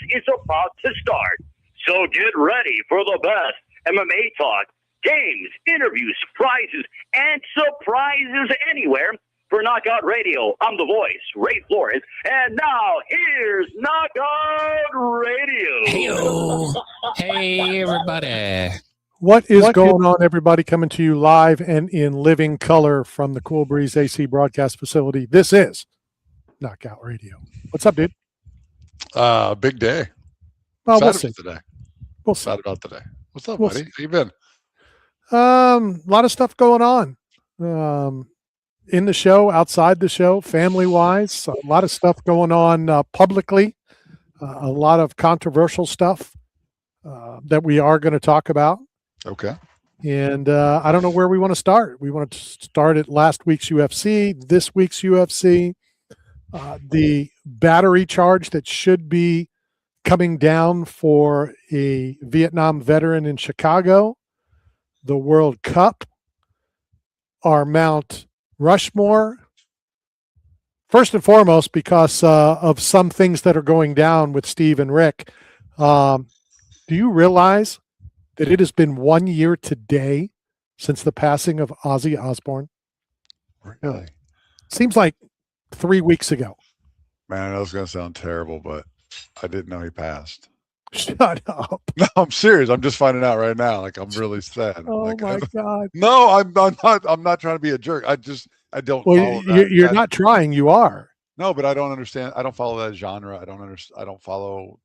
is about to start. So get ready for the best MMA talk, games, interviews, prizes, and surprises anywhere. For Knockout Radio, I'm the voice, Ray Flores. And now, here's Knockout Radio. Hey-o. Hey, everybody. What is going on, everybody? Coming to you live and in living color from the Cool Breeze AC broadcast facility. This is Knockout Radio. What's up, dude? Big day. Well, we'll Excited see. today. We'll see. Excited about today. What's up, We'll buddy? see. How you been? A lot of stuff going on. In the show, outside the show, family-wise, a lot of stuff going on publicly, a lot of controversial stuff that we are going to talk about. Okay. And I don't know where we want to start. We want to start at last week's UFC, this week's UFC, the battery charge that should be coming down for a Vietnam veteran in Chicago, the World Cup, our Mount Rushmore, first and foremost, because of some things that are going down with Steve and Rick. Do you realize that it has been 1 year today since the passing of Ozzy Osbourne? Really? Seems like 3 weeks ago. Man, I know it's going to sound terrible, but I didn't know he passed. Shut up. No, I'm serious. I'm just finding out right now. Like, I'm really sad. Oh, like, my God. No, I'm not trying to be a jerk. I don't Well, follow that. you're not trying. You are. No, but I don't understand. I don't follow that genre. I don't understand. I don't follow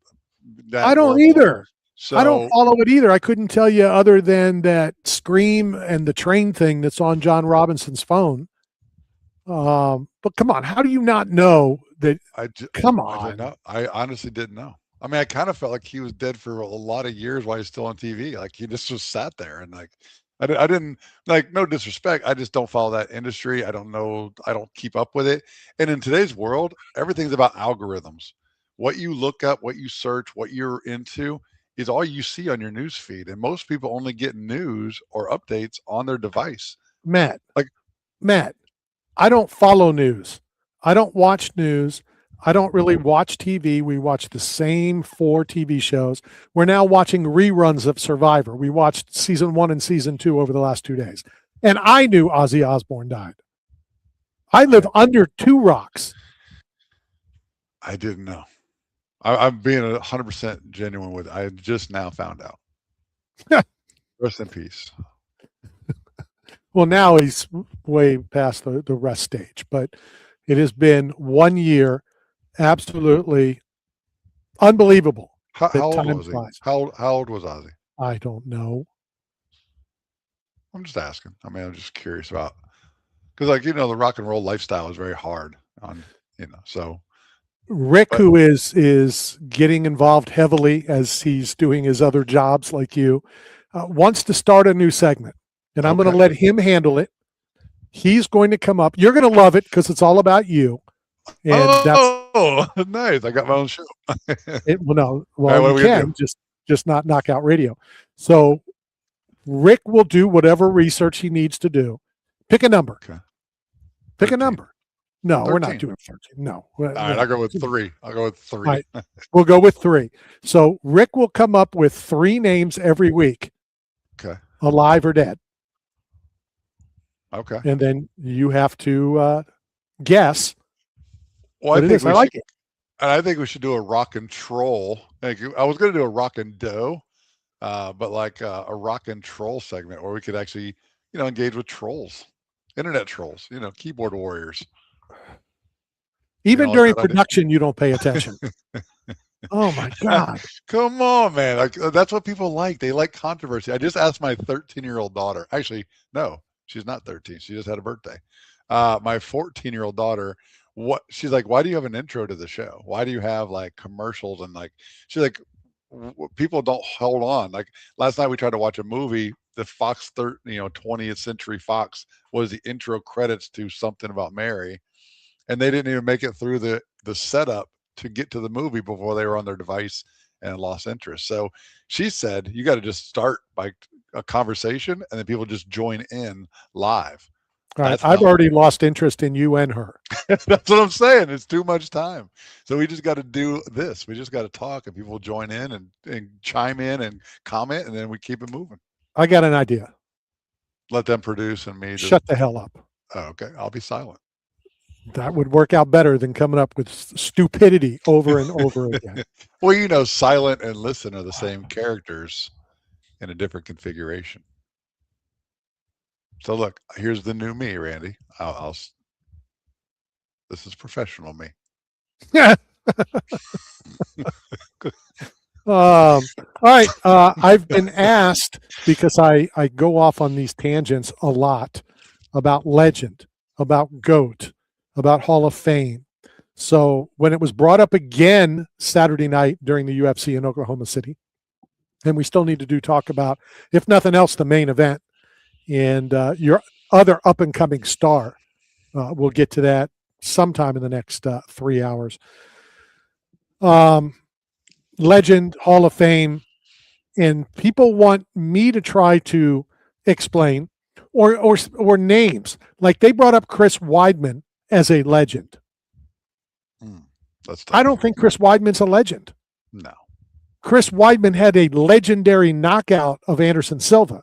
that. I don't world. either. So, I don't follow it either. I couldn't tell you other than that Scream and the train thing that's on John Robinson's phone. But come on, how do you not know that? Come on. I honestly didn't know. I mean, I kind of felt like he was dead for a lot of years while he's still on TV. Like, he just was sat there, and like, I didn't, like, no disrespect. I just don't follow that industry. I don't know. I don't keep up with it. And in today's world, everything's about algorithms. What you look up, what you search, what you're into is all you see on your news feed. And most people only get news or updates on their device. Matt, I don't follow news. I don't watch news. I don't really watch TV. We watch the same 4 TV shows. We're now watching reruns of Survivor. We watched season 1 and season 2 over the last 2 days. And I knew Ozzy Osbourne died. I live under 2 rocks. I didn't know. I'm being 100% genuine with it. I just now found out. Rest in peace. Well, now he's way past the rest stage, but it has been 1 year. Absolutely unbelievable. How old was he? How old was Ozzy? I don't know. I'm just asking. I mean, I'm just curious about, because, like, the rock and roll lifestyle is very hard on, so. Rick, who is getting involved heavily as he's doing his other jobs like you, wants to start a new segment, and I'm going to let him handle it. He's going to come up. You're going to love it because it's all about you. And nice! I got my own show. You can just not Knockout Radio. So Rick will do whatever research he needs to do. Pick a number. Okay. Pick 13. A number. No, 13. We're not doing 13. No. All right, I'll go with 3. All right, we'll go with 3. So Rick will come up with 3 names every week. Okay. Alive or dead. Okay. And then you have to guess. Well, I like it. And I think we should do a rock and troll. Thank you. I was going to do a rock and dough, but like a rock and troll segment where we could actually, engage with trolls, internet trolls, keyboard warriors. Even during production, you don't pay attention. Oh my God. Come on, man. Like, that's what people like. They like controversy. I just asked my 13-year-old daughter. Actually, no, she's not 13. She just had a birthday. My 14-year-old daughter, she's like, why do you have an intro to the show? Why do you have like commercials? And like, she's like, people don't hold on. Like, last night we tried to watch a movie. The Fox 20th Century Fox was the intro credits to Something About Mary, and they didn't even make it through the setup to get to the movie before they were on their device and lost interest. So she said, you got to just start by a conversation and then people just join in live. All right. That's I've how- already lost interest in you and her. That's what I'm saying. It's too much time. So we just got to do this. We just got to talk, and people join in and chime in and comment, and then we keep it moving. I got an idea. Let them produce and me. Just, Shut the hell up. oh, okay, I'll be silent. That would work out better than coming up with stupidity over and over again. Well, you know, silent and listen are the same characters in a different configuration. So look, here's the new me, Randy. This is professional me. All right. I've been asked, because I go off on these tangents a lot, about legend, about GOAT, about Hall of Fame. So when it was brought up again Saturday night during the UFC in Oklahoma City, and we still need to talk about, if nothing else, the main event and your other up and coming star. We'll get to that sometime in the next 3 hours. Legend, Hall of Fame, and people want me to try to explain or names. Like they brought up Chris Weidman as a legend. That's I don't think Chris Weidman's a legend. No. Chris Weidman had a legendary knockout of Anderson Silva,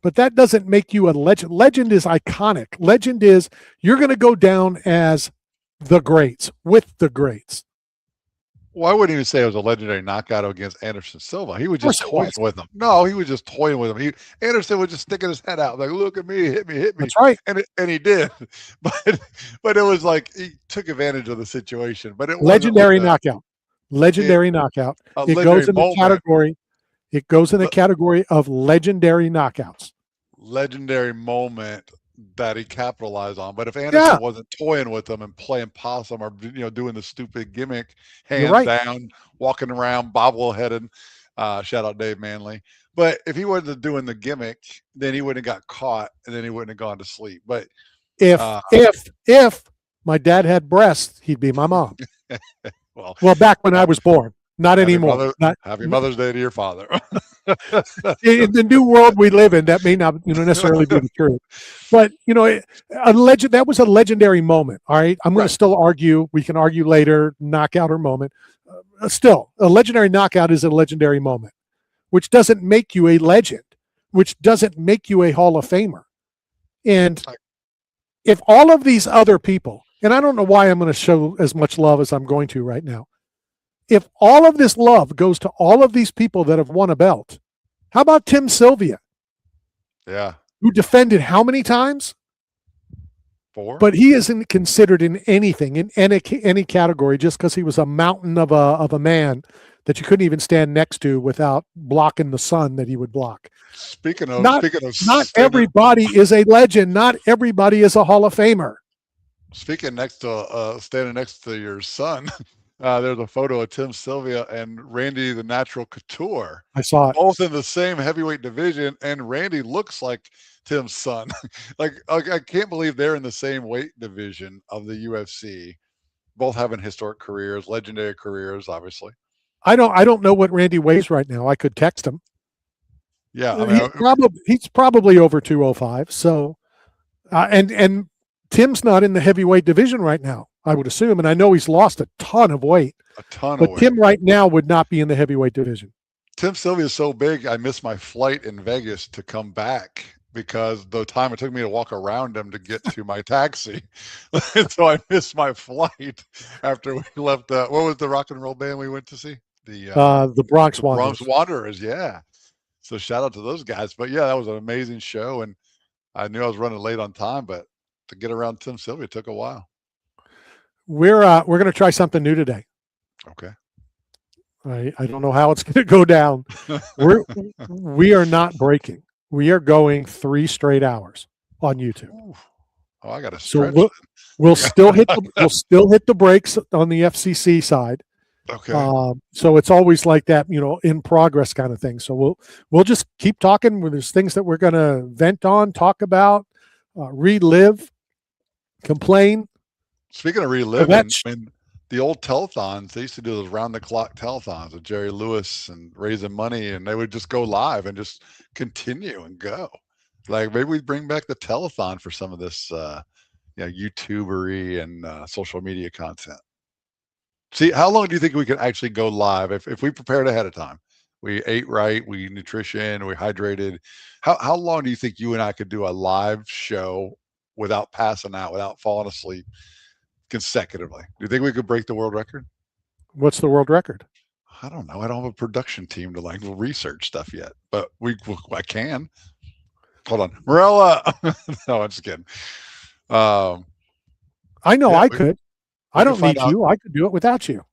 but that doesn't make you a legend. Legend is iconic. Legend is you're going to go down as the greats, with the greats. Well, I wouldn't even say it was a legendary knockout against Anderson Silva. He was just Of course it toying with him. No, he was just toying with him. Anderson was just sticking his head out, like, "Look at me, hit me, hit me." That's right. And he did, but it was like he took advantage of the situation. But it wasn't Legendary like knockout. Legendary knockout. a It legendary goes in the moment. category. It goes in the category of legendary knockouts. Legendary moment that he capitalized on. But if Anderson wasn't toying with them and playing possum or doing the stupid gimmick, hands down, walking around, bobbleheaded, shout out Dave Manley. But if he wasn't doing the gimmick, then he wouldn't have got caught and then he wouldn't have gone to sleep. But if my dad had breasts, he'd be my mom. well, back when I was born. Not anymore. Happy Mother's Day to your father. In the new world we live in, that may not necessarily be the truth. But, that was a legendary moment. All right. I'm going to still argue. We can argue later, knockout or moment. Still, a legendary knockout is a legendary moment, which doesn't make you a legend, which doesn't make you a Hall of Famer. And if all of these other people, and I don't know why I'm going to show as much love as I'm going to right now, if all of this love goes to all of these people that have won a belt, how about Tim Sylvia? Yeah. Who defended how many times? 4. But he isn't considered in anything, in any category, just because he was a mountain of a man that you couldn't even stand next to without blocking the sun that he would block. Speaking of not everybody is a legend. Not everybody is a Hall of Famer. Speaking standing next to your son, there's a photo of Tim Sylvia and Randy the Natural Couture. I saw it. Both in the same heavyweight division, and Randy looks like Tim's son. Like I can't believe they're in the same weight division of the UFC. Both having historic careers, legendary careers, obviously. I don't know what Randy weighs right now. I could text him. Yeah, I mean, he's probably over 205. So, and Tim's not in the heavyweight division right now, I would assume. And I know he's lost a ton of weight. But Tim right now would not be in the heavyweight division. Tim Sylvia is so big, I missed my flight in Vegas to come back because the time it took me to walk around him to get to my taxi. And so I missed my flight after we left. What was the rock and roll band we went to see? The Bronx Wanderers. Bronx Wanderers, yeah. So shout out to those guys. But yeah, that was an amazing show. And I knew I was running late on time, but to get around Tim Sylvia took a while. We're going to try something new today. Okay. I don't know how it's going to go down. We are not breaking. We are going 3 straight hours on YouTube. Ooh. Oh, I got to stretch. So we'll still hit the brakes on the FCC side. Okay. So it's always like that, in progress kind of thing. So we'll just keep talking. There's things that we're going to vent on, talk about, relive, complain. Speaking of reliving, I mean, the old telethons, they used to do those round-the-clock telethons with Jerry Lewis and raising money, and they would just go live and just continue and go. Like maybe we bring back the telethon for some of this, YouTubery and social media content. See, how long do you think we could actually go live if we prepared ahead of time? We ate right, we nutrition, we hydrated. How long do you think you and I could do a live show without passing out, without falling asleep consecutively? Do you think we could break the world record? What's the world record? I don't know. I don't have a production team to like research stuff yet, but I can. Hold on, Morella. No, I'm just kidding. I know Yeah, I we- could. we I can don't find need out. you. I could do it without you.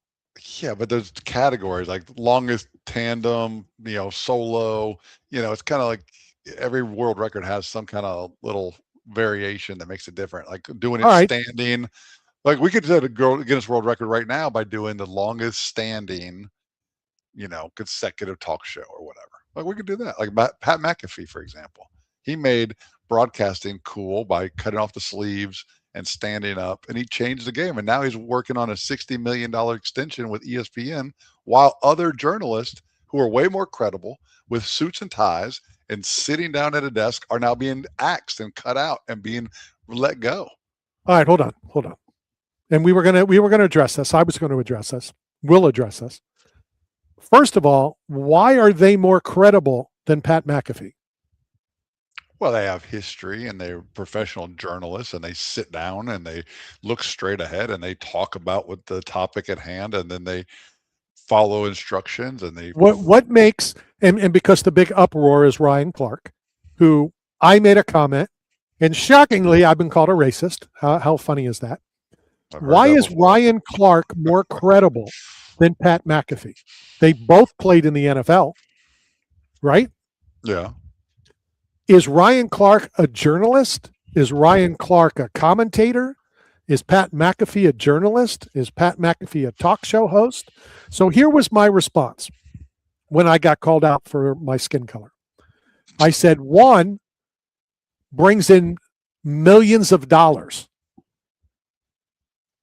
Yeah, but there's categories like longest tandem, solo. It's kind of like every world record has some kind of little variation that makes it different. Like doing it All right. standing. Like we could set a Guinness World Record right now by doing the longest standing, consecutive talk show or whatever. Like we could do that. Like Pat McAfee, for example, he made broadcasting cool by cutting off the sleeves and standing up, and he changed the game. And now he's working on a $60 million extension with ESPN, while other journalists who are way more credible with suits and ties and sitting down at a desk are now being axed and cut out and being let go. All right, hold on. And we were gonna address this. I was going to address this. We'll address this. First of all, why are they more credible than Pat McAfee? Well, they have history and they're professional journalists and they sit down and they look straight ahead and they talk about what the topic at hand and then they follow instructions and they What makes and because the big uproar is Ryan Clark, who I made a comment, and shockingly, I've been called a racist. How funny is that? I've heard Why that is before. Ryan Clark more credible than Pat McAfee? They both played in the NFL, right? Yeah. Is Ryan Clark a journalist? Is Ryan Clark a commentator? Is Pat McAfee a journalist? Is Pat McAfee a talk show host? So here was my response when I got called out for my skin color. I said, one brings in millions of dollars,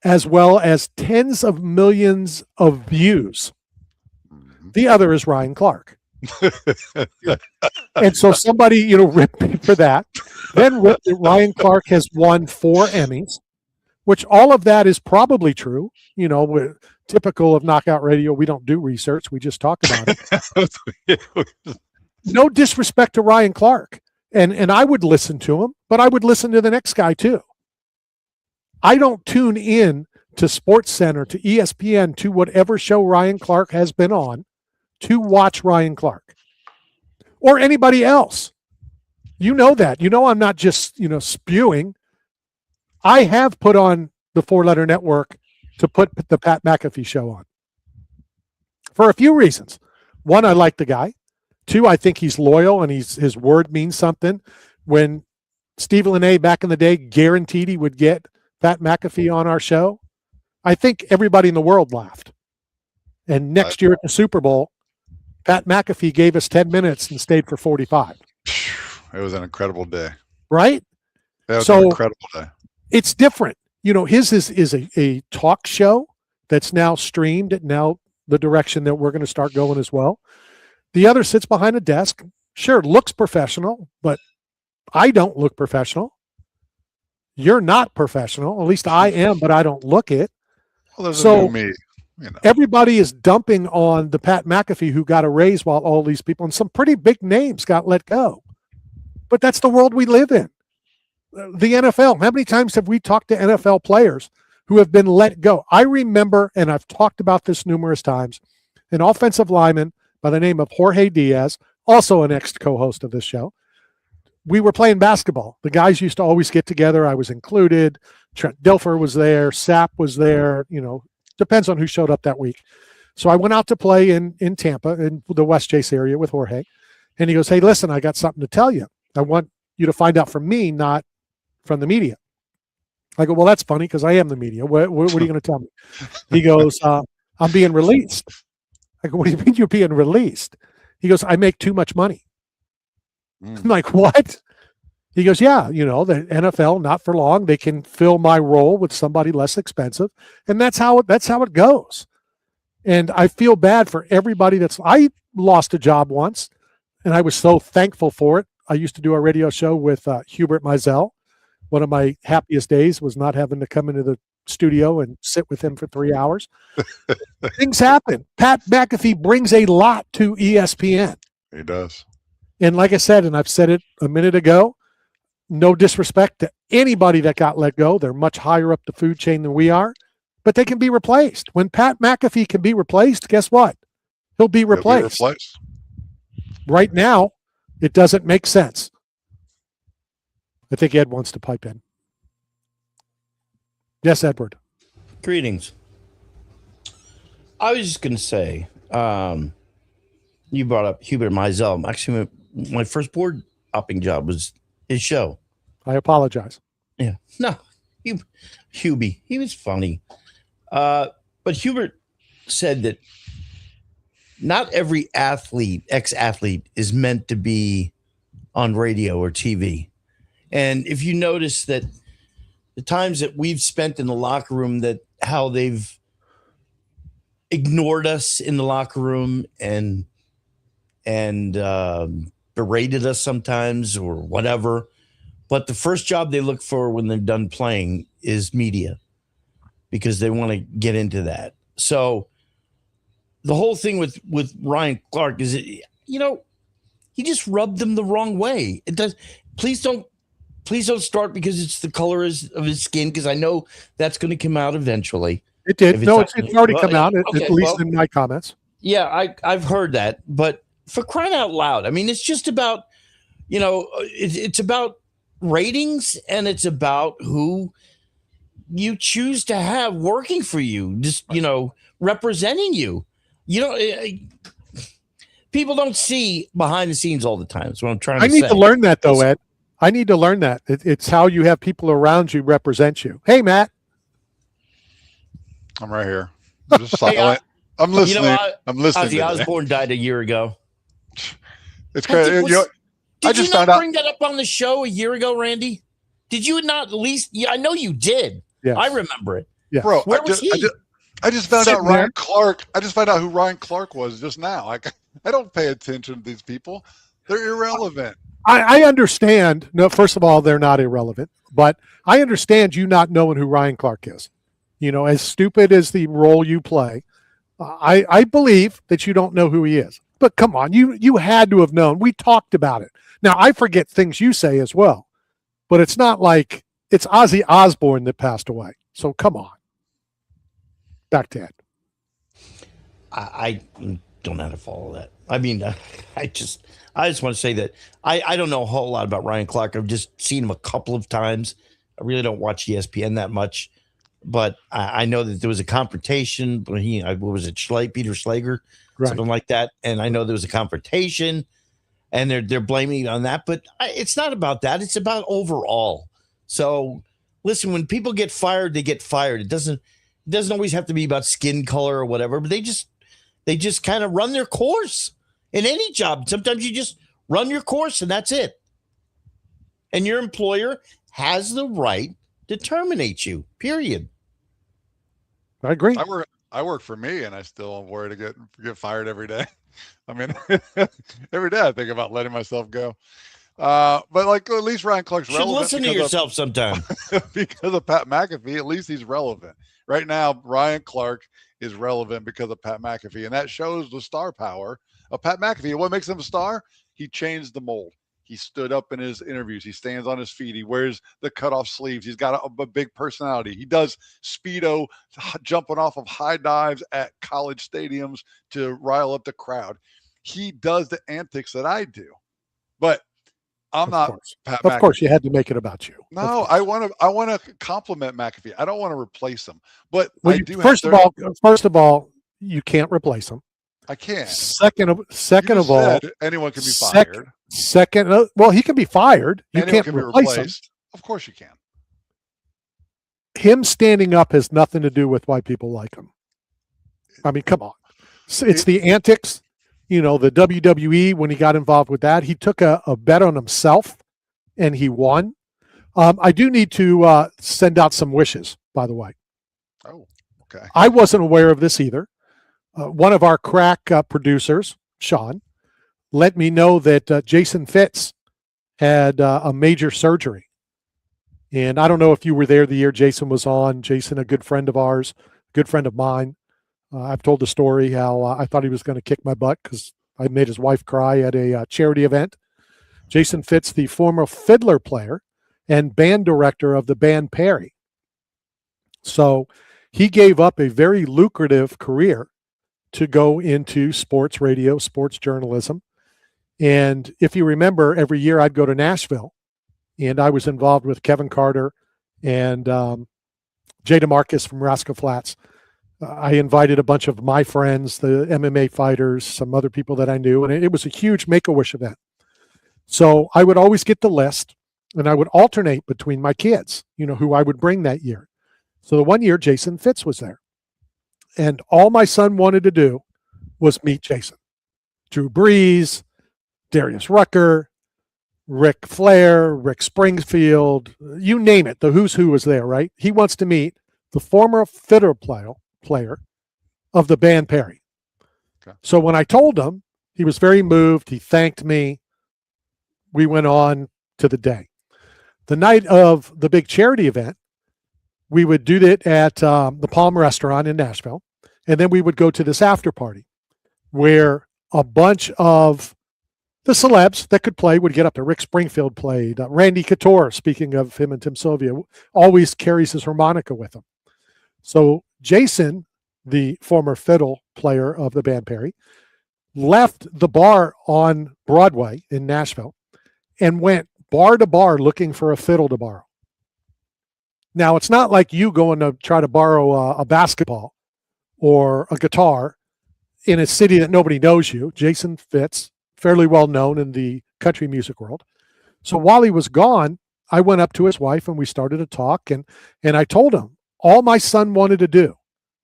as well as tens of millions of views. Mhm. The other is Ryan Clark. And so somebody, ripped me for that. Then ripped that Ryan Clark has won 4 Emmys, which all of that is probably true. We're typical of Knockout Radio. We don't do research. We just talk about it. No disrespect to Ryan Clark. And I would listen to him, but I would listen to the next guy too. I don't tune in to Sports Center, to ESPN, to whatever show Ryan Clark has been on to watch Ryan Clark or anybody else. You know that. I'm not just, spewing. I have put on the 4-letter network to put the Pat McAfee show on for a few reasons. One, I like the guy. 2, I think he's loyal and his word means something. When Steve Linnae back in the day guaranteed he would get Pat McAfee on our show, I think everybody in the world laughed. And next year at the Super Bowl, Pat McAfee gave us 10 minutes and stayed for 45. It was an incredible day. Right? That was So- an incredible day. It's different. His is a talk show that's now streamed at now the direction that we're going to start going as well. The other sits behind a desk. Sure, looks professional, but I don't look professional. You're not professional. At least I am, but I don't look it. Well, there's So- a new me. Everybody is dumping on the Pat McAfee who got a raise while all these people and some pretty big names got let go. But that's the world we live in. The NFL, how many times have we talked to NFL players who have been let go? I remember, and I've talked about this numerous times, an offensive lineman by the name of Jorge Diaz, also an ex-co-host of this show. We were playing basketball. The guys used to always get together. I was included. Trent Dilfer was there. Sapp was there. Depends on who showed up that week. So I went out to play in Tampa, in the West Chase area with Jorge. And he goes, hey, listen, I got something to tell you. I want you to find out from me, not from the media. I go, well, that's funny because I am the media. What are you going to tell me? He goes, I'm being released. I go, what do you mean you're being released? He goes, I make too much money. Mm. I'm like, what? He goes, yeah, the NFL, not for long. They can fill my role with somebody less expensive. And that's how it goes. And I feel bad for everybody I lost a job once and I was so thankful for it. I used to do a radio show with Hubert Mizell. One of my happiest days was not having to come into the studio and sit with him for 3 hours. Things happen. Pat McAfee brings a lot to ESPN. He does. And like I said, and I've said it a minute ago, no disrespect to anybody that got let go. They're much higher up the food chain than we are, but they can be replaced. When Pat McAfee can be replaced, guess what? He'll be replaced. Right now, it doesn't make sense. I think Ed wants to pipe in. Yes, Edward. Greetings. I was just going to say, you brought up Hubert Mizell. Actually, my first board upping job was his show. I apologize. Yeah. No, Hubie. He was funny. But Hubert said that not every athlete, ex-athlete, is meant to be on radio or TV. And if you notice that the times that we've spent in the locker room, that how they've ignored us in the locker room and berated us sometimes or whatever. But the first job they look for when they're done playing is media, because they want to get into that. So the whole thing with Ryan Clark is, he just rubbed them the wrong way. It does. Please don't start because it's the color of his skin, because I know that's going to come out eventually. It did. No, it's already come out, at least in my comments. Yeah, I've heard that. But for crying out loud, I mean, it's just about, it's about ratings, and it's about who you choose to have working for you, just, representing you. People don't see behind the scenes all the time. That's what I'm trying to say. I need to learn that, though, Ed. I need to learn that. It's how you have people around you represent you. Hey, Matt. I'm right here. I'm just silent. I'm listening. I'm listening. Ozzy Osbourne died a year ago. It's crazy. Did you not bring that up on the show a year ago, Randy? Did you not at least? Yeah, I know you did. Yes. I remember it. Yes. Bro, where was he? I just found out Ryan Clark. I just found out who Ryan Clark was just now. I don't pay attention to these people. They're irrelevant. I understand. No, first of all, they're not irrelevant, but I understand you not knowing who Ryan Clark is. As stupid as the role you play, I believe that you don't know who he is. But come on, you had to have known. We talked about it. Now, I forget things you say as well, but it's not like it's Ozzy Osbourne that passed away. So come on. Back to Ed. I don't know how to follow that. I mean, I just want to say that I don't know a whole lot about Ryan Clark. I've just seen him a couple of times. I really don't watch ESPN that much, but I know that there was a confrontation when what was it, Peter Schlegel, right, something like that. And I know there was a confrontation, and they're blaming it on that, but it's not about that. It's about overall. So listen, when people get fired, they get fired. It doesn't always have to be about skin color or whatever, but they just kind of run their course in any job. Sometimes you just run your course and that's it. And your employer has the right to terminate you, period. I agree. I work for me, and I still am worried to get fired every day. I mean, every day I think about letting myself go. But at least Ryan Clark's relevant. You should listen to yourself sometime. Because of Pat McAfee, at least he's relevant. Right now, Ryan Clark is relevant because of Pat McAfee, and that shows the star power of Pat McAfee. And what makes him a star? He changed the mold. He stood up in his interviews. He stands on his feet. He wears the cutoff sleeves. He's got a big personality. He does Speedo jumping off of high dives at college stadiums to rile up the crowd. He does the antics that I do. But I'm not Pat McAfee. Of course, you had to make it about you. No, I want to compliment McAfee. I don't want to replace him. But first of all, you can't replace him. I can't. Second of all, anyone can be fired. Well, he can be fired. You anyone can't can replace be him. Of course you can. Him standing up has nothing to do with why people like him. I mean, come on. It's the antics. The WWE, when he got involved with that, he took a bet on himself and he won. I do need to send out some wishes, by the way. Oh, okay. I wasn't aware of this either. One of our crack producers, Sean, let me know that Jason Fitz had a major surgery. And I don't know if you were there the year Jason was on. Jason, a good friend of ours, good friend of mine. I've told the story how I thought he was going to kick my butt because I made his wife cry at a charity event. Jason Fitz, the former fiddler player and band director of the band Perry. So he gave up a very lucrative career to go into sports radio, sports journalism. And if you remember, every year I'd go to Nashville, and I was involved with Kevin Carter and Jay DeMarcus from Rascal Flats. I invited a bunch of my friends, the MMA fighters, some other people that I knew, and it was a huge Make-A-Wish event. So I would always get the list, and I would alternate between my kids, who I would bring that year. So the one year, Jason Fitz was there. And all my son wanted to do was meet Jason. Drew Brees, Darius Rucker, Ric Flair, Rick Springfield, you name it. The who's who was there, right? He wants to meet the former fiddler player of the band Perry. Okay. So when I told him, he was very moved. He thanked me. We went on to the day. The night of the big charity event, we would do it at the Palm Restaurant in Nashville. And then we would go to this after party where a bunch of the celebs that could play would get up there. Rick Springfield played. Randy Couture, speaking of him and Tim Sylvia, always carries his harmonica with him. So Jason, the former fiddle player of the band Perry, left the bar on Broadway in Nashville and went bar to bar looking for a fiddle to borrow. Now, it's not like you going to try to borrow a basketball or a guitar in a city that nobody knows you. Jason Fitz, fairly well known in the country music world. So while he was gone, I went up to his wife and we started to talk. And I told him all my son wanted to do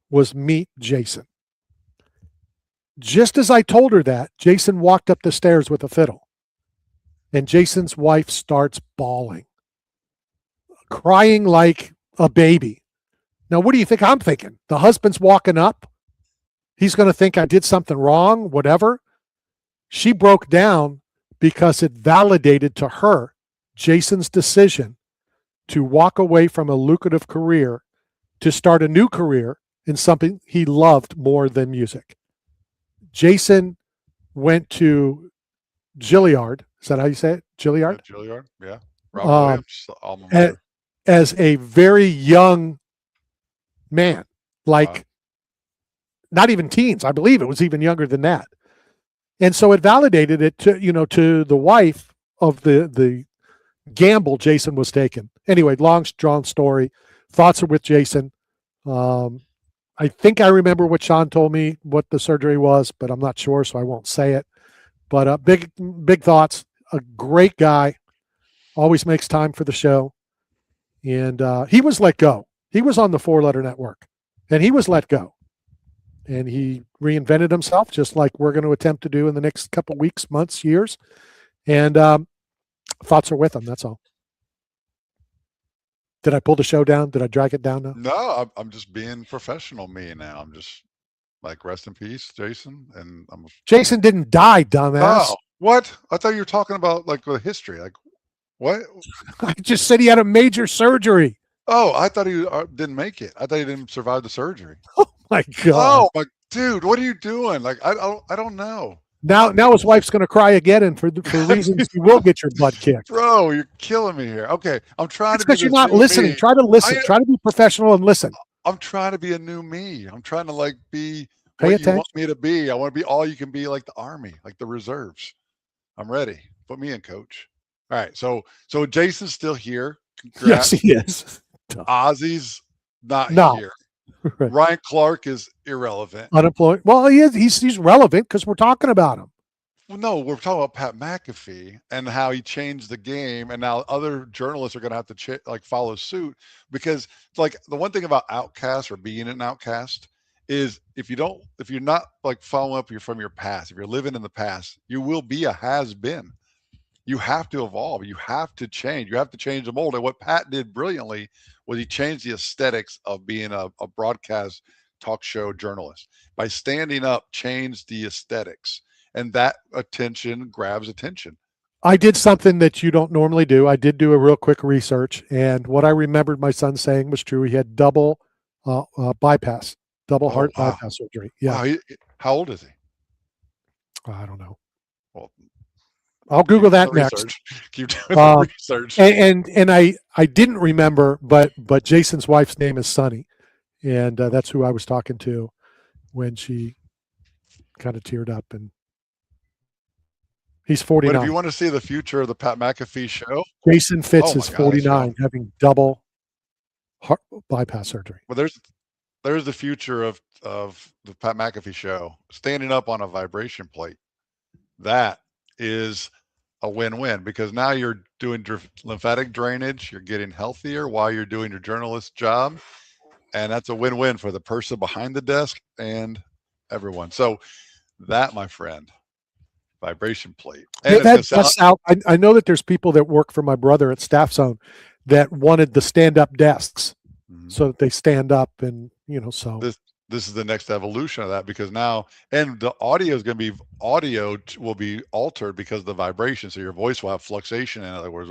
was meet Jason. Just as I told her that, Jason walked up the stairs with a fiddle. And Jason's wife starts bawling, crying like a baby. Now, what do you think I'm thinking? The husband's walking up. He's going to think I did something wrong, whatever. She broke down because it validated to her Jason's decision to walk away from a lucrative career to start a new career in something he loved more than music. Jason went to Juilliard. Is that how you say it? Juilliard? Yeah, Juilliard, yeah. Rob Williams, alma mater. As a very young man, like not even teens. I believe it was even younger than that. And so it validated it to, to the wife of the gamble Jason was taking. Anyway, long, drawn story. Thoughts are with Jason. I think I remember what Sean told me, what the surgery was, but I'm not sure, so I won't say it. But big thoughts. A great guy. Always makes time for the show. And he was let go. He was on the 4-letter network, and he was let go. And he reinvented himself, just like we're going to attempt to do in the next couple weeks, months, years. And thoughts are with him. That's all. Did I pull the show down? Did I drag it down now? No, I'm just being professional me now. I'm just like, rest in peace, Jason. And Jason didn't die, dumbass. Oh, what? I thought you were talking about like the history. Like, what? I just said he had a major surgery. Oh, I thought he didn't make it. I thought he didn't survive the surgery. Oh my God. Oh my dude, what are you doing? Like, I don't know. Now his wife's going to cry again, and for reasons you will get your butt kicked. Bro, you're killing me here. Okay, I'm trying to be. Because you're not listening. Me. Try to listen. Try to be professional and listen. I'm trying to be a new me. I'm trying to like be Pay what attention. you want me to be. I want to be all you can be, like the Army, like the reserves. I'm ready. Put me in, coach. All right. So Jason's still here. Congrats. Yes, he is. Ozzy's not here. Right. Ryan Clark is irrelevant. Unemployed. Well, he is. He's relevant because we're talking about him. Well, no, we're talking about Pat McAfee and how he changed the game, and now other journalists are going to have to follow suit, because like the one thing about Outcast or being an outcast is if you're not like following up from your past, if you're living in the past, you will be a has-been. You have to evolve. You have to change. You have to change the mold. And what Pat did brilliantly was he changed the aesthetics of being a broadcast talk show journalist by standing up, changed the aesthetics. And that attention grabs attention. I did something that you don't normally do. I did do a real quick research, and what I remembered my son saying was true. He had double bypass, double heart wow. bypass surgery. Yeah, Wow, how old is he? I don't know. Well, I'll Google keep doing that the next. research. Keep doing the research. And I didn't remember, but Jason's wife's name is Sunny, and that's who I was talking to when she kind of teared up. And he's But 49. if you want to see the future of the Pat McAfee show, Jason Fitz Oh my is gosh, 49, having double heart bypass surgery. well, there's the future of the Pat McAfee show. Standing up on a vibration plate, that is a win-win, because now you're doing lymphatic drainage, you're getting healthier while you're doing your journalist job, and that's a win-win for the person behind the desk and everyone. So that, my friend, vibration plate. And Yeah, it's gonna that's out. I know that there's people that work for my brother at Staff Zone that wanted the stand-up desks Mhm. so that they stand up, and so This is the next evolution of that, because now, and the audio is going to be will be altered because of the vibration. So your voice will have fluctuation, in other words.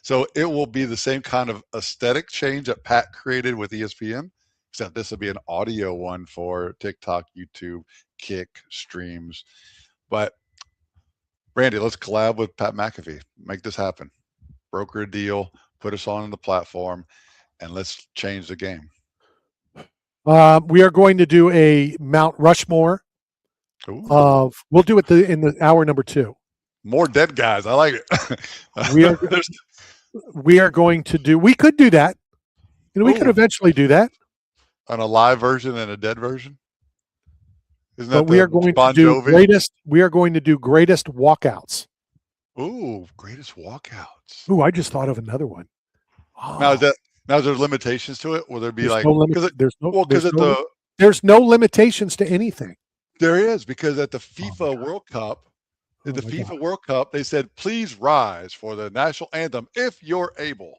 So it will be the same kind of aesthetic change that Pat created with ESPN, except this will be an audio one for TikTok, YouTube, Kick, streams. But Randy, let's collab with Pat McAfee. Make this happen. Broker a deal, put us on the platform, and let's change the game. we are going to do a Mount Rushmore Ooh. of. We'll do it in the hour number 2. More dead guys. I like it. We are going to do. We could do that. We could Ooh. eventually do that. On a live version and a dead version. Isn't But that we are going to do greatest. We are going to do greatest walkouts. Ooh, greatest walkouts. Ooh, I just thought of another one. Oh, Now is there limitations to it? Will there be there's like no because there's no limitations to anything. there is, because at the FIFA God. World Cup, Oh at the my FIFA God. World Cup, they said please rise for the national anthem if you're able.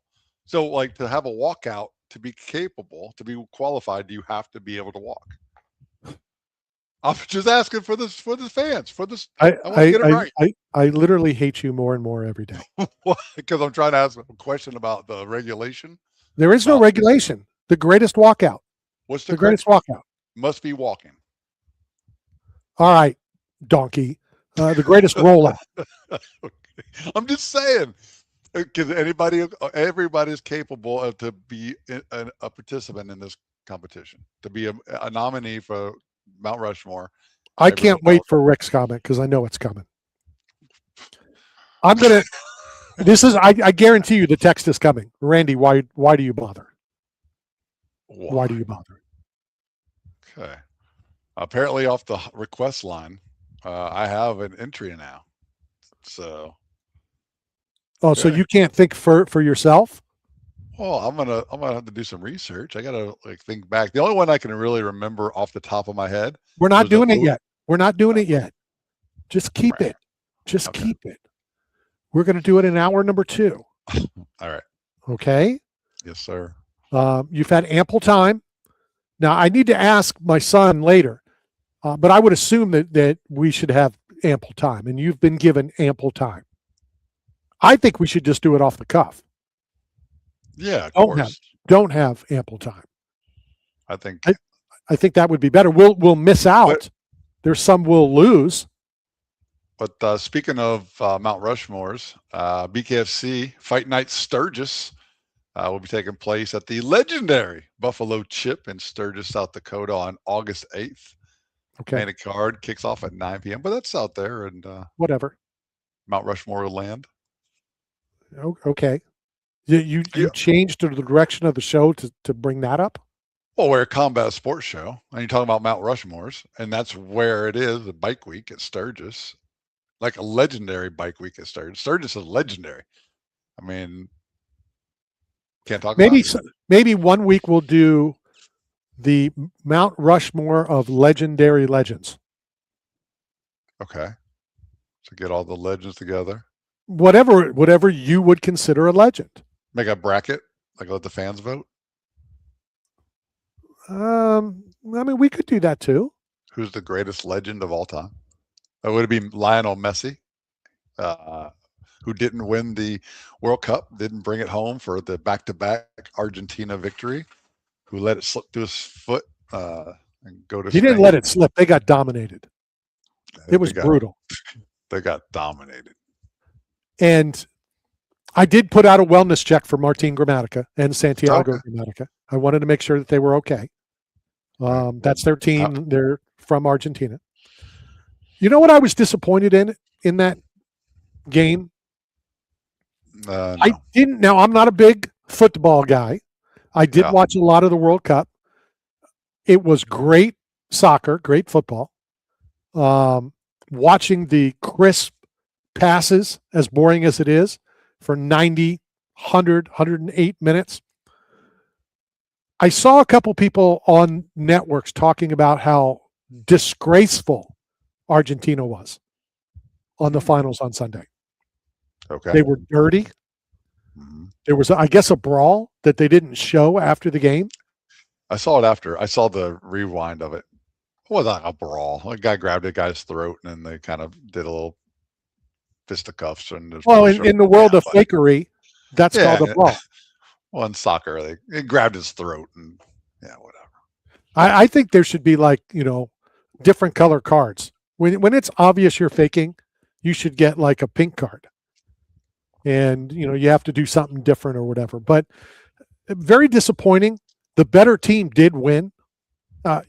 So like to have a walkout, to be capable, to be qualified, you have to be able to walk. I'm just asking for this fans, for this. I want to get it right. I literally hate you more and more every day. Because I'm trying to ask a question about the regulation. There is no regulation. The greatest walkout. What's The greatest walkout. Must be walking. All right, donkey. The greatest rollout. Okay. I'm just saying, because everybody's capable of to be a participant in this competition, to be a nominee for Mount Rushmore. I can't wait for Rick's comment because I know it's coming. I'm gonna. This is. I guarantee you the text is coming. Randy, why do you bother? Why do you bother? Okay. Apparently, off the request line, I have an entry now. So. Oh, so you can't think for yourself? Well, I'm gonna have to do some research. I gotta think back. The only one I can really remember off the top of my head. We're not doing it yet. We're not doing it yet. Just keep it. Just keep it. We're going to do it in hour number 2. All right. Okay. Yes, sir. You've had ample time. Now I need to ask my son later, but I would assume that we should have ample time, and you've been given ample time. I think we should just do it off the cuff. Yeah, of course. Don't have ample time. I think that would be better. We'll miss out. There's some we'll lose. But speaking of Mount Rushmores, BKFC Fight Night Sturgis will be taking place at the legendary Buffalo Chip in Sturgis, South Dakota on August 8th. Okay. Main card kicks off at 9 p.m., but that's out there and whatever. Mount Rushmore land. Okay. You changed the direction of the show to bring that up? Well, we're a combat sports show, and you're talking about Mount Rushmores, and that's where it is, the bike week at Sturgis. Like a legendary bike week at Sturgis. Sturgis is legendary. I mean, can't talk about it. Maybe one week we'll do the Mount Rushmore of legendary legends. Okay. So get all the legends together. Whatever you would consider a legend. Make a bracket, like let the fans vote. I mean, we could do that too. Who's the greatest legend of all time? Would it be Lionel Messi? who didn't win the World Cup, didn't bring it home for the back-to-back Argentina victory, who let it slip through his foot and go to He didn't Spain. let it slip. They got dominated. It was brutal. They got dominated. And I did put out a wellness check for Martin Gramatica and Santiago Gramatica. I wanted to make sure that they were okay. That's their team. They're from Argentina. You know what I was disappointed in that game? No. I didn't. Now, I'm not a big football guy. I did watch a lot of the World Cup. It was great soccer, great football. Watching the crisp passes, as boring as it is, for 90, 100, 108 minutes. I saw a couple people on networks talking about how disgraceful Argentina was on the finals on Sunday. Okay. They were dirty. Mhm. There was, I guess, a brawl that they didn't show after the game. I saw it after. I saw the rewind of it. It wasn't a brawl. A guy grabbed a guy's throat, and then they kind of did a little fisticuffs. And Well, in the world of fakery, that's called a brawl. Well, in soccer, they grabbed his throat, and whatever. I think there should be different color cards. When it's obvious you're faking, you should get like a pink card. And, you have to do something different or whatever. Very disappointing. The better team did win.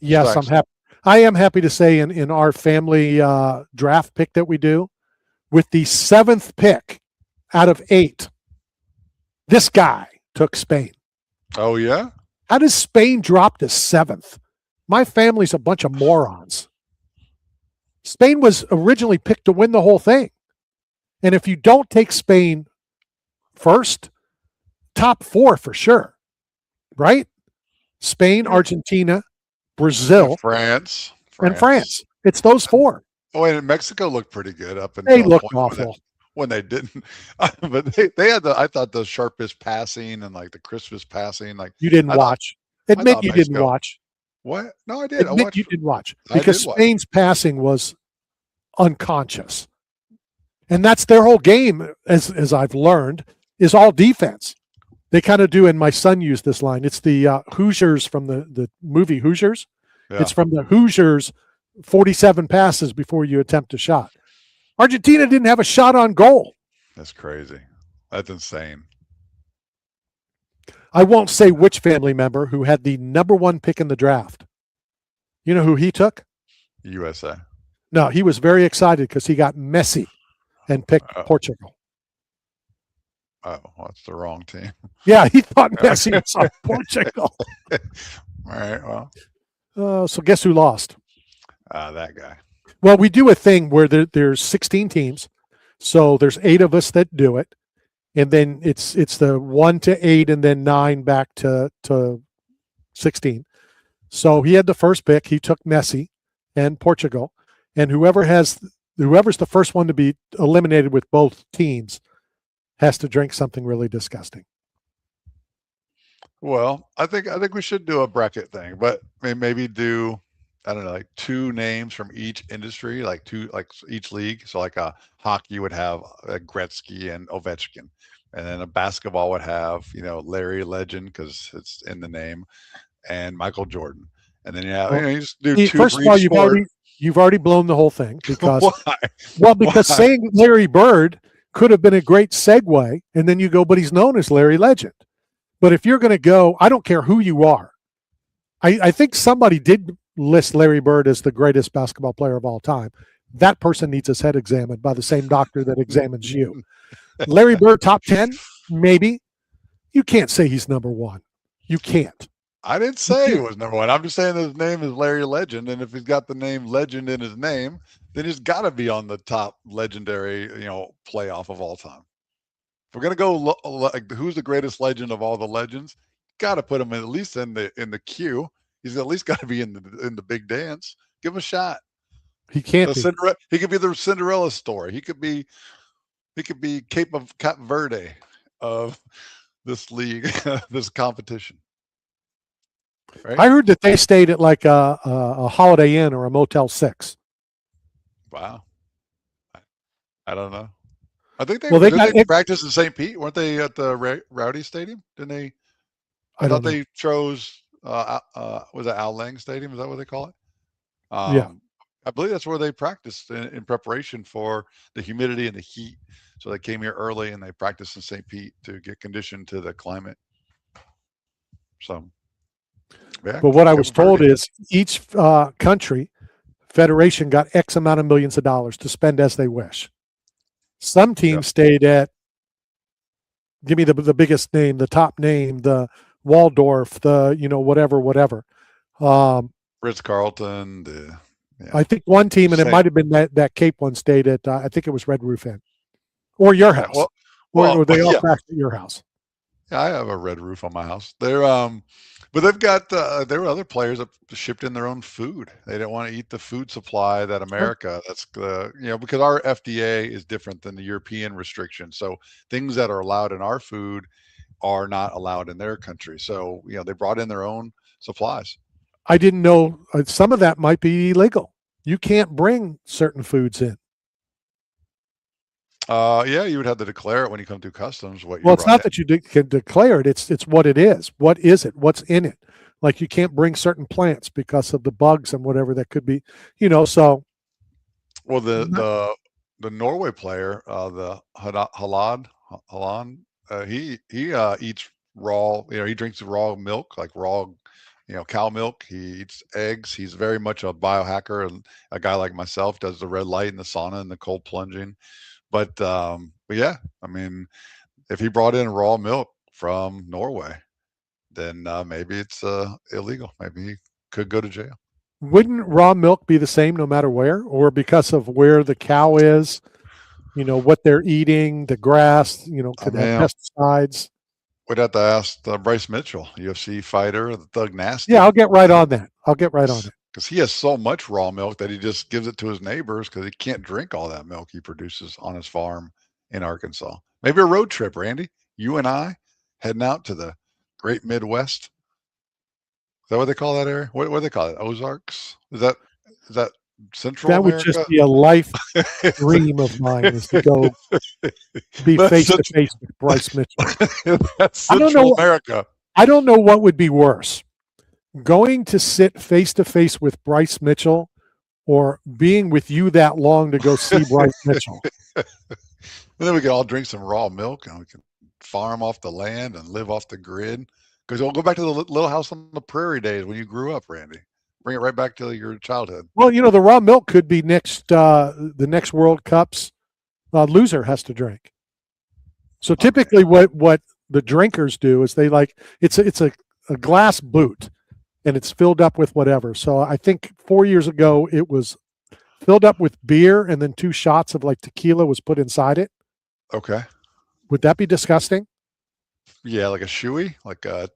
Yes, Thanks. I'm happy. I am happy to say in our family draft pick that we do, with the 7th pick out of 8, this guy took Spain. Oh, yeah? How does Spain drop to 7th? My family's a bunch of morons. Spain was originally picked to win the whole thing. And if you don't take Spain first, top 4 for sure, right? Spain, Argentina, Brazil, France. and France. It's those 4. Oh, and Mexico looked pretty good up until They the looked point awful. when they didn't. But they had I thought the sharpest passing and like the crispest passing. Like You didn't watch. Admit thought you didn't Mexico- watch. what? No, I did. I Admit watched. you didn't watch. I Because did watch. Spain's passing was unconscious. And that's their whole game, as I've learned, is all defense. They kind of do, and my son used this line. It's the Hoosiers from the movie Hoosiers. Yeah. It's from the Hoosiers, 47 passes before you attempt a shot. Argentina didn't have a shot on goal. That's crazy. That's insane. I won't say which family member who had the number 1 pick in the draft. You know who he took? USA. No, he was very excited because he got Messi and picked Portugal. Oh, well, that's the wrong team. Yeah, he thought Messi was on Portugal. All right. Well, So guess who lost? that guy. Well, we do a thing where there's 16 teams. So there's 8 of us that do it. And then it's the 1 to 8 and then 9 back to 16. So he had the first pick. He took Messi and Portugal. And whoever's the first one to be eliminated with both teams has to drink something really disgusting. Well, I think we should do a bracket thing, but maybe do, I don't know, like 2 names from each industry, like each league. So like a hockey would have Gretzky and Ovechkin, and then a basketball would have Larry Legend because it's in the name, and Michael Jordan, and then you just do 2 First for of all, each sport. you've already blown the whole thing because Why? because Why? saying Larry Bird could have been a great segue, and then you go, but he's known as Larry Legend. But if you're going to go, I don't care who you are. I think somebody did list Larry Bird as the greatest basketball player of all time. That person needs his head examined by the same doctor that examines you. Larry Bird, top 10, maybe. You can't say he's number 1. You can't. I didn't say he was number 1. I'm just saying his name is Larry Legend, and if he's got the name Legend in his name, then he's got to be on the top legendary, playoff of all time. If we're gonna go like who's the greatest legend of all the legends, got to put him at least in the queue. He's at least got to be in the big dance. Give him a shot. He can't be. He could be the Cinderella story. He could be Cape Verde of this league, this competition. Right? I heard that they stayed at like a Holiday Inn or a Motel 6. Wow. I don't know. I think Well, they didn't got they practice in St. Pete? Weren't they at the Rowdy Stadium? Didn't they? I I don't thought know. they chose was it Al Lang Stadium? Is that what they call it? Yeah. I believe that's where they practiced in preparation for the humidity and the heat. So they came here early and they practiced in St. Pete to get conditioned to the climate. So, yeah. But what I was Cape told Verde. is each country federation got X amount of millions of dollars to spend as they wish. Some teams stayed at, give me the biggest name, the top name, the Waldorf, the, whatever. Ritz Carlton. I think one team, and it Same. might have been that Cape one, stayed at, I think it was Red Roof Inn. Or your Yeah, house. well, or they all yeah. crashed at your house. Yeah, I have a red roof on my house. They're but they've got there were other players that shipped in their own food. They didn't want to eat the food supply that America. That's because our FDA is different than the European restrictions. So things that are allowed in our food are not allowed in their country. So they brought in their own supplies. I didn't know some of that might be illegal. You can't bring certain foods in. Yeah, you would have to declare it when you come through customs. Well, it's not that you can declare it. It's what it is. What is it? What's in it? Like you can't bring certain plants because of the bugs and whatever that could be. So. Well, the Norway player, the Haaland, he eats raw. He drinks raw milk, like raw, cow milk. He eats eggs. He's very much a biohacker, and a guy like myself does the red light and the sauna and the cold plunging. But yeah, I mean, if he brought in raw milk from Norway, then maybe it's illegal. Maybe he could go to jail. Wouldn't raw milk be the same no matter where, or because of where the cow is, what they're eating, the grass, could have pesticides? We'd have to ask Bryce Mitchell, UFC fighter, the Thug Nasty. Yeah, I'll get right on that. Because he has so much raw milk that he just gives it to his neighbors because he can't drink all that milk he produces on his farm in Arkansas. Maybe a road trip, Randy. You and I heading out to the great Midwest. Is that what they call that area? What do they call it? Ozarks? Is that Central That America? would just be a life dream of mine, is to go be face to face with Bryce Mitchell. That's Central America. I don't know what would be worse. Going to sit face to face with Bryce Mitchell or being with you that long to go see Bryce Mitchell. And then we can all drink some raw milk and we can farm off the land and live off the grid. Because we'll go back to the Little House on the Prairie days when you grew up, Randy. Bring it right back to your childhood. Well, the raw milk could be the next World Cup's loser has to drink. So typically what the drinkers do is they it's a glass boot. And it's filled up with whatever. So I think 4 years ago, it was filled up with beer and then 2 shots of tequila was put inside it. Okay. Would that be disgusting? Yeah, like a shoey, like the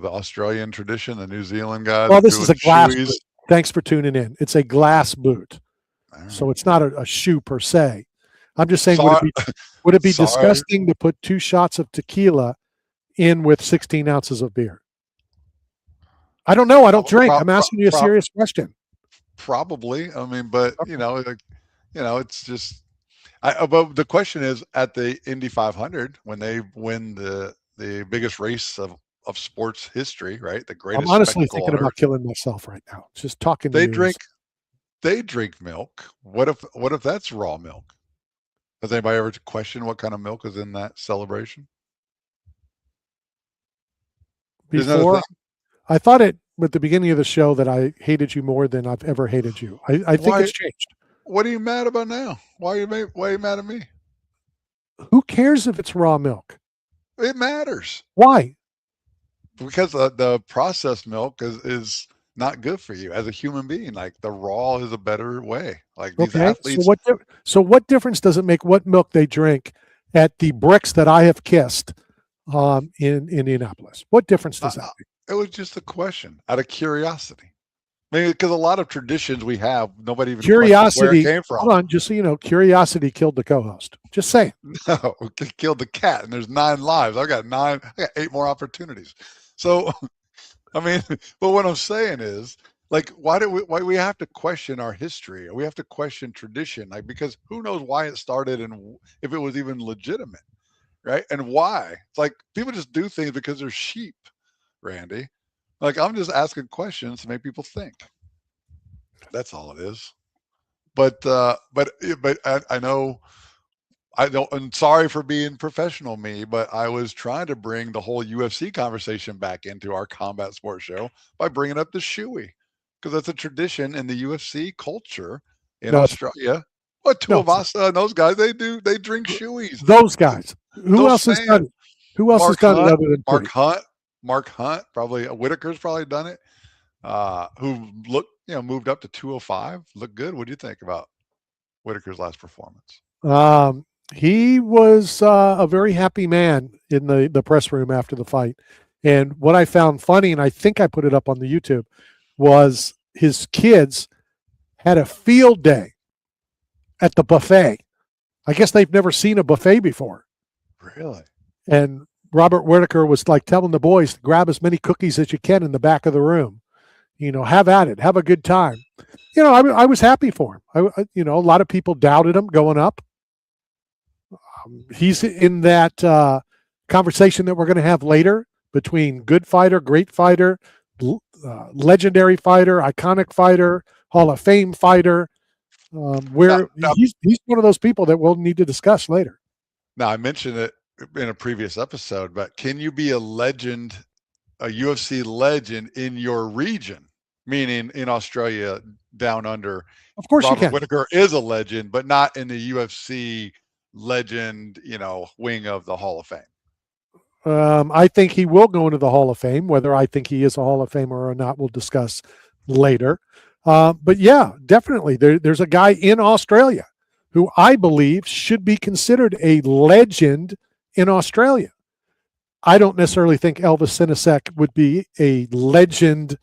Australian tradition, the New Zealand guys. Well, this is a glass boot. Thanks for tuning in. It's a glass boot. Right. So it's not a shoe per se. I'm just saying, would it be disgusting to put 2 shots of tequila in with 16 ounces of beer? I don't know. I don't drink. I'm asking you a serious question. Probably. I mean, but it's just. But the question is, at the Indy 500, when they win the biggest race of sports history, right? The greatest. I'm honestly thinking about killing myself right now. Just talking. They drink milk. What if that's raw milk? Has anybody ever questioned what kind of milk is in that celebration? Before. I thought at the beginning of the show that I hated you more than I've ever hated you. I think it's changed. What are you mad about now? Why are you mad at me? Who cares if it's raw milk? It matters. Why? Because the processed milk is not good for you as a human being. Like the raw is a better way. Like these athletes. So what difference does it make what milk they drink at the bricks that I have kissed in Indianapolis? What difference does that make? It was just a question out of curiosity. Maybe because a lot of traditions we have, nobody even questions where it came from. Hold on, just so you know, curiosity killed the co-host. Just saying. No, it killed the cat, and there's 9 lives. I got 8 more opportunities. So, I mean, but what I'm saying is, Like, why we have to question our history? We have to question tradition, like, because who knows why it started and if it was even legitimate, right? And why? It's like people just do things because they're sheep, Randy. Like, I'm just asking questions to make people think. That's all it is. But I know I don't. I'm sorry for being professional, me, but I was trying to bring the whole UFC conversation back into our combat sports show by bringing up the shoey, because that's a tradition in the UFC culture in No, Australia. What no, it's Tuivasa and those guys, they drink shoeys. those guys. Who Those else has fans, done it? Who else has Mark done it Hunt, other than Mark Pretty? Hunt, Mark Hunt, probably Whitaker's probably done it. Who looked, moved up to 205, looked good. What do you think about Whitaker's last performance? He was a very happy man in the press room after the fight. And what I found funny, and I think I put it up on the YouTube, was his kids had a field day at the buffet. I guess they've never seen a buffet before. Really? And Robert Whitaker was like telling the boys to grab as many cookies as you can in the back of the room. Have at it, have a good time. I was happy for him. A lot of people doubted him going up. He's in that conversation that we're going to have later between good fighter, great fighter, legendary fighter, iconic fighter, Hall of Fame fighter, where he's one of those people that we'll need to discuss later. Now, I mentioned it in a previous episode, but can you be a legend, a UFC legend in your region, meaning in Australia, down under? Of course Robert you can. Whitaker is a legend, but not in the UFC legend, wing of the Hall of Fame. I think he will go into the Hall of Fame. Whether I think he is a Hall of Famer or not, we'll discuss later. But yeah, definitely. There's a guy in Australia who I believe should be considered a legend in Australia. I don't necessarily think Elvis Sinasek would be a legend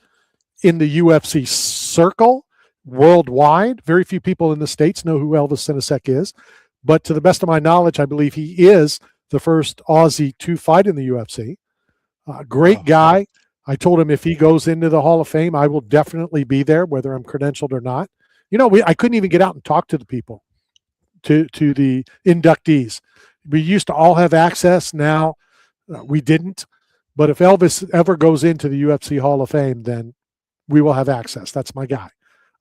in the UFC circle worldwide. Very few people in the States know who Elvis Sinasek is. But to the best of my knowledge, I believe he is the first Aussie to fight in the UFC. Great guy. I told him if he goes into the Hall of Fame, I will definitely be there, whether I'm credentialed or not. I couldn't even get out and talk to the people, to the inductees. We used to all have access. Now we didn't. But if Elvis ever goes into the UFC Hall of Fame, then we will have access. That's my guy.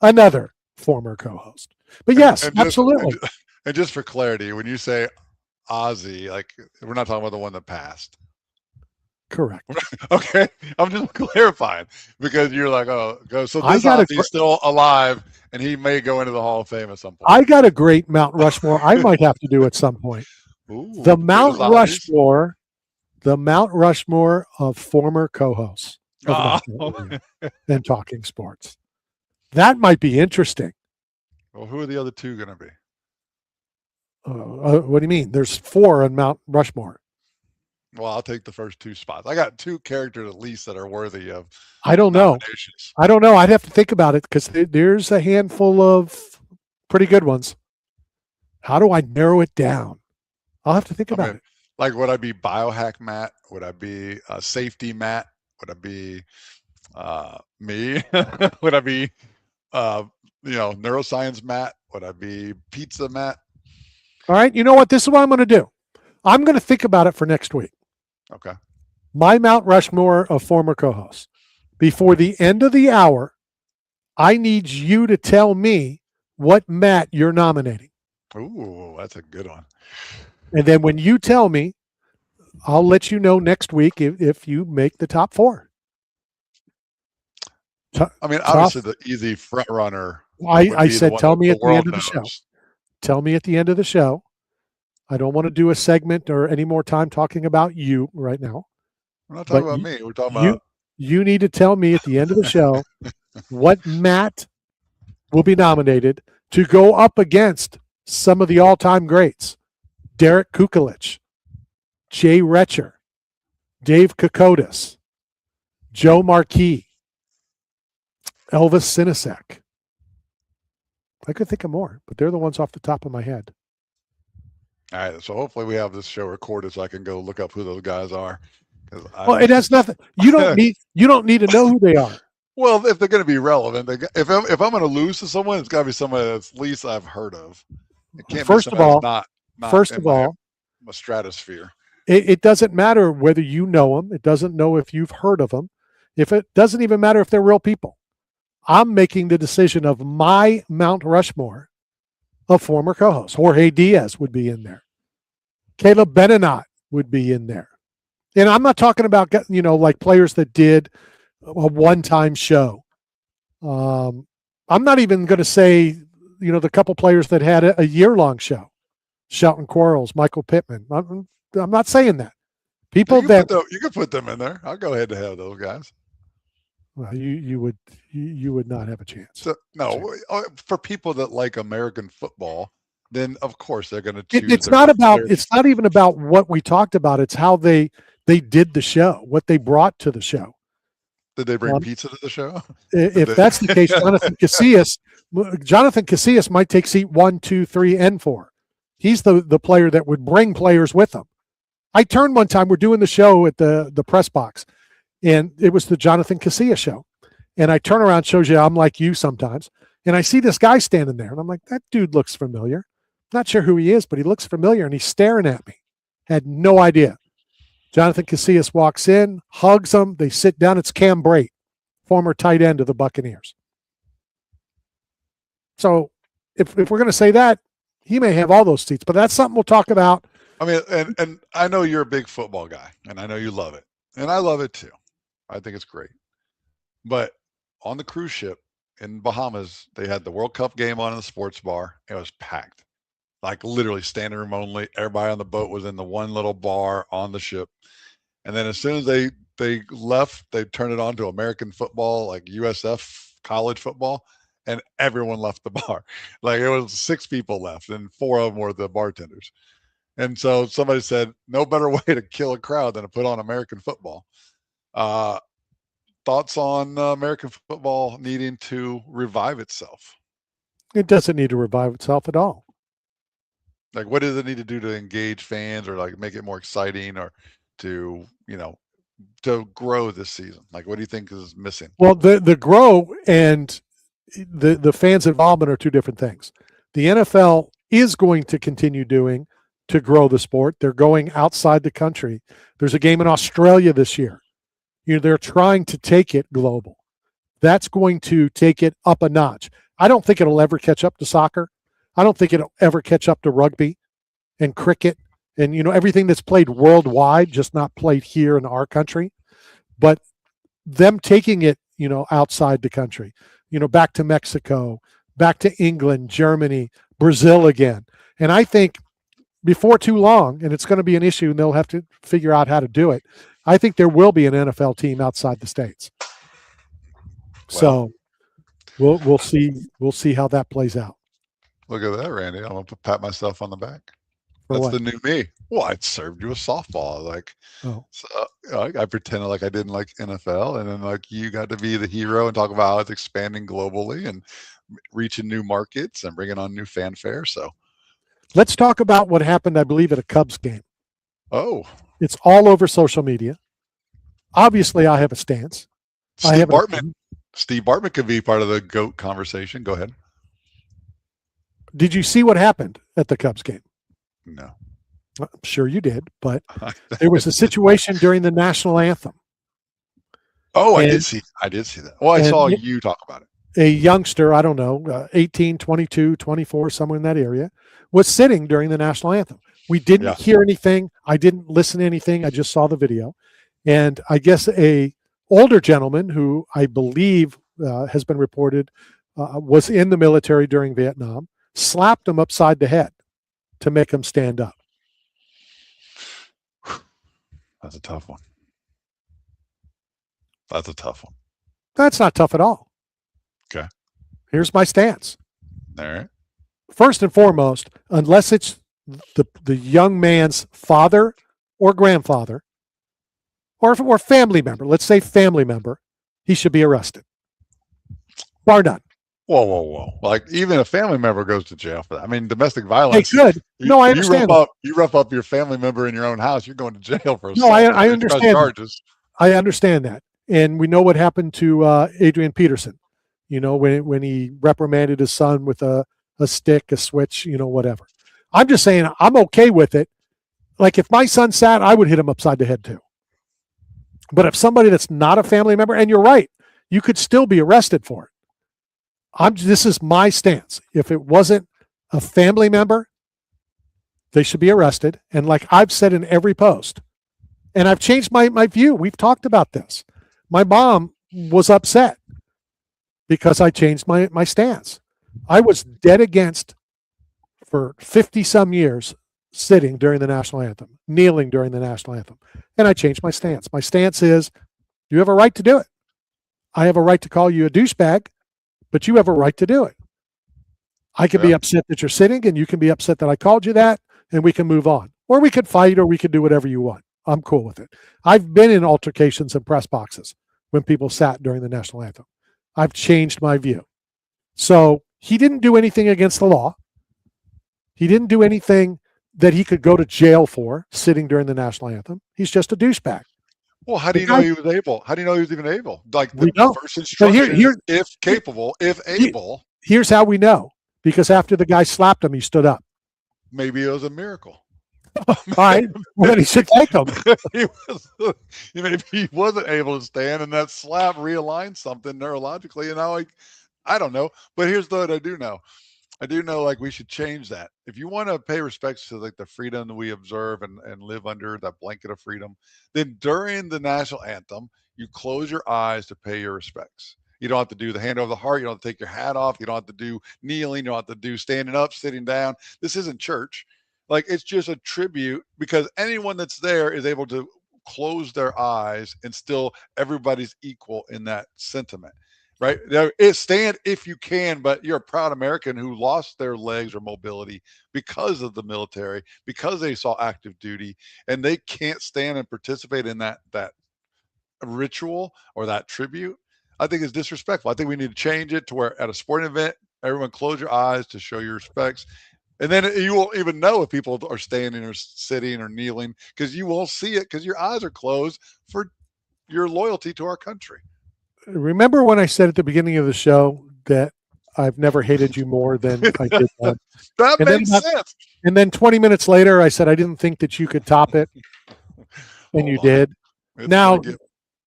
Another former co-host. But yes, absolutely. And just for clarity, when you say Aussie, like, we're not talking about the one that passed. Correct. Okay, I'm just clarifying because you're like, so this Aussie's still alive, and he may go into the Hall of Fame at some point. I got a great Mount Rushmore I might have to do at some point. Ooh, the Mount Rushmore of former co-hosts of and Talking Sports. That might be interesting. Well, who are the other two going to be? What do you mean? There's 4 on Mount Rushmore. Well, I'll take the first 2 spots. I got 2 characters at least that are worthy of. I don't know. I'd have to think about it because there's a handful of pretty good ones. How do I narrow it down? I'll have to think about it. Like, would I be Biohack Matt? Would I be Safety Matt? Would I be me? Would I be Neuroscience Matt? Would I be Pizza Matt? All right. You know what? This is what I'm going to do. I'm going to think about it for next week. Okay. My Mount Rushmore of former co-hosts. Before the end of the hour, I need you to tell me what Matt you're nominating. Ooh, that's a good one. And then when you tell me, I'll let you know next week if you make the top 4. Obviously the easy front runner. I said, tell me at the end of the show. Tell me at the end of the show. I don't want to do a segment or any more time talking about you right now. We're not talking about me. We're talking about you need to tell me at the end of the show what Matt will be nominated to go up against some of the all-time greats. Derek Kukolich, Jay Retcher, Dave Kokotis, Joe Marquis, Elvis Sinasek. I could think of more, but they're the ones off the top of my head. All right, so hopefully we have this show recorded so I can go look up who those guys are. Well, it has nothing. You don't need to know who they are. Well, if they're going to be relevant, if I'm going to lose to someone, it's got to be somebody that's at least I've heard of. It can't First be of somebody all, that's not first in of all, my stratosphere. it doesn't matter whether you know them. It doesn't know if you've heard of them. If it doesn't even matter if they're real people. I'm making the decision of my Mount Rushmore of former co-hosts. Jorge Diaz would be in there. Caleb Benenot would be in there. And I'm not talking about, like players that did a one-time show. I'm not even going to say, the couple players that had a year-long show. Shelton Quarles, Michael Pittman. I'm not saying that. People you can put them in there. I'll go ahead to have those guys. Well, you would not have a chance. So, no, for people that like American football, then of course they're going to choose. It's not even about what we talked about. It's how they did the show, what they brought to the show. Did they bring pizza to the show? If that's the case, Jonathan Casillas might take seat 1, 2, 3, and 4. He's the player that would bring players with him. I turned one time. We're doing the show at the press box, and it was the Jonathan Casillas show. And I turn around, shows you I'm like you sometimes, and I see this guy standing there, and I'm like, that dude looks familiar. Not sure who he is, but he looks familiar, and he's staring at me. Had no idea. Jonathan Casillas walks in, hugs him. They sit down. It's Cam Brate, former tight end of the Buccaneers. So if we're going to say that, he may have all those seats, but that's something we'll talk about. I mean, and I know you're a big football guy, and I know you love it, and I love it too. I think it's great. But on the cruise ship in Bahamas, they had the World Cup game on in the sports bar. It was packed, like literally standing room only. Everybody on the boat was in the one little bar on the ship. And then as soon as they left, they turned it on to American football, like USF college football, and everyone left the bar. Like it was 6 people left, and 4 of them were the bartenders. And so somebody said, no better way to kill a crowd than to put on American football. Thoughts on American football needing to revive itself? It doesn't need to revive itself at all. Like, what does it need to do to engage fans, or like make it more exciting, or to to grow this season? Like, what do you think is missing? Well, the grow and the fans' involvement are two different things. The NFL is going to continue doing to grow the sport. They're going outside the country. There's a game in Australia this year. They're trying to take it global. That's going to take it up a notch. I don't think it'll ever catch up to soccer. I don't think it'll ever catch up to rugby and cricket and everything that's played worldwide, just not played here in our country. But them taking it, outside the country, back to Mexico, back to England, Germany, Brazil again. And I think before too long, and it's going to be an issue, and they'll have to figure out how to do it, I think there will be an NFL team outside the States. So we'll see how that plays out. Look at that, Randy. I'm gonna pat myself on the back. For That's what? the new me. Well, I served you a softball. Like, Oh. so, I pretended like I didn't like NFL, and then like you got to be the hero and talk about how it's expanding globally and reaching new markets and bringing on new fanfare. So, Let's talk about what happened, I believe, at a Cubs game. oh, It's all over social media. Obviously, I have a stance. Steve Bartman could be part of the GOAT conversation. Go ahead. Did you see what happened at the Cubs game? No. I'm sure you did, but there was a situation during the national anthem. Oh, I did see that. Well, I saw you talk about it. A youngster, I don't know, 18, 22, 24, somewhere in that area, was sitting during the national anthem. We didn't hear anything. I didn't listen to anything. I just saw the video. And I guess a older gentleman who I believe has been reported was in the military during Vietnam, slapped him upside the head to make him stand up. That's a tough one. That's a tough one. That's not tough at all. Okay. Here's my stance. All right. First and foremost, unless it's the young man's father or grandfather or family member, let's say family member, he should be arrested. Bar none. Whoa. Like, even a family member goes to jail for that. I mean, domestic violence. They could. No, I understand. You rough up your family member in your own house, you're going to jail for no, I understand. charges. I understand that. And we know what happened to Adrian Peterson, when he reprimanded his son with a stick, a switch, whatever. I'm just saying I'm okay with it. Like if my son sat, I would hit him upside the head too. But if somebody that's not a family member, and you're right, you could still be arrested for it. This is my stance. If it wasn't a family member, they should be arrested. And like I've said in every post, and I've changed my view. We've talked about this. My mom was upset because I changed my stance. I was dead against for 50 some years sitting during the national anthem, kneeling during the national anthem. And I changed my stance. My stance is you have a right to do it. I have a right to call you a douchebag, but you have a right to do it. I can be upset that you're sitting, and you can be upset that I called you that, and we can move on. Or we could fight, or we could do whatever you want. I'm cool with it. I've been in altercations in press boxes when people sat during the national anthem. I've changed my view. So he didn't do anything against the law. He didn't do anything that he could go to jail for sitting during the national anthem. He's just a douchebag. Well, how do you know he was able? How do you know he was even able? Like We the don't. first instruction here- is if capable, if able, Here's how we know. Because after the guy slapped him, he stood up. maybe it was a miracle. All right. Well, then he should take him. Maybe he wasn't able to stand, and that slap realigned something neurologically. And now, I don't know. But here's what I do know. I do know, like, we should change that. If you want to pay respects to like the freedom that we observe and live under that blanket of freedom, then during the national anthem, you close your eyes to pay your respects. You don't have to do the hand over the heart. You don't have to take your hat off. You don't have to do kneeling. You don't have to do standing up, sitting down. This isn't church. Like, it's just a tribute, because anyone that's there is able to close their eyes and still everybody's equal in that sentiment. Right? Stand if you can, but you're a proud American who lost their legs or mobility because of the military, because they saw active duty, and they can't stand and participate in that ritual or that tribute. I think it's disrespectful. I think we need to change it to where at a sporting event, everyone close your eyes to show your respects. And then you won't even know if people are standing or sitting or kneeling, because you won't see it because your eyes are closed for your loyalty to our country. Remember when I said at the beginning of the show that I've never hated you more than I did then? That And then makes that- sense. And then 20 minutes later, I said I didn't think that you could top it, and you Hold on. did. It's Now- gonna get-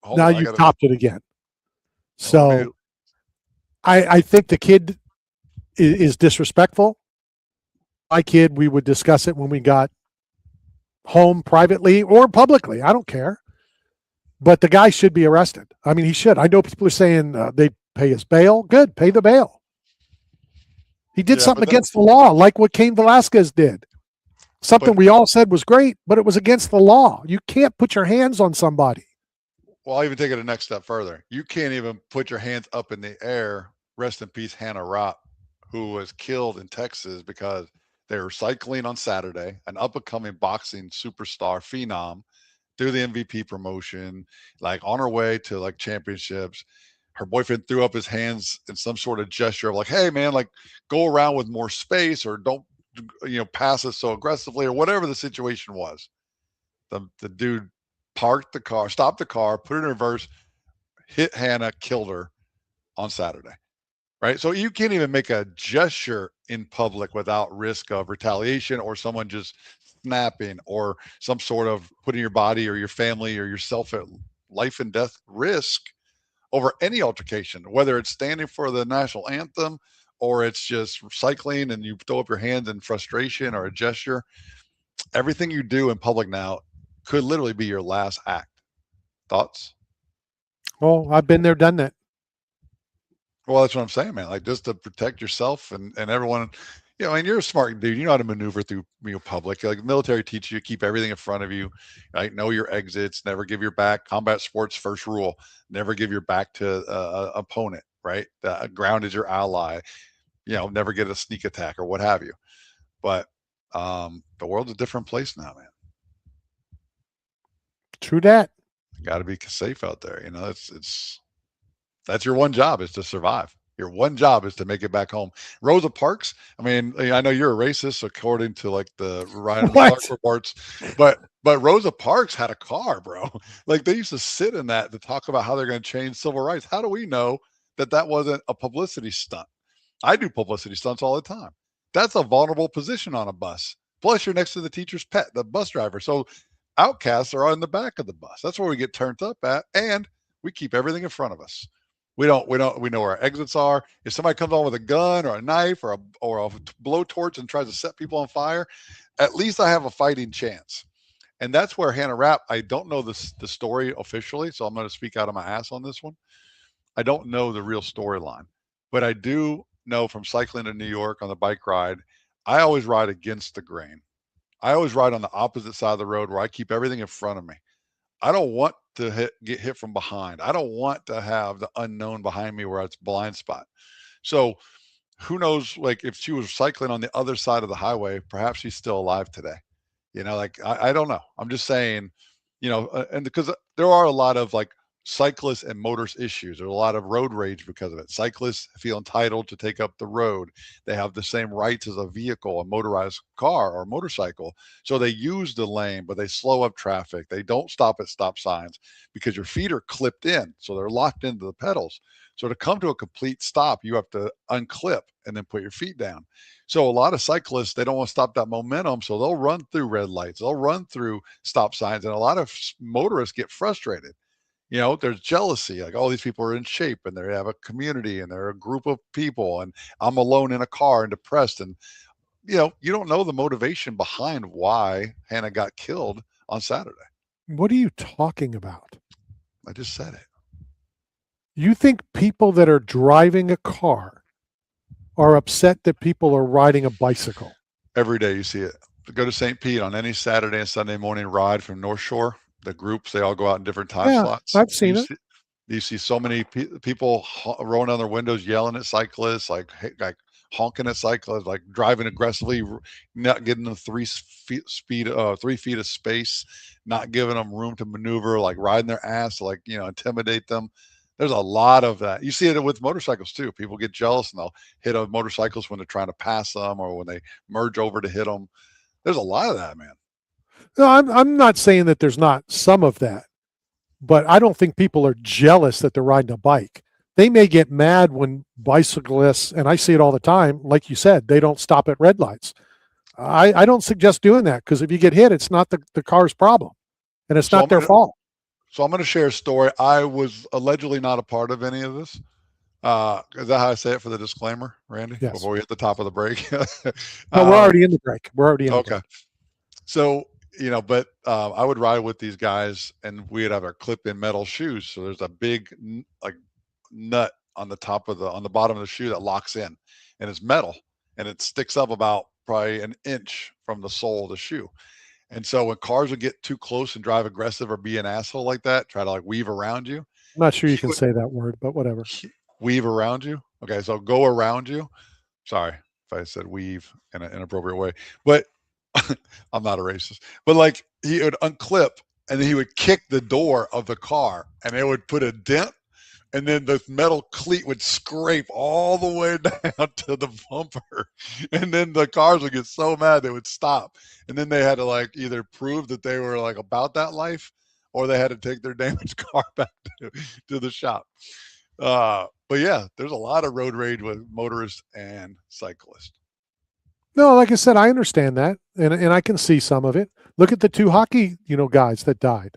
hold Now on, I you've gotta- topped it again. hold on. So I think the kid is disrespectful. My kid, we would discuss it when we got home privately or publicly. I don't care. But the guy should be arrested. I mean, he should. I know people are saying they pay his bail. Good, pay the bail. He did Yeah, something but against the law, like what Cain Velasquez did. Something But- we all said was great, but it was against the law. You can't put your hands on somebody. Well, I'll even take it a next step further. You can't even put your hands up in the air. Rest in peace, Hannah Rott, who was killed in Texas because they were cycling on Saturday, an up-and-coming boxing superstar phenom, through the MVP promotion, like on her way to like championships. Her boyfriend threw up his hands in some sort of gesture of like, hey man, like go around with more space, or don't, pass us so aggressively, or whatever the situation was. The dude parked the car, stopped the car, put it in reverse, hit Hannah, killed her on Saturday. Right. So you can't even make a gesture in public without risk of retaliation, or someone just snapping, or some sort of putting your body or your family or yourself at life and death risk over any altercation, whether it's standing for the national anthem or it's just cycling and you throw up your hands in frustration or a gesture. Everything you do in public now could literally be your last act. Thoughts? Well, I've been there, done that. Well, that's what I'm saying, man. Like, just to protect yourself and everyone, and you're a smart dude. You know how to maneuver through public. Like, the military teaches you, keep everything in front of you. Right? Know your exits. Never give your back. Combat sports first rule: never give your back to a opponent. Right? Ground is your ally. Never get a sneak attack or what have you. But the world's a different place now, man. True that. You got to be safe out there. It's that's your one job, is to survive. Your one job is to make it back home. Rosa Parks, I mean, I know you're a racist according to like the Ryan What? Stark reports, but Rosa Parks had a car, bro. Like they used to sit in that to talk about how they're going to change civil rights. How do we know that that wasn't a publicity stunt? I do publicity stunts all the time. That's a vulnerable position on a bus. Plus, you're next to the teacher's pet, the bus driver. So outcasts are on the back of the bus. That's where we get turned up at, and we keep everything in front of us. We know where our exits are. If somebody comes on with a gun or a knife or a blowtorch and tries to set people on fire, at least I have a fighting chance. And that's where Hannah Rapp, I don't know the story officially, so I'm going to speak out of my ass on this one. I don't know the real storyline, but I do know from cycling in New York on the bike ride, I always ride against the grain. I always ride on the opposite side of the road where I keep everything in front of me. I don't want to get hit from behind. I don't want to have the unknown behind me where it's blind spot. So who knows, like if she was cycling on the other side of the highway, perhaps she's still alive today. Like I don't know. I'm just saying, and because there are a lot of like cyclists and motorists issues. There's a lot of road rage because of it. Cyclists feel entitled to take up the road. They have the same rights as a vehicle, a motorized car or motorcycle. So they use the lane, but they slow up traffic. They don't stop at stop signs because your feet are clipped in. So they're locked into the pedals. So to come to a complete stop, you have to unclip and then put your feet down. So a lot of cyclists, they don't want to stop that momentum. So they'll run through red lights. They'll run through stop signs. And a lot of motorists get frustrated. There's jealousy, like all these people are in shape and they have a community and they're a group of people and I'm alone in a car and depressed. And, you don't know the motivation behind why Hannah got killed on Saturday. What are you talking about? I just said it. You think people that are driving a car are upset that people are riding a bicycle? Every day you see it. Go to St. Pete on any Saturday and Sunday morning ride from North Shore. The groups, they all go out in different time slots. I've seen it. You see so many people rolling down their windows, yelling at cyclists, like honking at cyclists, like driving aggressively, not getting them 3 feet of space, not giving them room to maneuver, like riding their ass to intimidate them. There's a lot of that. You see it with motorcycles too. People get jealous and they'll hit on motorcycles when they're trying to pass them or when they merge over to hit them. There's a lot of that, man. No, I'm not saying that there's not some of that, but I don't think people are jealous that they're riding a bike. They may get mad when bicyclists, and I see it all the time, like you said, they don't stop at red lights. I don't suggest doing that because if you get hit, it's not the car's problem, and it's not their fault. So I'm going to share a story. I was allegedly not a part of any of this. Is that how I say it for the disclaimer, Randy? Yes. Before we hit the top of the break? No, we're already in the break. We're already in the break. Okay. So, but I would ride with these guys and we'd have our clip-in metal shoes. So there's a big nut on the bottom of the shoe that locks in, and it's metal and it sticks up about probably an inch from the sole of the shoe. And so when cars would get too close and drive aggressive or be an asshole like that, try to weave around you. I'm not sure you can say that word, but whatever. Weave around you. Okay. So go around you. Sorry if I said weave in an inappropriate way, but I'm not a racist, but he would unclip and then he would kick the door of the car and it would put a dent, and then the metal cleat would scrape all the way down to the bumper, and then the cars would get so mad they would stop, and then they had to either prove that they were about that life or they had to take their damaged car back to the shop. But yeah, there's a lot of road rage with motorists and cyclists. No, like I said, I understand that, and I can see some of it. Look at the 2 hockey, guys that died,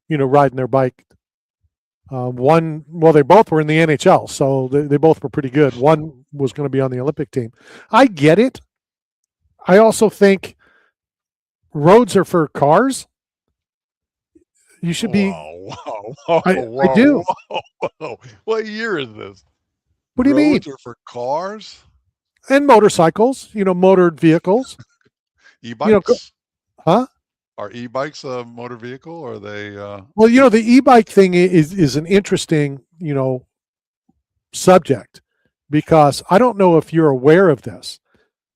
riding their bike. They both were in the NHL, so they both were pretty good. One was going to be on the Olympic team. I get it. I also think roads are for cars. You should be. Whoa, I do. Whoa. What year is this? What do you mean? Roads are for cars? And motorcycles, motored vehicles. E-bikes? Huh? Are e-bikes a motor vehicle, or are they? Well, the e-bike thing is an interesting, subject, because I don't know if you're aware of this,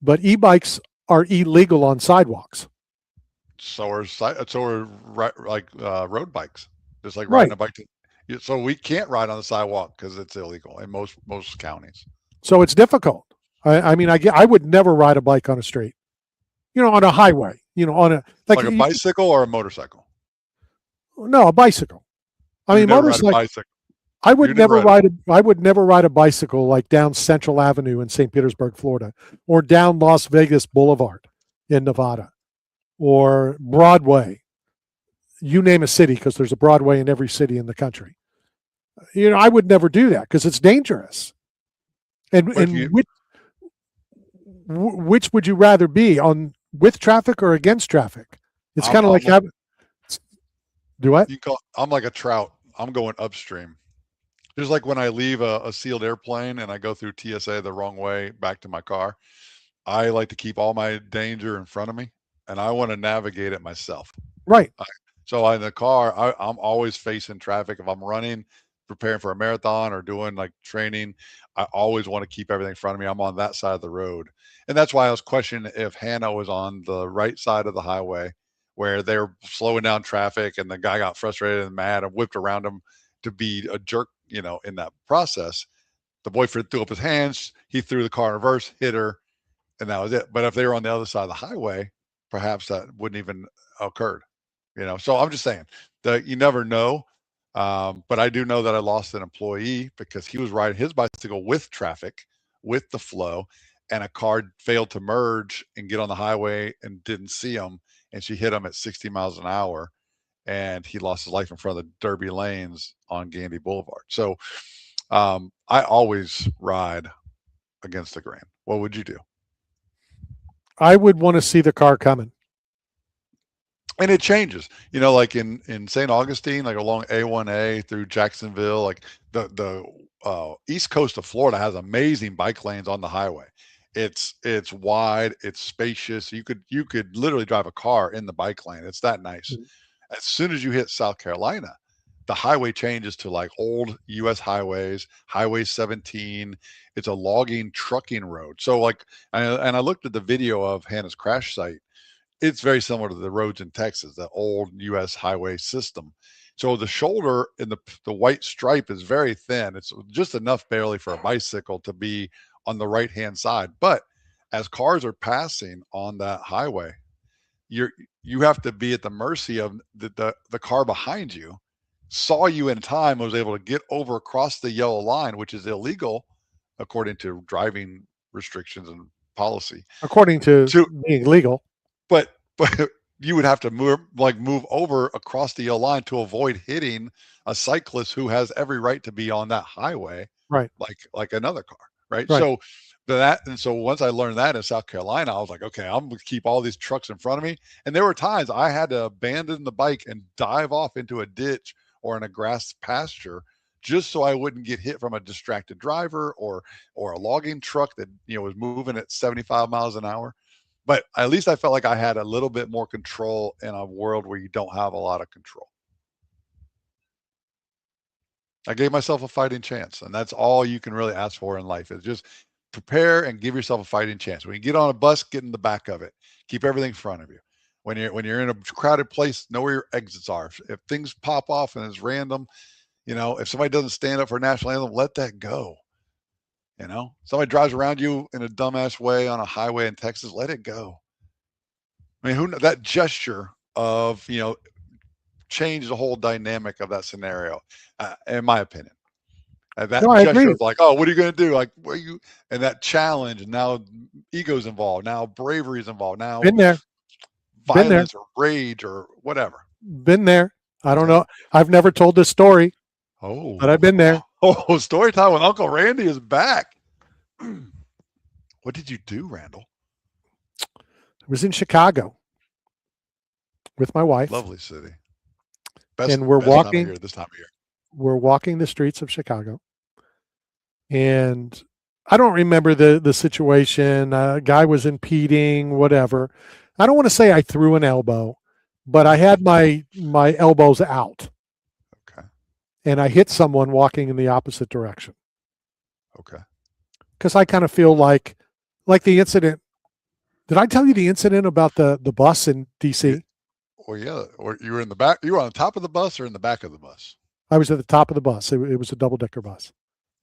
but e-bikes are illegal on sidewalks. So are road bikes, just like riding a bike. So we can't ride on the sidewalk because it's illegal in most counties. So it's difficult. I mean, I would never ride a bike on a street, on a highway, on a Like a bicycle or a motorcycle. No, a bicycle. I mean, motorcycle. Bicycle. I would never ride a bicycle like down Central Avenue in St. Petersburg, Florida, or down Las Vegas Boulevard in Nevada, or Broadway. You name a city, because there's a Broadway in every city in the country. I would never do that because it's dangerous. And which would you rather be on, with traffic or against traffic? It's kind of like having. Do what? I'm like a trout. I'm going upstream. Just like when I leave a sealed airplane and I go through TSA the wrong way back to my car, I like to keep all my danger in front of me, and I want to navigate it myself. Right. So in the car, I'm always facing traffic. If I'm running, preparing for a marathon or doing like training, I always want to keep everything in front of me. I'm on that side of the road. And that's why I was questioning if Hannah was on the right side of the highway where they were slowing down traffic and the guy got frustrated and mad and whipped around him to be a jerk, in that process. The boyfriend threw up his hands. He threw the car in reverse, hit her, and that was it. But if they were on the other side of the highway, perhaps that wouldn't even occurred. So I'm just saying that you never know. But I do know that I lost an employee because he was riding his bicycle with traffic, with the flow, and a car failed to merge and get on the highway and didn't see him. And she hit him at 60 miles an hour, and he lost his life in front of the Derby lanes on Gandy Boulevard. So I always ride against the grain. What would you do? I would want to see the car coming. And it changes, like in St. Augustine, like along A1A through Jacksonville, like the east coast of Florida has amazing bike lanes on the highway. It's wide, it's spacious. You could literally drive a car in the bike lane. It's that nice. Mm-hmm. As soon as you hit South Carolina, the highway changes to like old US highways, Highway 17. It's a logging trucking road. So like, and I looked at the video of Hannah's crash site. It's very similar to the roads in Texas, the old US highway system. So the shoulder in the white stripe is very thin. It's just enough barely for a bicycle to be on the right-hand side. But as cars are passing on that highway, you have to be at the mercy of the car behind you, saw you in time, was able to get over across the yellow line, which is illegal according to driving restrictions and policy. According to being legal. But you would have to move over across the yellow line to avoid hitting a cyclist who has every right to be on that highway, right? Like another car, right? So once I learned that in South Carolina, I was like, okay, I'm gonna keep all these trucks in front of me. And there were times I had to abandon the bike and dive off into a ditch or in a grass pasture just so I wouldn't get hit from a distracted driver or a logging truck that was moving at 75 miles an hour. But at least I felt like I had a little bit more control in a world where you don't have a lot of control. I gave myself a fighting chance, and that's all you can really ask for in life is just prepare and give yourself a fighting chance. When you get on a bus, get in the back of it. Keep everything in front of you. When you're in a crowded place, know where your exits are. If things pop off and it's random, if somebody doesn't stand up for national anthem, let that go. Somebody drives around you in a dumbass way on a highway in Texas, let it go. I mean, that gesture of, changed the whole dynamic of that scenario, in my opinion. Gesture of like, oh, what are you going to do? Like, and that challenge, now ego's involved. Now bravery is involved. Now been there. Violence or rage or whatever. Been there. I don't know. I've never told this story. Oh, but I've been there. Oh, story time with Uncle Randy is back. What did you do, Randall? I was in Chicago with my wife. Lovely city. And we're walking this time of year. We're walking the streets of Chicago. And I don't remember the situation. A guy was impeding, whatever. I don't want to say I threw an elbow, but I had my elbows out. Okay. And I hit someone walking in the opposite direction. Okay. Because I kind of feel like the incident. Did I tell you the incident about the bus in DC? Well, yeah. Or you were in the back. You were on the top of the bus or in the back of the bus? I was at the top of the bus. It was a double-decker bus.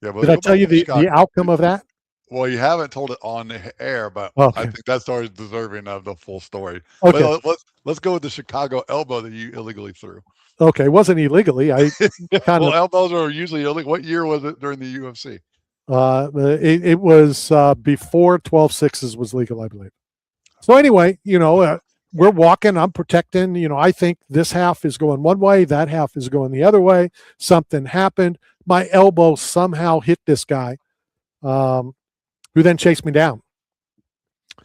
Yeah, but Did I tell you the outcome of that? Well, you haven't told it on the air, but Okay. I think that story is deserving of the full story. Okay. But let's go with the Chicago elbow that you illegally threw. Okay. It wasn't illegally. I kind Well, of. elbows are usually illegal. What year was it during the UFC? It was before 12-6s was legal, I believe. So anyway, we're walking. I'm protecting. I think this half is going one way. That half is going the other way. Something happened. My elbow somehow hit this guy, who then chased me down.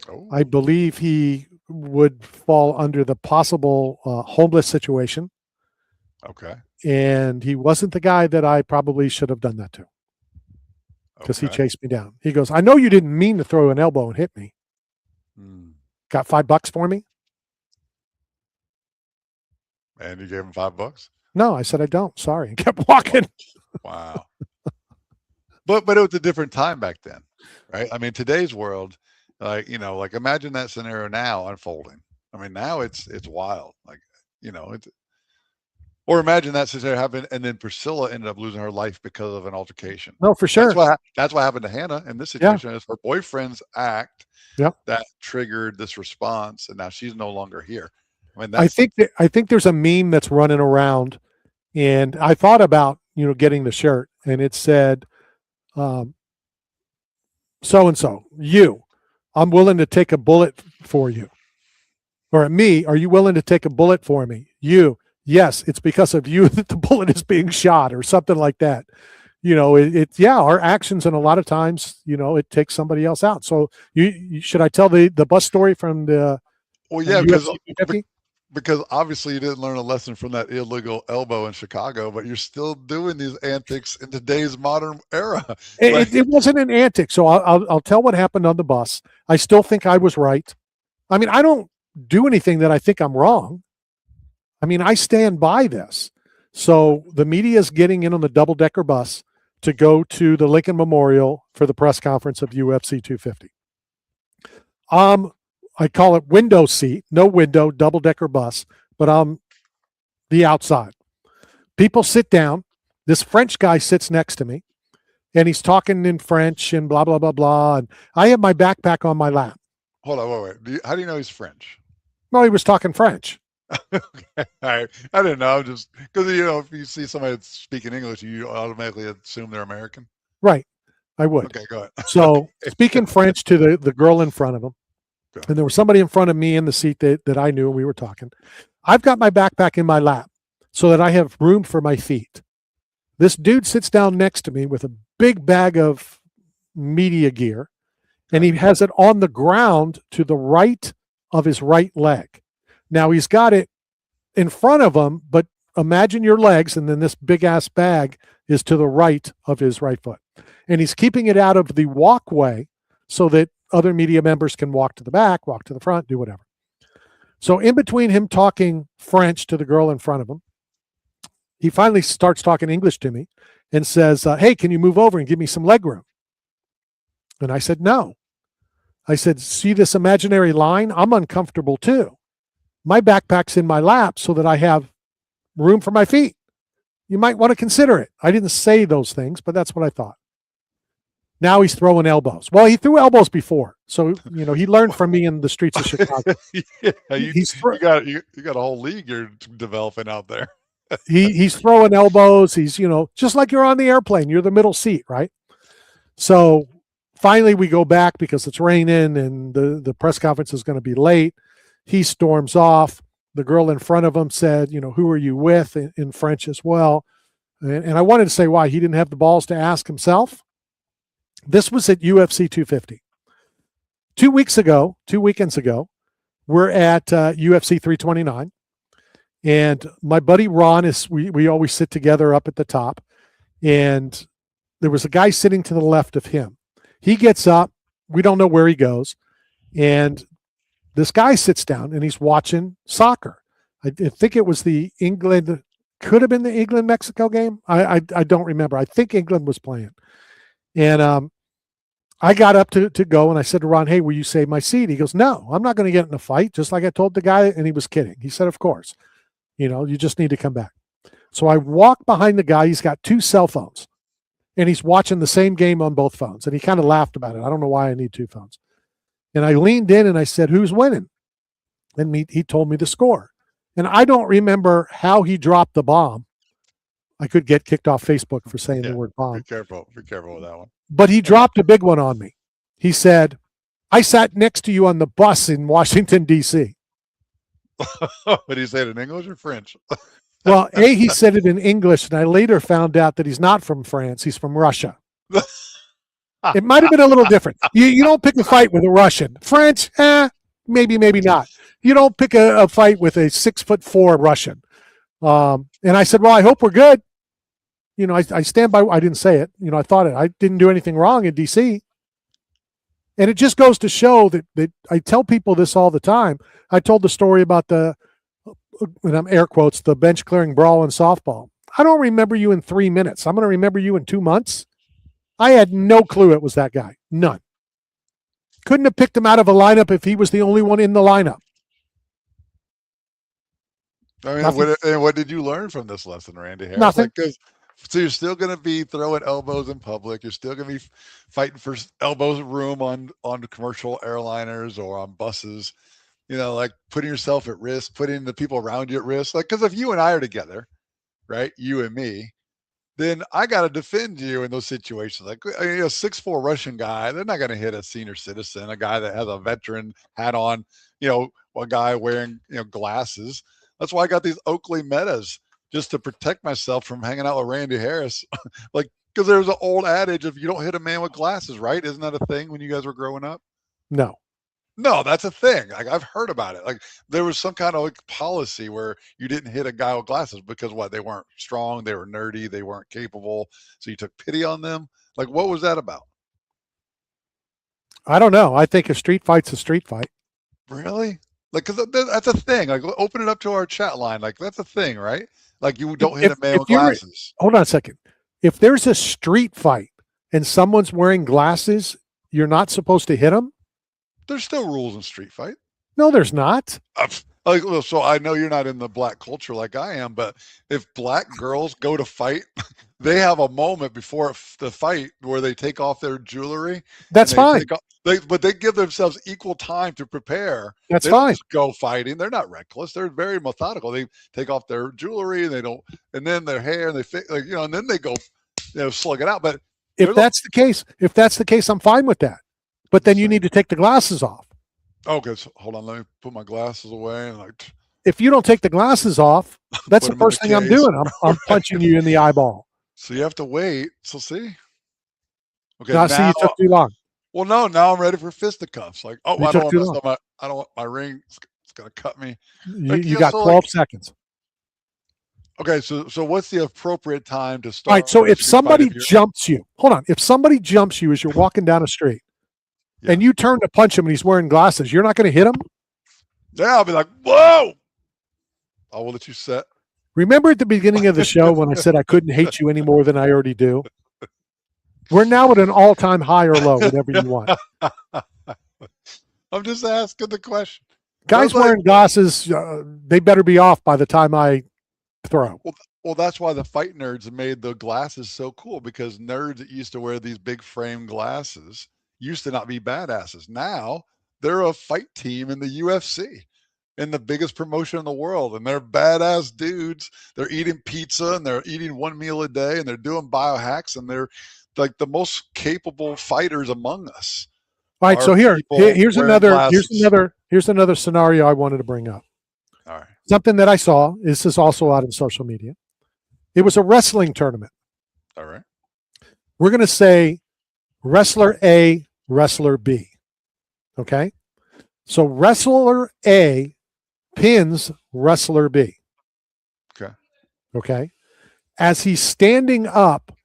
Oh, I believe he would fall under the possible homeless situation, okay. and he wasn't the guy that I probably should have done that to, because he Okay. chased me down. He goes, "I know you didn't mean to throw an elbow and hit me. Hmm. Got $5 for me?" And you gave him $5? No, I said, "I don't. Sorry." And kept walking. Wow. But it was a different time back then, right? I mean, today's world, like imagine that scenario now unfolding. I mean, now it's wild. It's or imagine that scenario happened, and then Priscilla ended up losing her life because of an altercation. No, for sure. That's what happened to Hannah in this situation. Is her boyfriend's act Yep. that triggered this response, and now she's no longer here. I mean, I think there's a meme that's running around, and I thought about getting the shirt, and it said, so and so, I'm willing to take a bullet for you, or me, are you willing to take a bullet for me? You, yes, it's because of you that the bullet is being shot, or something like that. Our actions, and a lot of times, it takes somebody else out. So should I tell the bus story from the? Well, yeah, UFC 250? because obviously you didn't learn a lesson from that illegal elbow in Chicago, but you're still doing these antics in today's modern era. It wasn't an antic. So I'll tell what happened on the bus. I still think I was right. I mean, I don't do anything that I think I'm wrong. I mean, I stand by this. So the media is getting in on the double-decker bus to go to the Lincoln Memorial for the press conference of UFC 250. I call it window seat, no window, double-decker bus, but I'm the outside. People sit down. This French guy sits next to me, and he's talking in French and blah, blah, blah, blah. And I have my backpack on my lap. Hold on, wait. How do you know he's French? Well, he was talking French. Okay. All right. I didn't know. Just because, if you see somebody that's speaking English, you automatically assume they're American. Right. I would. Okay, go ahead. So speaking French to the girl in front of him, Okay. and there was somebody in front of me in the seat that I knew, and we were talking. I've got my backpack in my lap so that I have room for my feet. This dude sits down next to me with a big bag of media gear, and he has it on the ground to the right of his right leg. Now he's got it in front of him, but imagine your legs, and then this big ass bag is to the right of his right foot. And he's keeping it out of the walkway so that other media members can walk to the back, walk to the front, do whatever. So in between him talking French to the girl in front of him, he finally starts talking English to me and says, "Hey, can you move over and give me some leg room?" And I said, "No." I said, "See this imaginary line? I'm uncomfortable too. My backpack's in my lap so that I have room for my feet. You might want to consider it." I didn't say those things, but that's what I thought. Now he's throwing elbows. Well, he threw elbows before. So, he learned from me in the streets of Chicago. Yeah, you got a whole league you're developing out there. He's throwing elbows. He's, just like you're on the airplane, you're the middle seat, right? So finally we go back because it's raining and the press conference is going to be late. He storms off. The girl in front of him said, "Who are you with?" in French as well. And I wanted to say why. He didn't have the balls to ask himself. This was at UFC 250. 2 weekends ago, we're at UFC 329. And my buddy Ron we always sit together up at the top. And there was a guy sitting to the left of him. He gets up. We don't know where he goes. And this guy sits down and he's watching soccer. I think it was could have been the England-Mexico game. I don't remember. I think England was playing. And I got up to go, and I said to Ron, "Hey, will you save my seat?" He goes, "No, I'm not going to get in a fight," just like I told the guy, and he was kidding. He said, "Of course. You just need to come back." So I walk behind the guy. He's got 2 cell phones, and he's watching the same game on both phones. And he kind of laughed about it. I don't know why I need 2 phones. And I leaned in and I said, "Who's winning?" And he told me the score. And I don't remember how he dropped the bomb. I could get kicked off Facebook for saying the word bomb. Be careful with that one. But he dropped a big one on me. He said, "I sat next to you on the bus in Washington, D.C." What did he say it in English or French? Well, he said it in English, and I later found out that he's not from France. He's from Russia. It might have been a little different. You don't pick a fight with a Russian. French, maybe not. You don't pick a fight with a 6'4" Russian. And I said, "Well, I hope we're good." I stand by. I didn't say it. I thought it. I didn't do anything wrong in D.C. And it just goes to show that I tell people this all the time. I told the story about and I'm air quotes, the bench clearing brawl in softball. I don't remember you in 3 minutes. I'm going to remember you in 2 months. I had no clue it was that guy. None. Couldn't have picked him out of a lineup if he was the only one in the lineup. I mean, what did you learn from this lesson, Randy Harris? Nothing. So you're still going to be throwing elbows in public. You're still going to be fighting for elbows of room on commercial airliners or on buses. Like putting yourself at risk, putting the people around you at risk. Like, because if you and I are together, right, you and me, then I got to defend you in those situations. Like a 6'4" Russian guy, they're not going to hit a senior citizen, a guy that has a veteran hat on, a guy wearing, glasses. That's why I got these Oakley Metas, just to protect myself from hanging out with Randy Harris. Like, because there's an old adage of you don't hit a man with glasses, right? Isn't that a thing when you guys were growing up? No, that's a thing. Like, I've heard about it. Like, there was some kind of policy where you didn't hit a guy with glasses because they weren't strong, they were nerdy, they weren't capable. So you took pity on them. Like, what was that about? I don't know. I think a street fight's a street fight. Really? Like, because that's a thing. Like, open it up to our chat line. Like, that's a thing, right? Like, you don't hit a man with glasses. Hold on a second. If there's a street fight and someone's wearing glasses, you're not supposed to hit them? There's still rules in street fight. No, there's not. So I know you're not in the black culture like I am, but if black girls go to fight, they have a moment before the fight where they take off their jewelry. That's fine. But they give themselves equal time to prepare. That's they fine. Don't just go fighting. They're not reckless. They're very methodical. They take off their jewelry and then their hair, and and then they go, slug it out. But if that's the case, I'm fine with that. But then you need to take the glasses off. Okay, so hold on. Let me put my glasses away. And if you don't take the glasses off, that's the first thing I'm doing. I'm punching you in the eyeball. So you have to wait. So see. Okay. Now see, you took too long. Well, no. Now I'm ready for fisticuffs. Like, I don't want my ring. It's gonna cut me. You got 12 seconds. Okay, so what's the appropriate time to start? All right. So if somebody jumps you, hold on. If somebody jumps you as you're walking down a street. Yeah. And you turn to punch him and he's wearing glasses, you're not going to hit him? Yeah, I'll be like, whoa! I will let you set. Remember at the beginning of the show when I said I couldn't hate you any more than I already do? We're now at an all-time high or low, whatever you want. I'm just asking the question. Guys wearing glasses, they better be off by the time I throw. Well, that's why the fight nerds made the glasses so cool, because nerds that used to wear these big frame glasses used to not be badasses. Now they're a fight team in the UFC, in the biggest promotion in the world, and they're badass dudes. They're eating pizza and they're eating one meal a day and they're doing biohacks, and they're like the most capable fighters among us. All right, so here's another scenario I wanted to bring up. All right. Something that I saw. This is also out in social media. It was a wrestling tournament. All right. We're going to say wrestler A, wrestler B. Okay? So wrestler A pins wrestler B. Okay? As he's standing up,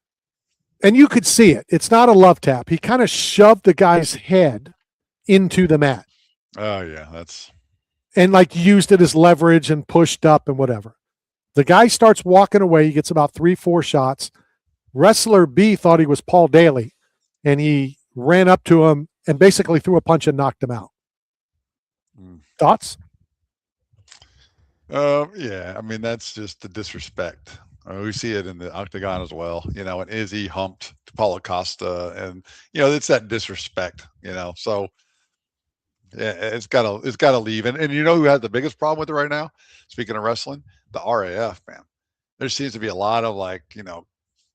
and you could see it. It's not a love tap. He kind of shoved the guy's head into the mat. Oh, yeah. And used it as leverage and pushed up and whatever. The guy starts walking away. He gets about 3-4 shots. Wrestler B thought he was Paul Daly, and he ran up to him and basically threw a punch and knocked him out. Thoughts? Yeah. I mean, that's just the disrespect. We see it in the octagon as well, and Izzy humped Paulo Costa, and it's that disrespect, So yeah, it's gotta leave. And you know who has the biggest problem with it right now? Speaking of wrestling, the RAF, man. There seems to be a lot of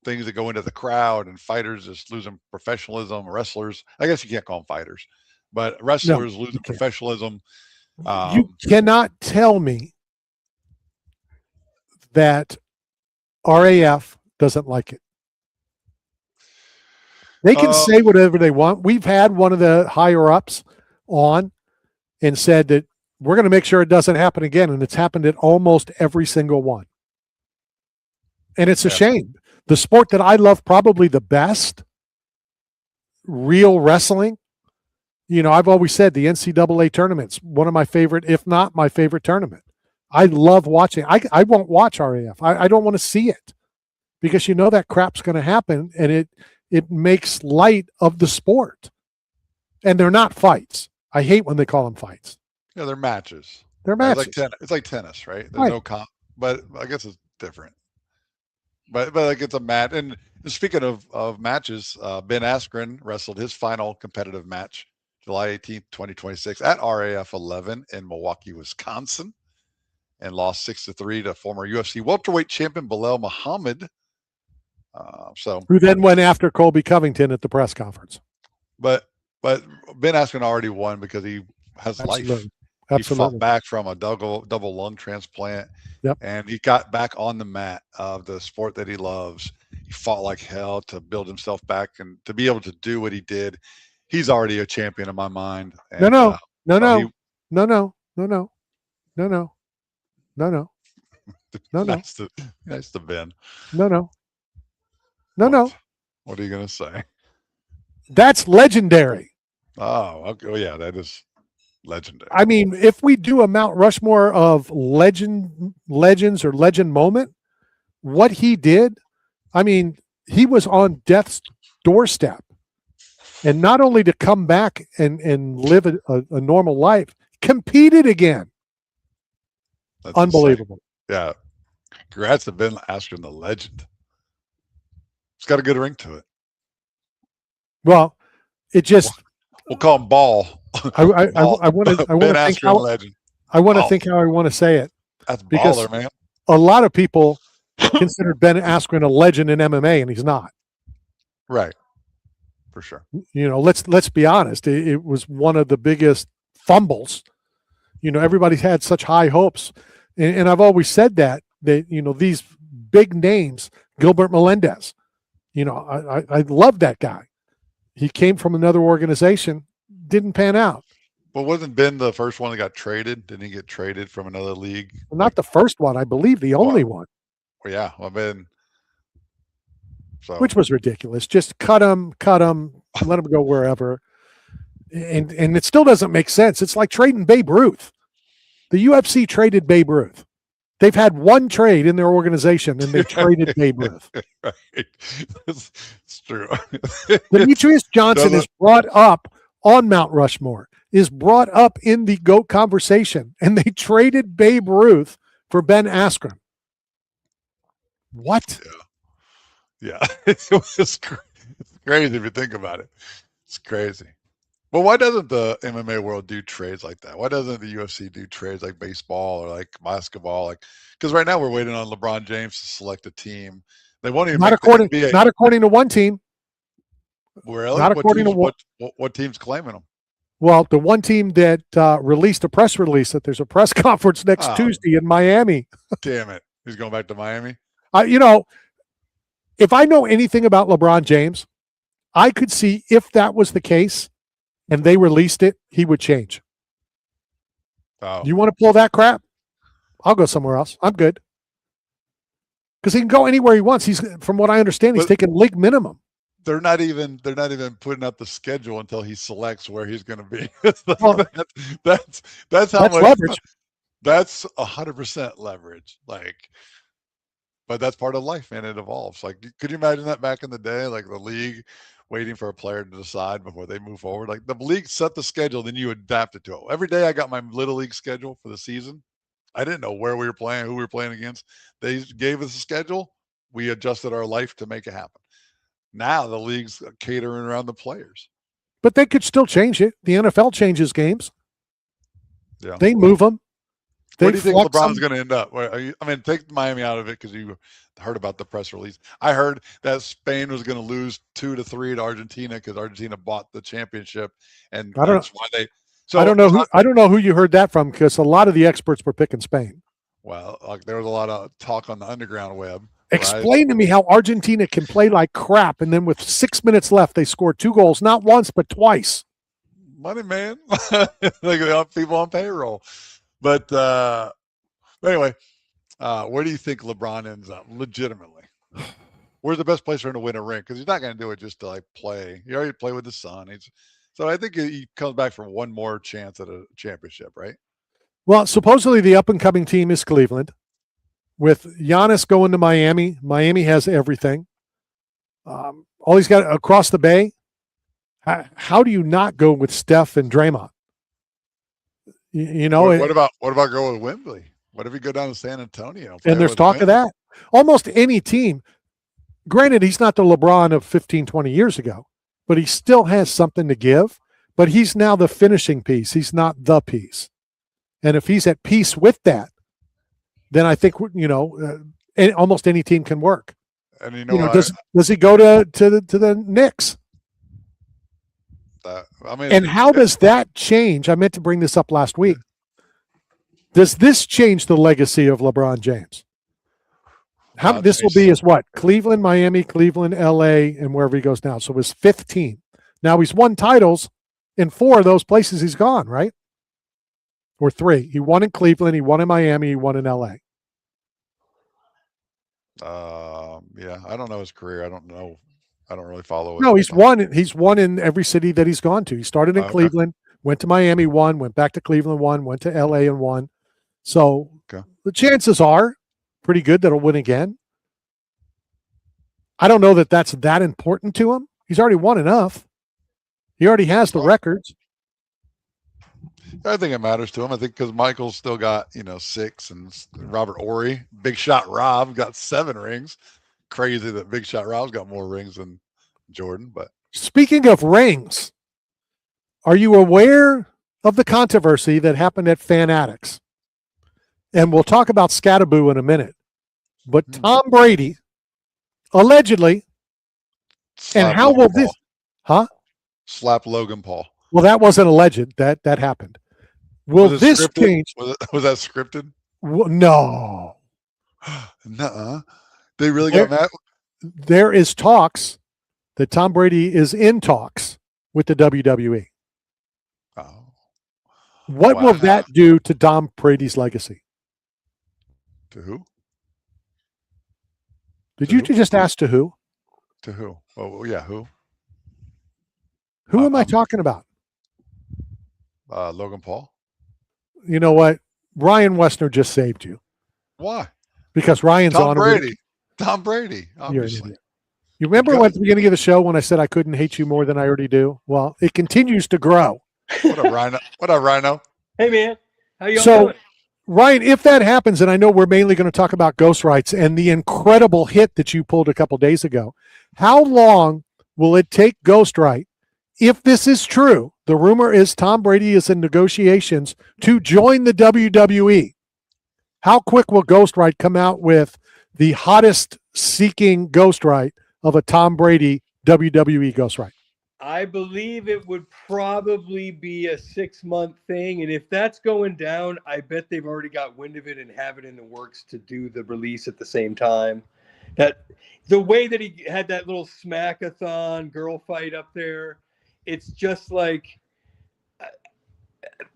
things that go into the crowd and fighters just losing professionalism. Wrestlers, I guess you can't call them fighters, but No, wrestlers you losing can't. professionalism. You cannot tell me that RAF doesn't like it. They can say whatever they want. We've had one of the higher ups on and said that we're going to make sure it doesn't happen again. And it's happened at almost every single one. And it's a shame. The sport that I love probably the best, real wrestling, I've always said the NCAA tournament's one of my favorite, if not my favorite tournament. I love watching. I won't watch RAF. I don't want to see it because that crap's going to happen, and it makes light of the sport. And they're not fights. I hate when they call them fights. Yeah, they're matches. They're matches. It's like tennis, right? There's no comp, but I guess it's different. But like it's a match. And speaking of matches, Ben Askren wrestled his final competitive match July 18th, 2026 at RAF 11 in Milwaukee, Wisconsin, and lost 6-3 to former UFC welterweight champion Belal Muhammad. Who then went after Colby Covington at the press conference. But Ben Askren already won because he has life. He fought back from a double lung transplant. Yep. And he got back on the mat of the sport that he loves. He fought like hell to build himself back and to be able to do what he did. He's already a champion in my mind. And, No. Nice to Ben. No. What are you going to say? That's legendary. Oh, okay. Well, yeah, that is legendary. I mean, if we do a Mount Rushmore of legends or legend moment, what he did, I mean, he was on death's doorstep. And not only to come back and live a normal life, competed again. That's unbelievable. Insane. Yeah. Congrats to Ben Askren, the legend. It's got a good ring to it. Well, it just we'll call him Ball. I want to think how legend. I want to think how I want to say it. That's baller, man. A lot of people consider Ben Askren a legend in MMA, and he's not. Right. For sure. Let's be honest. It was one of the biggest fumbles. Everybody's had such high hopes, and I've always said that these big names, Gilbert Melendez. I love that guy. He came from another organization, didn't pan out. Well, wasn't Ben the first one that got traded? Didn't he get traded from another league? Well, not the first one, I believe the only one. Well, yeah. Well, Ben. So. Which was ridiculous. Just cut him, let him go wherever. And it still doesn't make sense. It's like trading Babe Ruth. The UFC traded Babe Ruth. They've had one trade in their organization, and they traded Babe Ruth. Right. It's true. Demetrius Johnson is brought up on Mount Rushmore, is brought up in the GOAT conversation, and they traded Babe Ruth for Ben Askren. What? Yeah. It's crazy if you think about it. It's crazy. But why doesn't the MMA world do trades like that? Why doesn't the UFC do trades like baseball or like basketball? Because right now we're waiting on LeBron James to select a team. They won't even not according to one team. Really? Not according to what team's claiming them? Well, the one team that released a press release that there's a press conference next Tuesday in Miami. Damn it! He's going back to Miami. If I know anything about LeBron James, I could see if that was the case and they released it, he would change. Oh. You want to pull that crap? I'll go somewhere else. I'm good. Because he can go anywhere he wants. From what I understand, he's taking league minimum. They're not even putting up the schedule until he selects where he's going to be. That's how much leverage. That's 100% leverage. But that's part of life, man. It evolves. Could you imagine that back in the day? The league waiting for a player to decide before they move forward. The league set the schedule, then you adapt it to it. Every day I got my little league schedule for the season. I didn't know where we were playing, who we were playing against. They gave us a schedule. we adjusted our life to make it happen. Now the league's catering around the players. But they could still change it. The NFL changes games. Yeah. They move them. Where do you think LeBron's going to end up? Take Miami out of it because you heard about the press release. I heard that Spain was going to lose 2-3 to Argentina because Argentina bought the championship, and that's why they. So I don't know who you heard that from, because a lot of the experts were picking Spain. Well, there was a lot of talk on the underground web. Explain to me how Argentina can play like crap, and then with 6 minutes left, they scored 2 goals, not once but twice. Money, man. They got people on payroll. But anyway, where do you think LeBron ends up? Legitimately, where's the best place for him to win a ring? Because he's not going to do it just to like play. He already played with the Sun. So I think he comes back for one more chance at a championship, right? Well, supposedly the up and coming team is Cleveland. With Giannis going to Miami, Miami has everything. All he's got across the bay. How do you not go with Steph and Draymond? What about going with Wembley? What if you go down to San Antonio? And there's talk of that. Almost any team. Granted, he's not the LeBron of 15, 20 years ago, but he still has something to give. But he's now the finishing piece. He's not the piece. And if he's at peace with that, then I think almost any team can work. And does he go to the Knicks? And how does that change? I meant to bring this up last week. Does this change the legacy of LeBron James? This will be his what? Cleveland, Miami, Cleveland, LA, and wherever he goes now. So his 5th team. Now he's won titles in 4 of those places he's gone, right? Or 3. He won in Cleveland, he won in Miami, he won in LA. Yeah, I don't know his career. I don't know. I don't really follow it. No, he's won in every city that he's gone to. He started in Cleveland, went to Miami, won, went back to Cleveland, won, went to LA and won. So the chances are pretty good that he'll win again. I don't know that that's that important to him. He's already won enough. He already has the records. I think it matters to him. I think because Michael's still got 6, and Robert Horry, Big Shot Rob, got 7 rings. Crazy that Big Shot Rob's got more rings than Jordan. But speaking of rings, are you aware of the controversy that happened at Fanatics? And we'll talk about Scataboo in a minute. But Tom Brady, allegedly, and how will this? Huh? Slap Logan Paul. Well, that wasn't alleged. That happened. Will this change? Was that scripted? No. Nuh-uh. They really got mad? There is talks that Tom Brady is in talks with the WWE. Oh. What will that do to Tom Brady's legacy? To who? Did you just ask to who? To who? Oh, yeah, who? Who am I talking about? Logan Paul. You know what? Ryan Westner just saved you. Why? Because Ryan's on Brady. Tom Brady, obviously. You remember at the beginning of the show when I said I couldn't hate you more than I already do? Well, it continues to grow. What a rhino. What up, Rhino? Hey, man. How you all doing? Ryan, if that happens, and I know we're mainly going to talk about ghost rights and the incredible hit that you pulled a couple days ago, how long will it take Ghostwright, if this is true? The rumor is Tom Brady is in negotiations to join the WWE. How quick will Ghostwright come out with the hottest seeking Ghostwright of a Tom Brady WWE Ghostwright? I believe it would probably be a 6-month thing. And if that's going down, I bet they've already got wind of it and have it in the works to do the release at the same time. That the way that he had that little smack-a-thon girl fight up there, it's just like,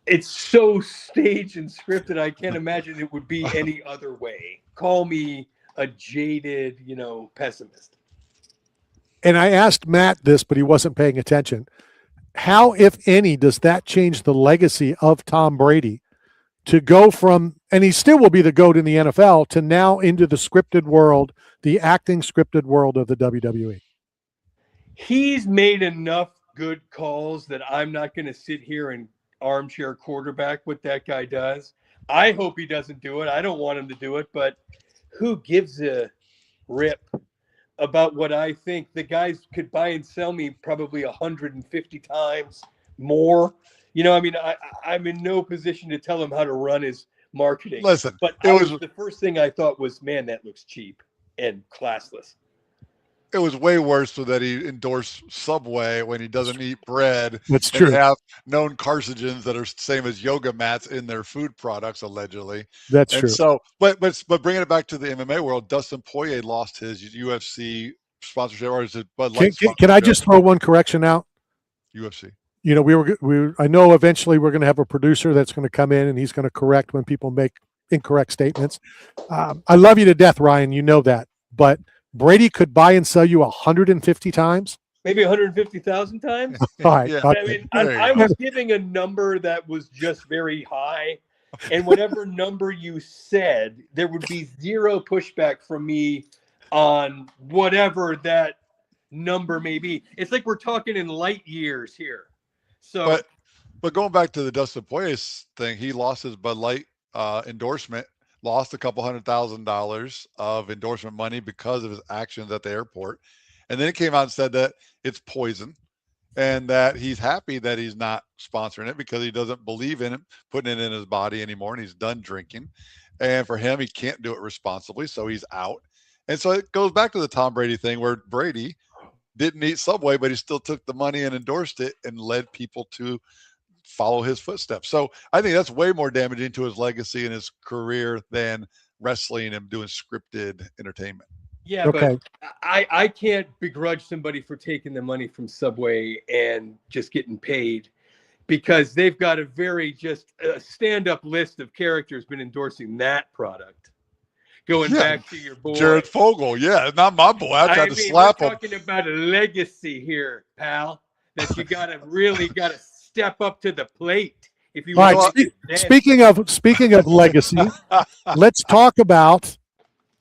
it's so staged and scripted. I can't imagine it would be any other way. Call me a jaded, pessimist. And I asked Matt this, but he wasn't paying attention. How, if any, does that change the legacy of Tom Brady to go from, and he still will be the GOAT in the NFL, to now into the scripted world, the acting scripted world of the WWE? He's made enough good calls that I'm not going to sit here and armchair quarterback what that guy does. I hope he doesn't do it. I don't want him to do it, but who gives a rip about what I think the guys could buy and sell me probably 150 times more. You know, I mean, I'm in no position to tell him how to run his marketing. Listen, but it was the first thing I thought was, man, that looks cheap and classless. It was way worse so that he endorsed Subway when he doesn't eat bread. That's and true. have known carcinogens that are same as yoga mats in their food products, allegedly. That's And true. so, but bringing it back to the MMA world, Dustin Poirier lost his UFC sponsorship, or is it Bud Light Can I just throw one correction out? UFC. You know, I know eventually we're going to have a producer that's going to come in and he's going to correct when people make incorrect statements. I love you to death, Ryan. You know that, but Brady could buy and sell you 150 times. Maybe 150,000 times. All right. Yeah. Okay. I mean, I was giving a number that was just very high, and whatever number you said, there would be zero pushback from me on whatever that number may be. It's like we're talking in light years here. So, but going back to the Dustin Poirier thing, he lost his Bud Light endorsement, lost a couple $100,000 of endorsement money because of his actions at the airport. And then he came out and said that it's poison and that he's happy that he's not sponsoring it because he doesn't believe in it, putting it in his body anymore. And he's done drinking. And for him, he can't do it responsibly. So he's out. And so it goes back to the Tom Brady thing where Brady didn't eat Subway, but he still took the money and endorsed it and led people to follow his footsteps. So I think that's way more damaging to his legacy and his career than wrestling and doing scripted entertainment. yeah, Okay. but I can't begrudge somebody for taking the money from Subway and just getting paid, because they've got a very just stand-up list of characters been endorsing that product. Going Yeah. back to your boy, Jared Fogle, yeah, not my boy. I tried to mean, slap we're him. talking about a legacy here, pal, that you really got to step up to the plate if you All right. want to get dead. Speaking of legacy, let's talk about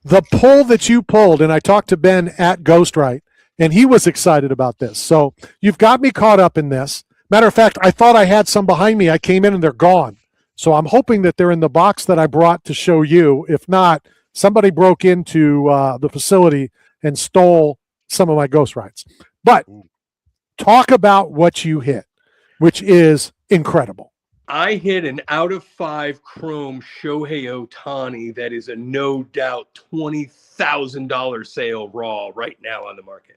the pull that you pulled. And I talked to Ben at Ghostwrite, and he was excited about this. So you've got me caught up in this. Matter of fact, I thought I had some behind me. I came in and they're gone. So I'm hoping that they're in the box that I brought to show you. If not, somebody broke into the facility and stole some of my Ghostwrites. But talk about what you hit, which is incredible. I hit an out of 5 chrome Shohei Ohtani that is a no doubt $20,000 sale raw right now on the market.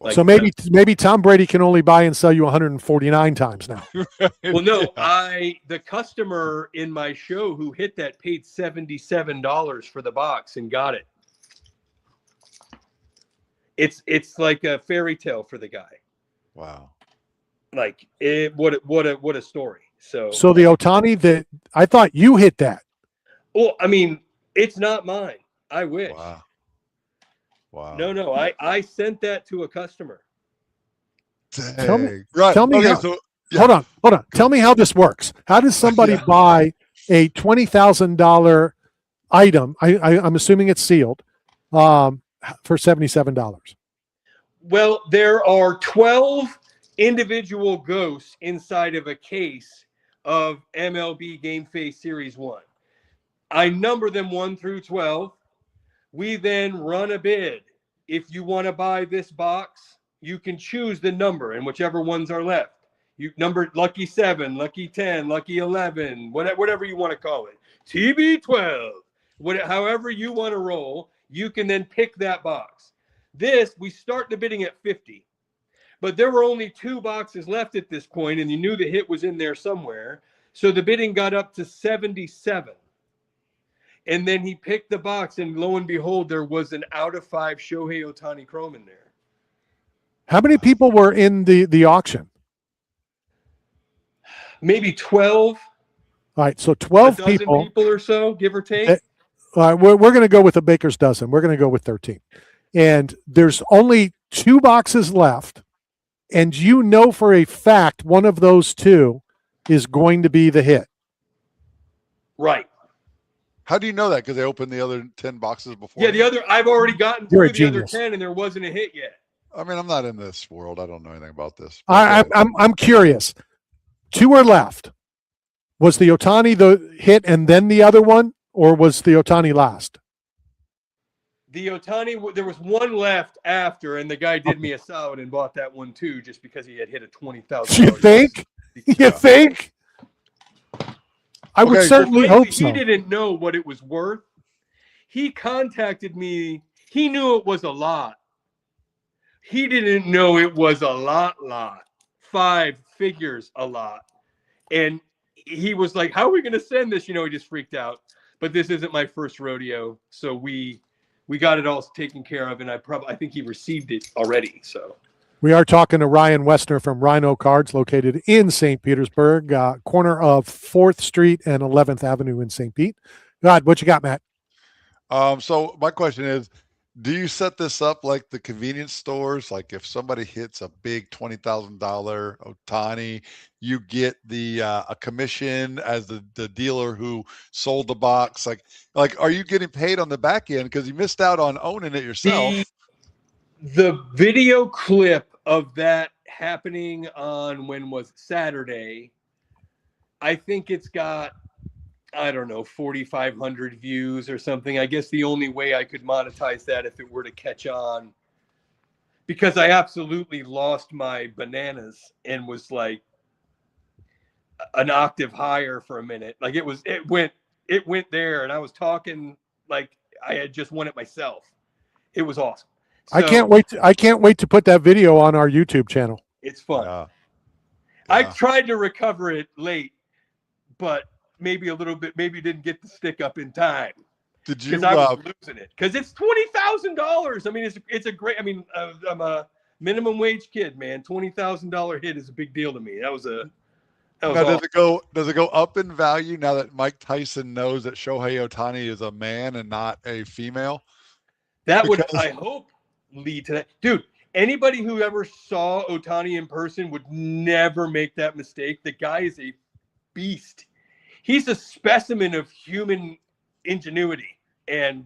Like, So maybe Tom Brady can only buy and sell you 149 times now. well, no, the customer in my show who hit that paid $77 for the box and got it. It's like a fairy tale for the guy. Wow. Like what a story. So the Ohtani that I thought you hit that. well, I mean, it's not mine. I wish. Wow. Wow. No, I sent that to a customer. Tell me- Dang. Right. tell me okay, how- so yeah. Hold on. Tell me how this works. How does somebody Yeah. buy a $20,000 item? I'm assuming it's sealed for $77. Well, there are 12 individual ghosts inside of a case of MLB Game Face Series 1. I number them 1 through 12. We then run a bid. If you want to buy this box, you can choose the number and whichever ones are left. You number lucky 7, lucky 10, lucky 11, whatever you want to call it. TB12, however you want to roll, you can then pick that box. We start the bidding at 50. But there were only 2 boxes left at this point, and you knew the hit was in there somewhere. So the bidding got up to 77. And then he picked the box, and lo and behold, there was an out of 5 Shohei Ohtani chrome in there. How many people were in the auction? Maybe 12, All right, so a 12 dozen people. or so, give or take. All right, we're going to go with a baker's dozen. We're going to go with 13. And there's only 2 boxes left. And you know for a fact one of those 2 is going to be the hit. Right. How do you know that? Because they opened the other 10 boxes before. Yeah, I've already gotten You're through a the other genius. 10, and there wasn't a hit yet. I mean, I'm not in this world. I don't know anything about this. I'm curious. 2 are left. Was the Ohtani the hit and then the other one, or was the Ohtani last? The Ohtani, there was one left after, and the guy did me a solid and bought that one too, just because he had hit a $20,000. You think? You think? I would Okay, certainly hope so. He didn't know what it was worth. He contacted me. He knew it was a lot. He didn't know it was a lot. 5 figures a lot. And he was like, how are we going to send this? He just freaked out. But this isn't my first rodeo. So we got it all taken care of. And I think he received it already. So We are talking to Ryan Westner from Rhino Cards, located in St. Petersburg, corner of 4th Street and 11th Avenue in St. Pete. God, what you got, Matt? So my question is, do you set this up like the convenience stores? Like if somebody hits a big $20,000 Ohtani, you get the a commission as the dealer who sold the box. Like are you getting paid on the back end because you missed out on owning it yourself? The video clip of that happening on when was Saturday, I think it's got, I don't know, 4,500 views or something. I guess the only way I could monetize that if it were to catch on, because I absolutely lost my bananas and was like an octave higher for a minute. Like it went there, and I was talking like I had just won it myself. It was awesome. So, I can't wait to put that video on our YouTube channel. It's fun. Yeah. I tried to recover it late, but maybe a little bit, maybe didn't get the stick up in time. Did you? Because I was losing it. Because it's $20,000. I mean, it's a great. I mean, I'm a minimum wage kid, man. $20,000 hit is a big deal to me. That was Now, does it go up in value now that Mike Tyson knows that Shohei Ohtani is a man and not a female? would, I hope, lead to that. Dude, anybody who ever saw Ohtani in person would never make that mistake. The guy is a beast. He's a specimen of human ingenuity and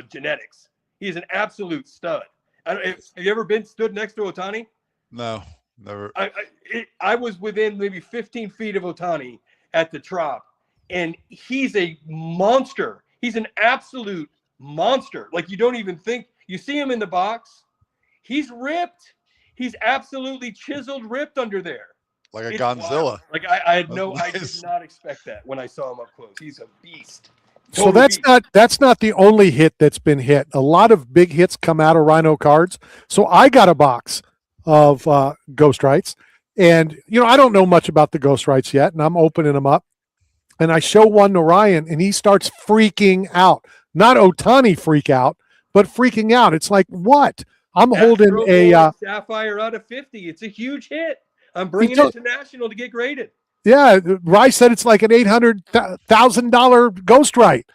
genetics. He's an absolute stud. Have you ever stood next to Ohtani? No, never. I was within maybe 15 feet of Ohtani at the Trop, and he's a monster. He's an absolute monster. Like you don't even think. You see him in the box. He's ripped. He's absolutely chiseled, ripped under there. Like a Godzilla. Wild. Like I did not expect that when I saw him up close. He's a beast. So that's not the only hit that's been hit. A lot of big hits come out of Rhino Cards. So I got a box of Ghost Rights, and I don't know much about the Ghost Rights yet, and I'm opening them up, and I show one to Ryan, and he starts freaking out. Not Ohtani freak out, but freaking out. It's like, what? I'm holding a Sapphire out of 50. It's a huge hit. I'm bringing it to National to get graded. Yeah, Rice said it's like an $800,000 Ghost Right.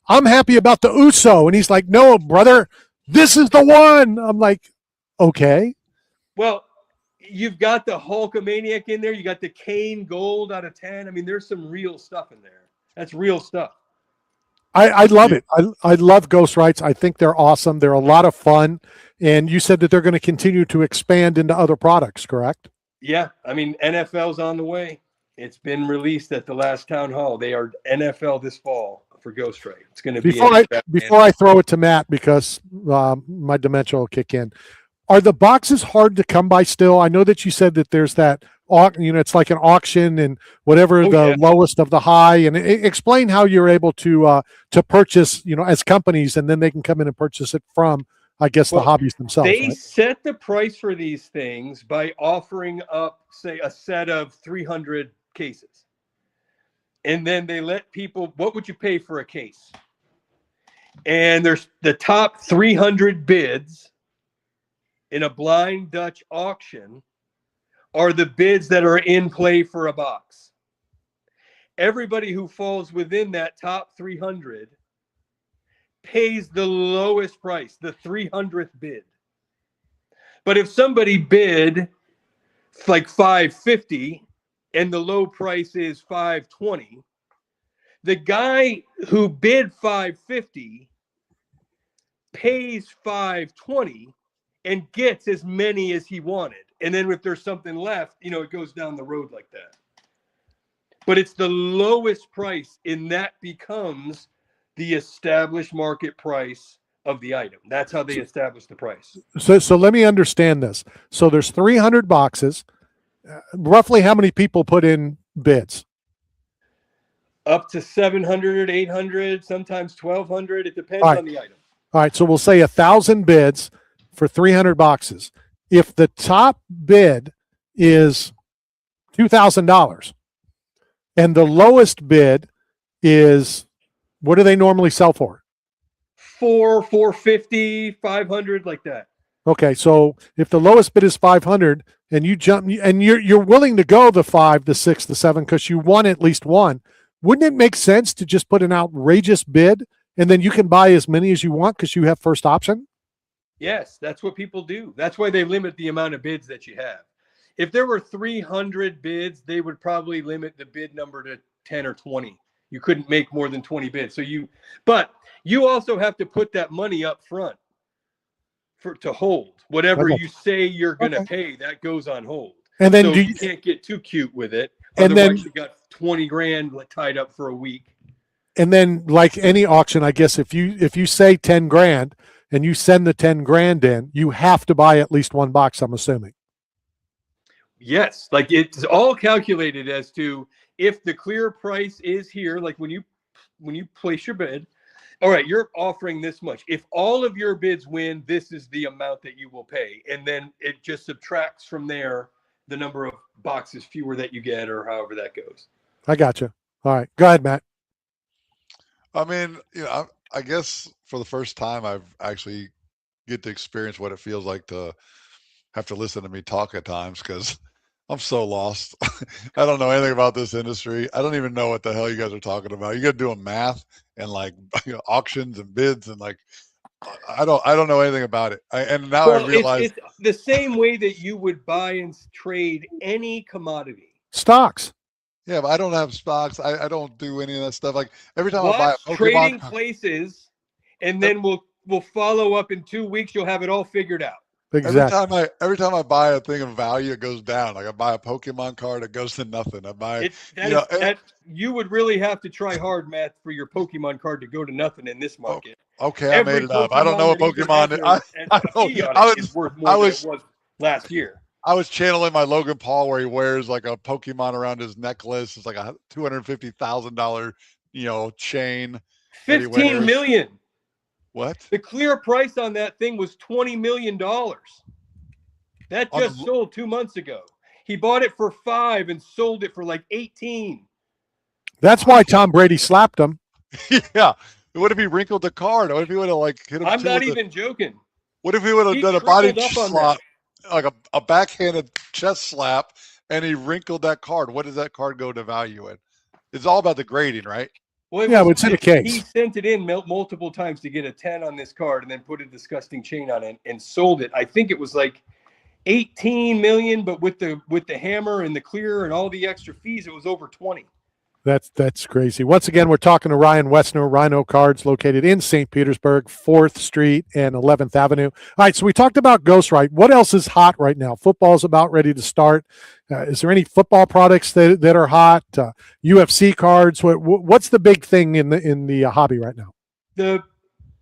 I'm happy about the Uso, and he's like, "No, brother, this is the one." I'm like, "Okay." Well, you've got the Hulkamaniac in there. You got the Kane Gold out of 10. I mean, there's some real stuff in there. That's real stuff. I love it. I love Ghost Rights. I think they're awesome. They're a lot of fun. And you said that they're going to continue to expand into other products, correct? Yeah. I mean, NFL's on the way. It's been released at the last town hall. They are NFL this fall for Ghost Right. It's going to be before I throw it to Matt, because my dementia will kick in. Are the boxes hard to come by still? I know that you said that there's that, it's like an auction and whatever lowest of the high. And explain how you're able to purchase, as companies, and then they can come in and purchase it from, I guess, the hobbies themselves. They set the price for these things by offering up, say, a set of 300 cases. And then they let people, what would you pay for a case? And there's the top 300 bids in a blind Dutch auction are the bids that are in play for a box. Everybody who falls within that top 300 pays the lowest price, the 300th bid. But if somebody bid like $550 and the low price is $520, the guy who bid $550 pays $520 and gets as many as he wanted. And then if there's something left, it goes down the road like that. But it's the lowest price, and that becomes the established market price of the item. That's how they establish the price. So let me understand this. So there's 300 boxes. Roughly how many people put in bids? Up to 700, 800, sometimes 1,200. It depends All right. on the item. All right, so we'll say 1,000 bids for 300 boxes. If the top bid is $2,000 and the lowest bid is, what do they normally sell for? 450, 500, like that. Okay, so if the lowest bid is 500 and you jump and you're willing to go the 5, the 6, the 7 because you won at least one, wouldn't it make sense to just put an outrageous bid and then you can buy as many as you want because you have first option? Yes, that's what people do. That's why they limit the amount of bids that you have. If there were 300 bids, they would probably limit the bid number to 10 or 20. You couldn't make more than 20 bids. But you also have to put that money up front to hold. Whatever you say you're going to pay, that goes on hold. And then so you can't get too cute with it. And Otherwise, then you got 20 grand tied up for a week. And then, like any auction, I guess if you say 10 grand and you send the 10 grand in, you have to buy at least one box, I'm assuming. Yes, like it's all calculated as to if the clear price is here, like when you place your bid, all right, you're offering this much. If all of your bids win, this is the amount that you will pay. And then it just subtracts from there the number of boxes fewer that you get or however that goes. I got you. All right. Go ahead, Matt. I mean, I guess for the first time, I've actually get to experience what it feels like to have to listen to me talk at times because I'm so lost. I don't know anything about this industry. I don't even know what the hell you guys are talking about. You got to do math and like auctions and bids and like I don't know anything about it. I realize it's the same way that you would buy and trade any commodity. Stocks. Yeah, but I don't have stocks. I don't do any of that stuff. Like every time Watch I buy a Pokemon Trading Places, and then we'll follow up in 2 weeks. You'll have it all figured out. Exactly. Every time I buy a thing of value, it goes down. Like I buy a Pokemon card, it goes to nothing. I buy you would really have to try hard, Matt, for your Pokemon card to go to nothing in this market. Okay, I made it up. I don't know what Pokemon is worth more than it was last year. I was channeling my Logan Paul where he wears like a Pokemon around his necklace. It's like a $250,000, chain. 15 million. What? The clear price on that thing was $20 million. That just sold 2 months ago. He bought it for 5 and sold it for like 18. That's why Tom Brady slapped him. Yeah. What if he wrinkled the card? What if he would have like hit him? I'm not even joking. What if he would have done a body slap, like a backhanded chest slap, and he wrinkled that card? What does that card go to value in? It's all about the grading, right? Well, it's in the case. He sent it in multiple times to get a 10 on this card and then put a disgusting chain on it and sold it. I think it was like 18 million, but with the hammer and the clear and all the extra fees, it was over 20. That's crazy. Once again, we're talking to Ryan Wessner, Rhino Cards, located in St. Petersburg, 4th Street and 11th Avenue. All right, so we talked about Ghostwrite. What else is hot right now? Football's about ready to start. Is there any football products that are hot? UFC cards? What's the big thing in the hobby right now? The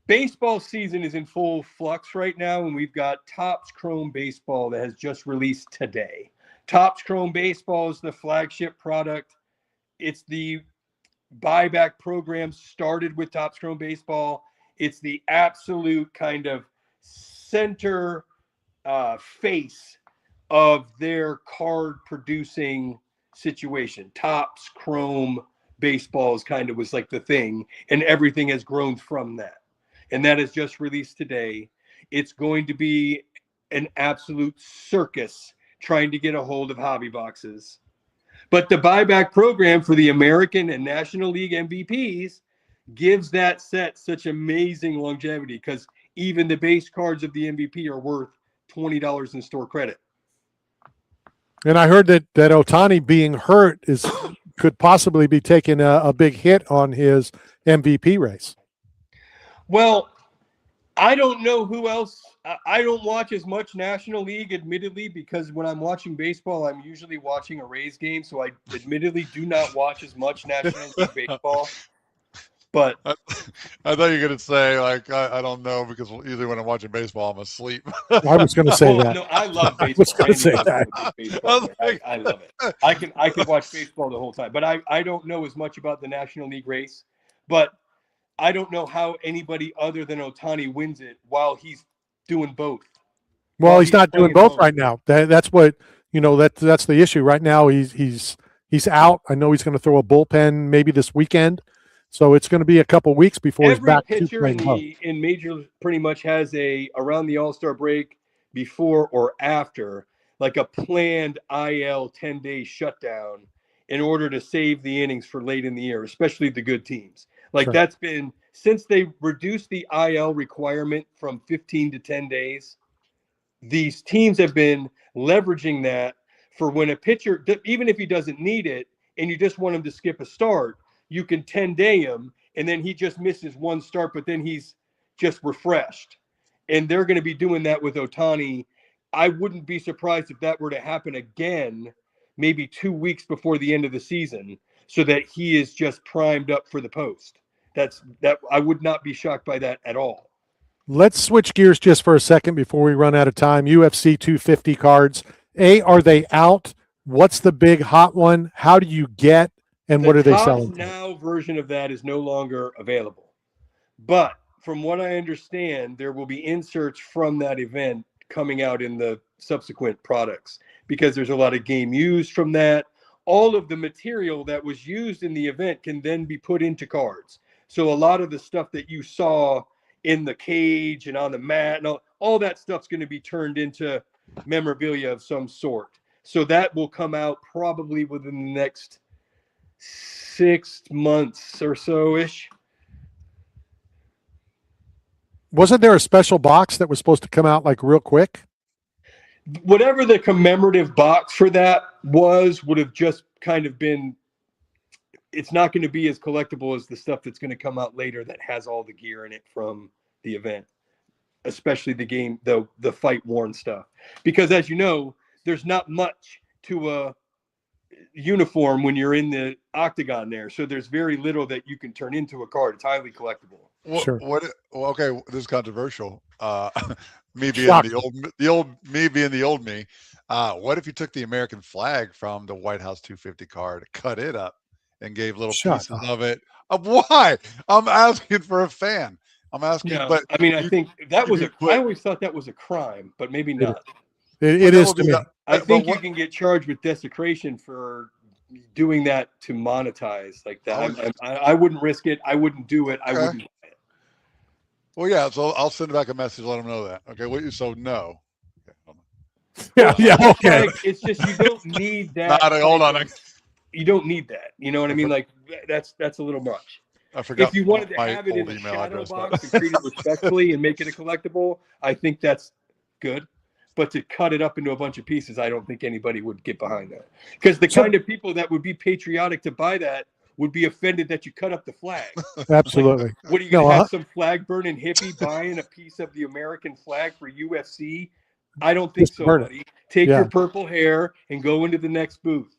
baseball season is in full flux right now, and we've got Topps Chrome Baseball that has just released today. Topps Chrome Baseball is the flagship product. It's the buyback program started with Topps Chrome Baseball. It's the absolute kind of center face of their card producing situation. Topps Chrome Baseball was like the thing, and everything has grown from that. And that is just released today. It's going to be an absolute circus trying to get a hold of hobby boxes. But the buyback program for the American and National League MVPs gives that set such amazing longevity because even the base cards of the MVP are worth $20 in store credit. And I heard that Ohtani being hurt could possibly be taking a big hit on his MVP race. Well, I don't know who else. I don't watch as much National League, admittedly, because when I'm watching baseball, I'm usually watching a Rays game. So I admittedly do not watch as much National League baseball. But I thought you were gonna say like I don't know because usually when I'm watching baseball I'm asleep. I was going to say well, that. no, I love I baseball. was going to say I'm that. a big I baseball was fan. I love it. I could watch baseball the whole time, but I don't know as much about the National League race. But I don't know how anybody other than Ohtani wins it while he's doing both. Well, While he's not doing playing both right now. That's what that's the issue right now. He's out. I know he's going to throw a bullpen maybe this weekend, so it's going to be a couple weeks before he's Every back to pitcher playing both. in major pretty much has around the All-Star break, before or after, like a planned IL 10-day shutdown in order to save the innings for late in the year, especially the good teams. Like Sure. that's been since they reduced the IL requirement from 15 to 10 days. These teams have been leveraging that for when a pitcher, even if he doesn't need it and you just want him to skip a start, you can 10-day him and then he just misses one start, but then he's just refreshed. And they're going to be doing that with Ohtani. I wouldn't be surprised if that were to happen again, maybe 2 weeks before the end of the season, so that he is just primed up for the post. I would not be shocked by that at all. Let's switch gears just for a second before we run out of time. UFC 250 cards. Are they out? What's the big hot one? How do you get, and what are they selling? The now version of that is no longer available. But from what I understand, there will be inserts from that event coming out in the subsequent products because there's a lot of game used from that. All of the material that was used in the event can then be put into cards. So a lot of the stuff that you saw in the cage and on the mat and all that stuff's going to be turned into memorabilia of some sort. So that will come out probably within the next 6 months or so-ish. Wasn't there a special box that was supposed to come out like real quick? Whatever the commemorative box for that would have just kind of been, it's not going to be as collectible as the stuff that's going to come out later that has all the gear in it from the event, especially the game, the fight worn stuff. Because as you know, there's not much to a uniform when you're in the octagon there. So there's very little that you can turn into a card. It's highly collectible. Sure. Okay, this is controversial. Me being the old me being the old me. What if you took the American flag from the White House 250 card, cut it up, and gave little pieces of it? Why? I'm asking for a fan. I'm asking, but I mean, I think that was I always thought that was a crime, but maybe not. It is to me. I think you can get charged with desecration for doing that to monetize like that. I wouldn't risk it. I wouldn't do it. I wouldn't buy it. Well, yeah. So I'll send back a message, let them know that. Okay. So no. Yeah. Okay. It's just you don't need that. Hold on. You don't need that. You know what I mean? Like that's a little much. I forgot. If you wanted to have it in a shadow box and treat it respectfully and make it a collectible, I think that's good. But to cut it up into a bunch of pieces, I don't think anybody would get behind that. Because the kind of people that would be patriotic to buy that would be offended that you cut up the flag. Absolutely. Like, what are you going to have some flag burning hippie buying a piece of the American flag for UFC? I don't think so, buddy. Take your purple hair and go into the next booth.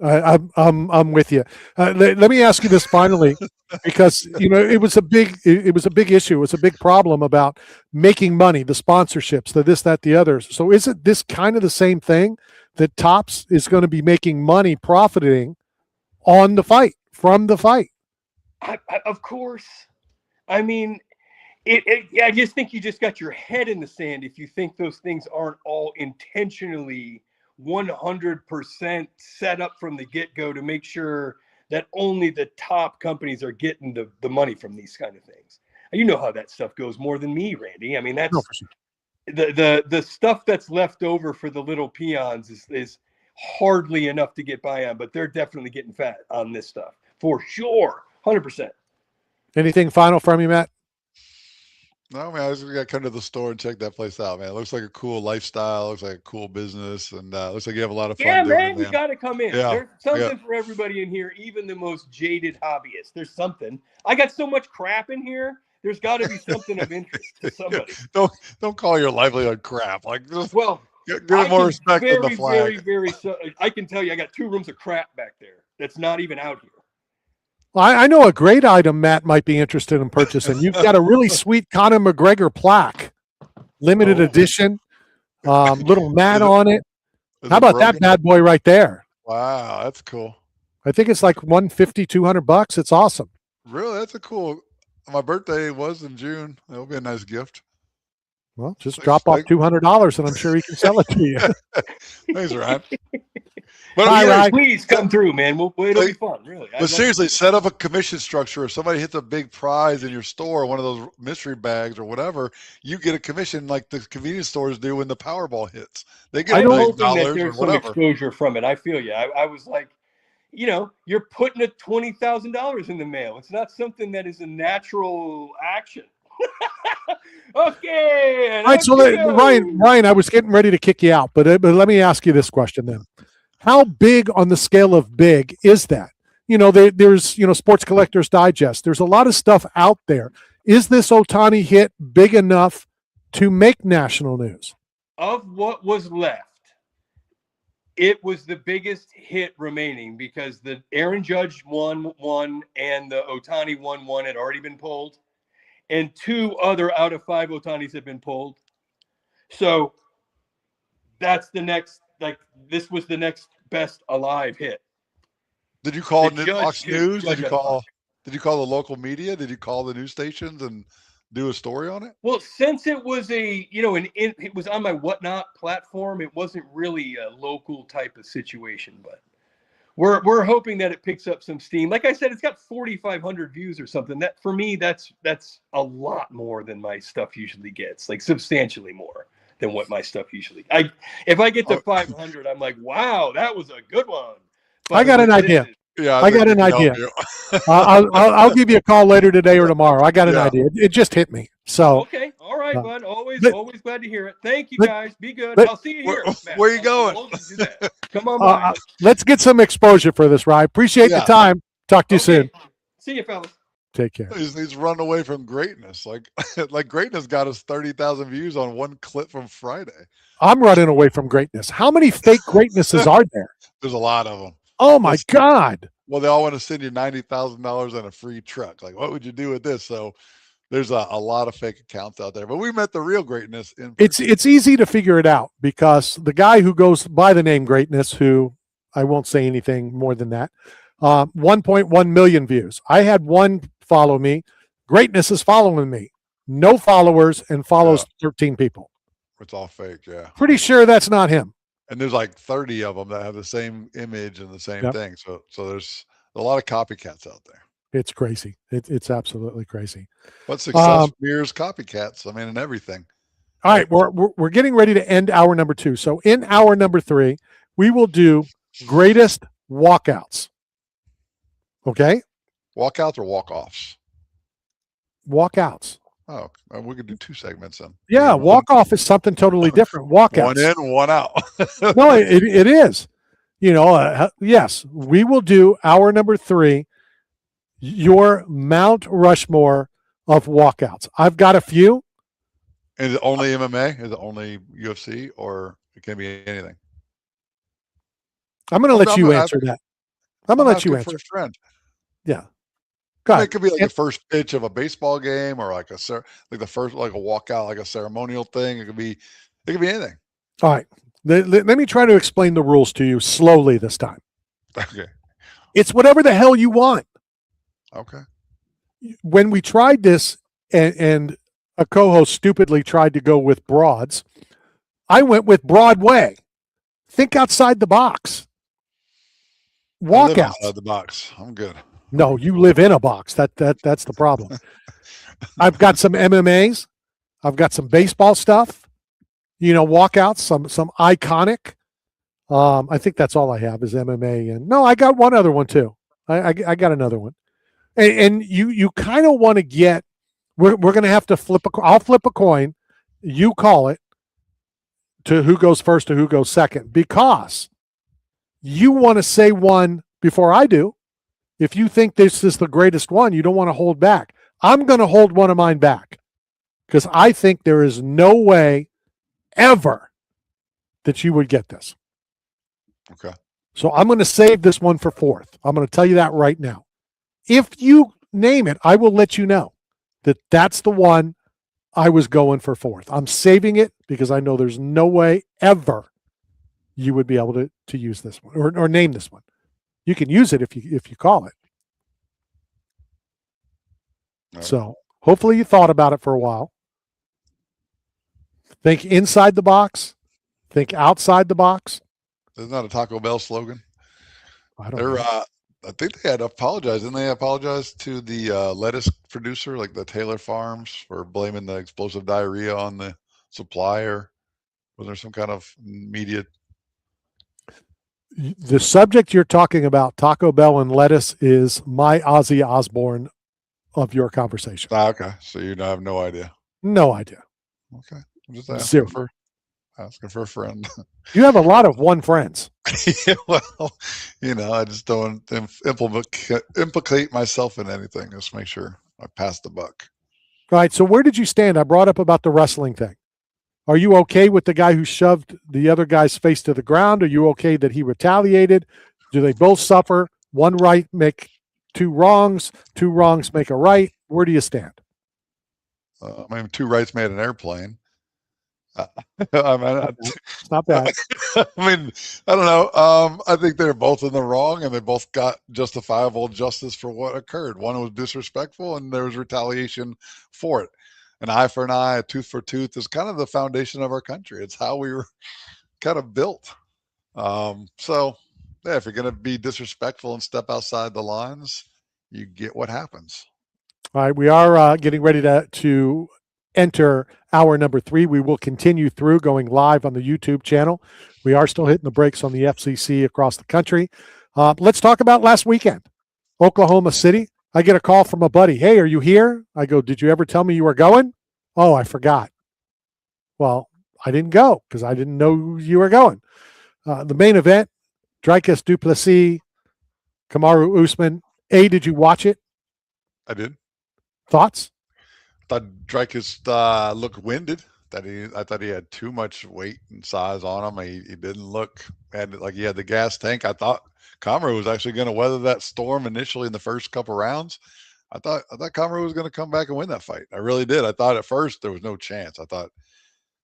I'm with you. Let me ask you this finally, because it was a big issue. It was a big problem about making money, the sponsorships, the this, that, the others. So isn't this kind of the same thing that Topps is going to be making money, profiting on the fight, from the fight? Of course. I mean, I just think you just got your head in the sand if you think those things aren't all intentionally 100% set up from the get-go to make sure that only the top companies are getting the money from these kind of things. You know how that stuff goes more than me, Randy. I mean, that's the stuff that's left over for the little peons is hardly enough to get by on, but they're definitely getting fat on this stuff for sure. 100%. Anything final from you, Matt? No, man, I just got to come to the store and check that place out, man. It looks like a cool lifestyle. Looks like a cool business, and looks like you have a lot of fun. Yeah, man, you got to come in. Yeah, there's something for everybody in here, even the most jaded hobbyists. There's something. I got so much crap in here. There's got to be something of interest to somebody. Don't call your livelihood crap. Like, just give it more respect than the flag. I can tell you, I got 2 rooms of crap back there. That's not even out here. Well, I know a great item Matt might be interested in purchasing. You've got a really sweet Conor McGregor plaque, limited edition, little mat Is it- on it. Is How it about that broken? bad boy right there? Wow, that's cool. I think it's like $150, $200. It's awesome. Really, that's a cool. My birthday was in June. That'll be a nice gift. Well, just Thanks, drop off thank- $200 and I'm sure he can sell it to you. Thanks, Ryan. But Hi, yeah, Ryan. Please come through, man. It'll be fun, really. But seriously, set up a commission structure. If somebody hits a big prize in your store, one of those mystery bags or whatever, you get a commission like the convenience stores do when the Powerball hits. They get I'm $1 million hoping that or there's some whatever. exposure from it. I feel you. I was like, you're putting a $20,000 in the mail. It's not something that is a natural action. Okay. All right, so Ryan, I was getting ready to kick you out, but let me ask you this question then. How big on the scale of big is that? There's Sports Collectors Digest. There's a lot of stuff out there. Is this Ohtani hit big enough to make national news? Of what was left, it was the biggest hit remaining because the Aaron Judge one and the Ohtani 1 had already been pulled, and 2 other out of 5 Ohtanis have been pulled. So that's the next. This was the next best alive hit. Did you call The Fox Judge News? Judge Did you call the local media? Did you call the news stations and do a story on it? Well, since it was it was on my Whatnot platform, it wasn't really a local type of situation, but we're hoping that it picks up some steam. Like I said, it's got 4,500 views or something. That for me, that's a lot more than my stuff usually gets, like substantially more than what my stuff usually. If I get to 500, I'm like, wow, that was a good one. But I got an idea. Yeah, I got think an we can idea. help you. I'll give you a call later today or tomorrow. I got an idea. It just hit me. So Okay, all right, bud. Always glad to hear it. Thank you, let- guys. Be good. let- I'll see you here. Matt. where you I'll going? always do that. Come on by. let's get some exposure for this, Ryan. Appreciate the Yeah. time. Talk to you soon. Okay. See you, fellas. Take care. He's run away from greatness. Like greatness got us 30,000 views on one clip from Friday. I'm running away from greatness. How many fake greatnesses are there? There's a lot of them. Oh my God. Well, they all want to send you $90,000 and a free truck. Like, what would you do with this? So there's a lot of fake accounts out there, but we met the real greatness in It's easy to figure it out because the guy who goes by the name Greatness, who I won't say anything more than that, 1.1 million views. I had one follow me. Greatness is following me. No followers and follows 13 people. It's all fake, yeah. Pretty sure that's not him. And there's like 30 of them that have the same image and the same Yep. thing. So there's a lot of copycats out there. It's crazy. It's absolutely crazy. But success mirrors copycats. I mean, and everything. All right, we're getting ready to end hour number 2. So in hour number 3, we will do greatest walkouts. Okay? Walkouts or walk-offs? Walkouts. Oh, we could do 2 segments then. Yeah, walk off is something totally different. Walkouts. One in, one out. No, it is. Yes, we will do hour number 3, your Mount Rushmore of walkouts. I've got a few. Is it only MMA? Is it only UFC? Or it can be anything? I'm going to let I'm you gonna answer that. I'm going to let you answer. First friend. Yeah. Go ahead. It could be like the first pitch of a baseball game, or like the first, like a walkout, like a ceremonial thing. It could be anything. All right. Let me try to explain the rules to you slowly this time. Okay. It's whatever the hell you want. Okay. When we tried this and a co-host stupidly tried to go with broads, I went with Broadway. Think outside the box. I live Walkouts. outside the box. I'm good. No, you live in a box. That's the problem. I've got some MMAs. I've got some baseball stuff. Walkouts, some iconic. I think that's all I have is MMA. And no, I got one other one too. I got another one. And you kind of want to get. We're going to have to flip. I'll flip a coin. You call it to who goes first or who goes second, because you want to say one before I do. If you think this is the greatest one, you don't want to hold back. I'm going to hold one of mine back because I think there is no way ever that you would get this. Okay. So I'm going to save this one for 4th. I'm going to tell you that right now. if you name it, I will let you know that that's the one I was going for fourth. I'm saving it because I know there's no way ever you would be able to use this one or name this one. You can use it if you call it. All right. So hopefully you thought about it for a while. Think inside the box. Think outside the box. Isn't that a Taco Bell slogan? I don't They're know. I think they had apologized. Didn't they apologize to the lettuce producer, like the Taylor Farms, for blaming the explosive diarrhea on the supplier? Was there some kind of media? The subject you're talking about, Taco Bell and lettuce, is my Ozzy Osbourne of your conversation. Okay, so you have no idea. No idea. Okay, I'm just Zero. asking for a friend. You have a lot of one friends. Yeah, well, I just don't implicate myself in anything. Just make sure I pass the buck. All right. So where did you stand? I brought up about the wrestling thing. Are you okay with the guy who shoved the other guy's face to the ground? Are you okay that he retaliated? Do they both suffer? One right make two wrongs make a right. Where do you stand? Two rights made an airplane. It's not bad. I don't know. I think they're both in the wrong, and they both got justifiable justice for what occurred. One was disrespectful, and there was retaliation for it. An eye for an eye, a tooth for tooth is kind of the foundation of our country. It's how we were kind of built. So, yeah, if you're going to be disrespectful and step outside the lines, you get what happens. All right. We are getting ready to enter hour number 3. We will continue through going live on the YouTube channel. We are still hitting the brakes on the FCC across the country. Let's talk about last weekend, Oklahoma City. I get a call from a buddy. Hey, are you here? I go, did you ever tell me you were going? Oh, I forgot. Well, I didn't go because I didn't know you were going. The main event, Dricus Du Plessis, Kamaru Usman. Did you watch it? I did. Thoughts? I thought Dricus looked winded. I thought he had too much weight and size on him. He didn't look like he had the gas tank. I thought Kamaru was actually going to weather that storm initially in the first couple rounds. I thought Kamaru was going to come back and win that fight. I really did. I thought at first there was no chance. I thought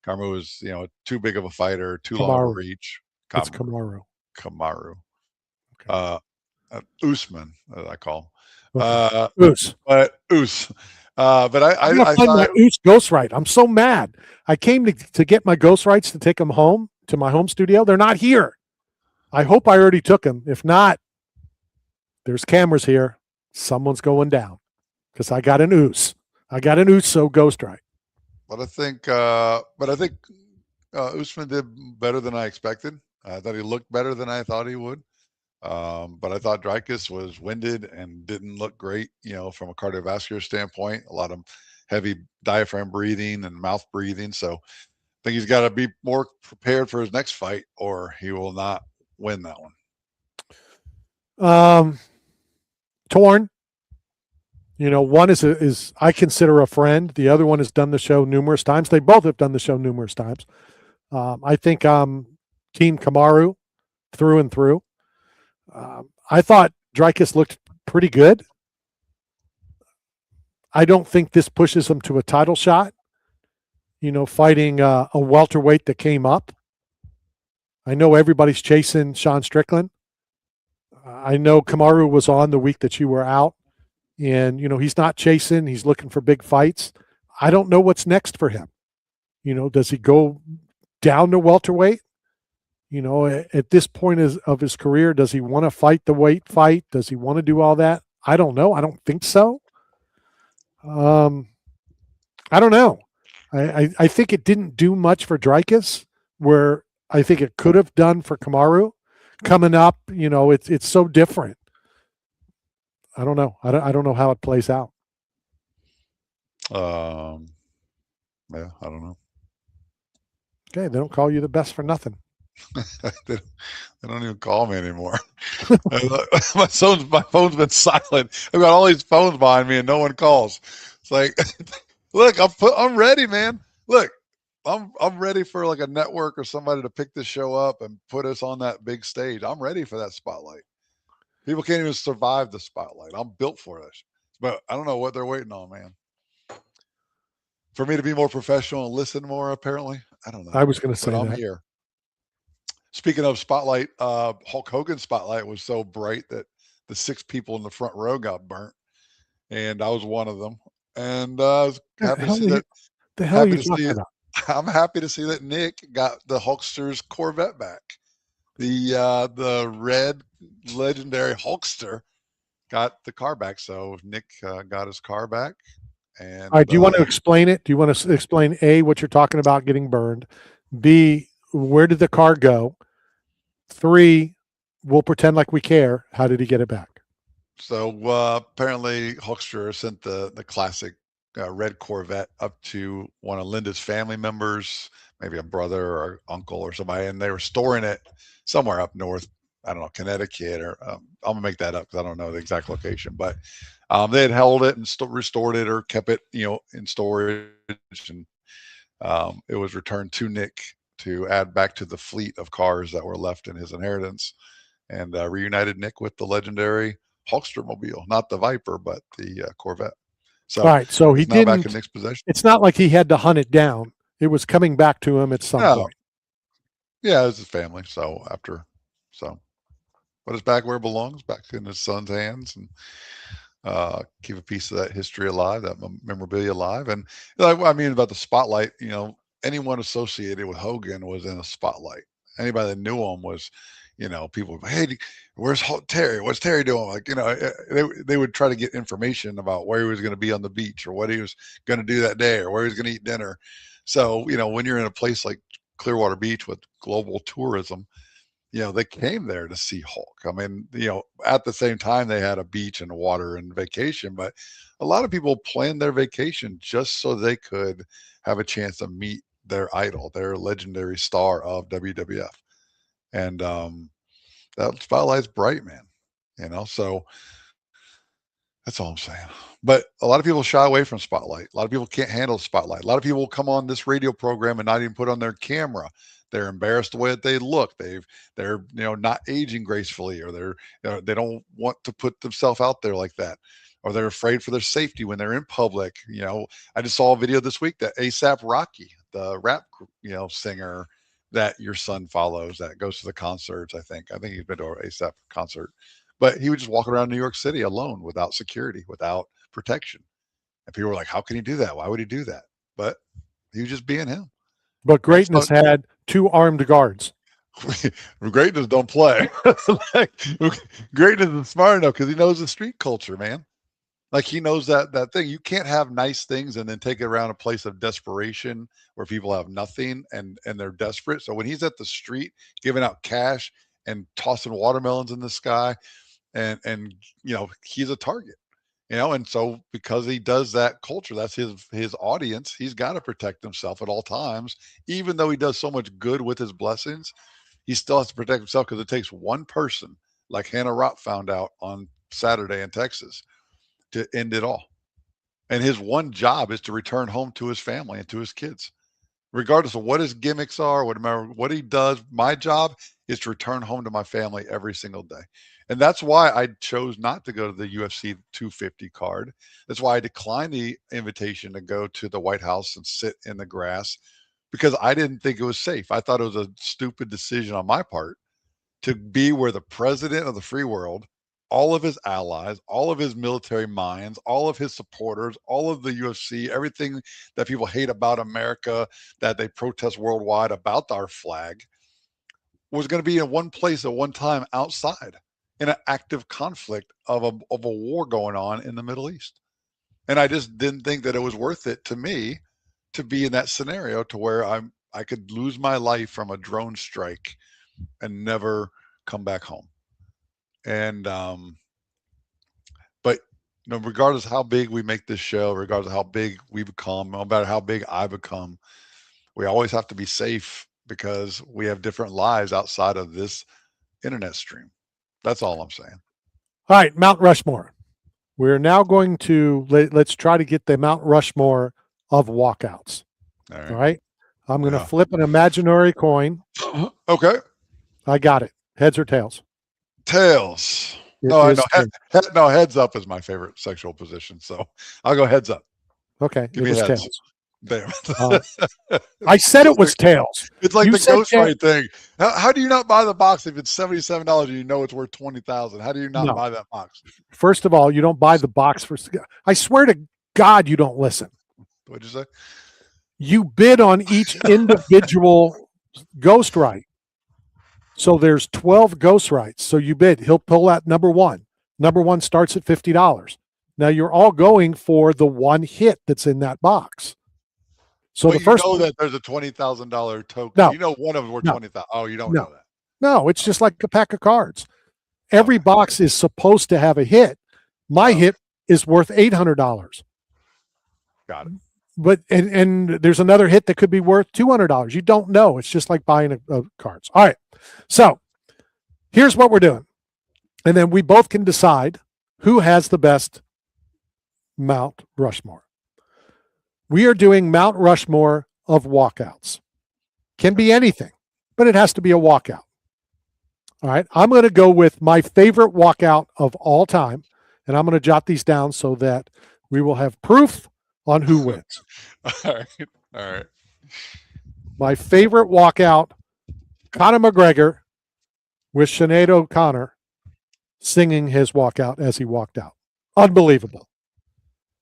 Kamaru was, too big of a fighter, too long of a reach. It's Kamaru. Okay. Usman, as I call him. Okay. Us. But I thought my Us ghost right. I'm so mad. I came to get my ghost rights to take them home to my home studio. They're not here. I hope I already took them. If not, there's cameras here. Someone's going down because I got an Us. I got an Uso ghost right. But I think Usman did better than I expected. I thought he looked better than I thought he would. But I thought Dricus was winded and didn't look great, from a cardiovascular standpoint. A lot of heavy diaphragm breathing and mouth breathing. So I think he's got to be more prepared for his next fight, or he will not win that one. Torn. One is I consider a friend. The other one has done the show numerous times. They both have done the show numerous times. I think Team Kamaru through and through. I thought Dricus looked pretty good. I don't think this pushes him to a title shot, fighting a welterweight that came up. I know everybody's chasing Sean Strickland. I know Kamaru was on the week that you were out, and, he's not chasing. He's looking for big fights. I don't know what's next for him. Does he go down to welterweight? At this point of his career, does he want to fight the weight fight? Does he want to do all that? I don't know. I don't think so. I don't know. I think it didn't do much for Dricus, where I think it could have done for Kamaru. Coming up, it's so different. I don't know. I don't know how it plays out. Yeah, I don't know. Okay, they don't call you the best for nothing. They don't even call me anymore. my phone's been silent. I've got all these phones behind me and no one calls. It's like, look, I'm ready, man. Look, I'm ready for like a network or somebody to pick this show up and put us on that big stage. I'm ready for that spotlight. People can't even survive the spotlight. I'm built for this. But I don't know what they're waiting on, man. For me to be more professional and listen more, apparently. I don't know. I was going to say But I'm that. here. Speaking of spotlight, Hulk Hogan's spotlight was so bright that the 6 people in the front row got burnt, and I was one of them. And I was happy to see that. The hell are Happy you to see talking it. about? I'm happy to see that Nick got the Hulkster's Corvette back. The red legendary Hulkster got the car back. So Nick got his car back. And All right. Do you want to explain it? Do you want to explain A, what you're talking about getting burned? B, where did the car go? 3, we'll pretend like we care. How did he get it back? So apparently Hulkster sent the classic red Corvette up to one of Linda's family members, maybe a brother or uncle or somebody, and they were storing it somewhere up north. I don't know, Connecticut, or I'm gonna make that up because I don't know the exact location. But they had held it and restored it or kept it, in storage, and it was returned to Nick to add back to the fleet of cars that were left in his inheritance, and reunited Nick with the legendary Hulkster mobile, not the Viper, but the Corvette. So, All right. So he it's now back in didn't. Nick's possession. It's not like he had to hunt it down. It was coming back to him at some No. point. Yeah, it's his family. So but it's back where it belongs, back in his son's hands, and keep a piece of that history alive, that memorabilia alive. And what I mean about the spotlight, anyone associated with Hogan was in a spotlight. Anybody that knew him was, people, hey, where's Terry? What's Terry doing? Like, they would try to get information about where he was going to be on the beach, or what he was going to do that day, or where he was going to eat dinner. So, when you're in a place like Clearwater Beach with global tourism, they came there to see Hulk. I mean, at the same time, they had a beach and water and vacation, but a lot of people planned their vacation just so they could have a chance to meet their idol, their legendary star of WWF. And that spotlight's bright, man. So that's all I'm saying. But a lot of people shy away from spotlight. A lot of people can't handle spotlight. A lot of people will come on this radio program and not even put on their camera. They're embarrassed the way that they look. They're not aging gracefully, or they don't want to put themselves out there like that, or they're afraid for their safety when they're in public. I just saw a video this week that ASAP Rocky, the rap singer that your son follows, that goes to the concerts. I think he's been to an ASAP concert, but he was just walking around New York City alone, without security, without protection, and people were like, "How can he do that? Why would he do that?" But he was just being him. But Greatness had 2 armed guards. Greatness don't play. Greatness is smart enough because he knows the street culture, man. Like, he knows that thing. You can't have nice things and then take it around a place of desperation where people have nothing and they're desperate. So when he's at the street giving out cash and tossing watermelons in the sky, and he's a target. And so because he does that culture, that's his audience, he's got to protect himself at all times. Even though he does so much good with his blessings, he still has to protect himself, because it takes one person, like Hannah Rott found out on Saturday in Texas, to end it all. And his one job is to return home to his family and to his kids. Regardless of what his gimmicks are, what he does, my job is to return home to my family every single day. And that's why I chose not to go to the UFC 250 card. That's why I declined the invitation to go to the White House and sit in the grass, because I didn't think it was safe. I thought it was a stupid decision on my part to be where the president of the free world, all of his allies, all of his military minds, all of his supporters, all of the UFC, everything that people hate about America, that they protest worldwide about our flag, was going to be in one place at one time, outside in an active conflict of a war going on in the Middle East. And I just didn't think that it was worth it to me to be in that scenario, to where I could lose my life from a drone strike and never come back home. And but regardless of how big we make this show, regardless of how big we become, no matter how big I become, we always have to be safe, because we have different lives outside of this internet stream. That's all I'm saying. All right, Mount Rushmore. We're now going to let's try to get the Mount Rushmore of walkouts. All right. I'm going to flip an imaginary coin. Okay. I got it. Heads or tails? Tails. No, I is know. No, heads up is my favorite sexual position. So I'll go heads up. okay. Give It me was heads. tails. Damn. I said it was tails. It's like You the said Ghost Ride thing. How do you not buy the box if it's $77 and you know it's worth 20,000? How do you not No. buy that box? First of all, you don't buy the box for. I swear to God, you don't listen. What'd you say? You bid on each individual ghost right. So there's 12 ghost rights. So you bid. He'll pull out number one. Number one starts at $50. Now you're all going for the one hit that's in that box. So But the you first know that there's a $20,000 token. No. You know one of them worth No. 20,000. Oh, you don't No. know that. No, it's just like a pack of cards. Every Okay. box is supposed to have a hit. My Oh. hit is worth $800. Got it. But and there's another hit that could be worth $200. You don't know. It's just like buying a cards. All right. So here's what we're doing, and then we both can decide who has the best Mount Rushmore. We are doing Mount Rushmore of walkouts. Can be anything, but it has to be a walkout. All right. I'm going to go with my favorite walkout of all time, and I'm going to jot these down so that we will have proof on who wins. All right. All right. My favorite walkout, Conor McGregor with Sinead O'Connor singing his walkout as he walked out. Unbelievable.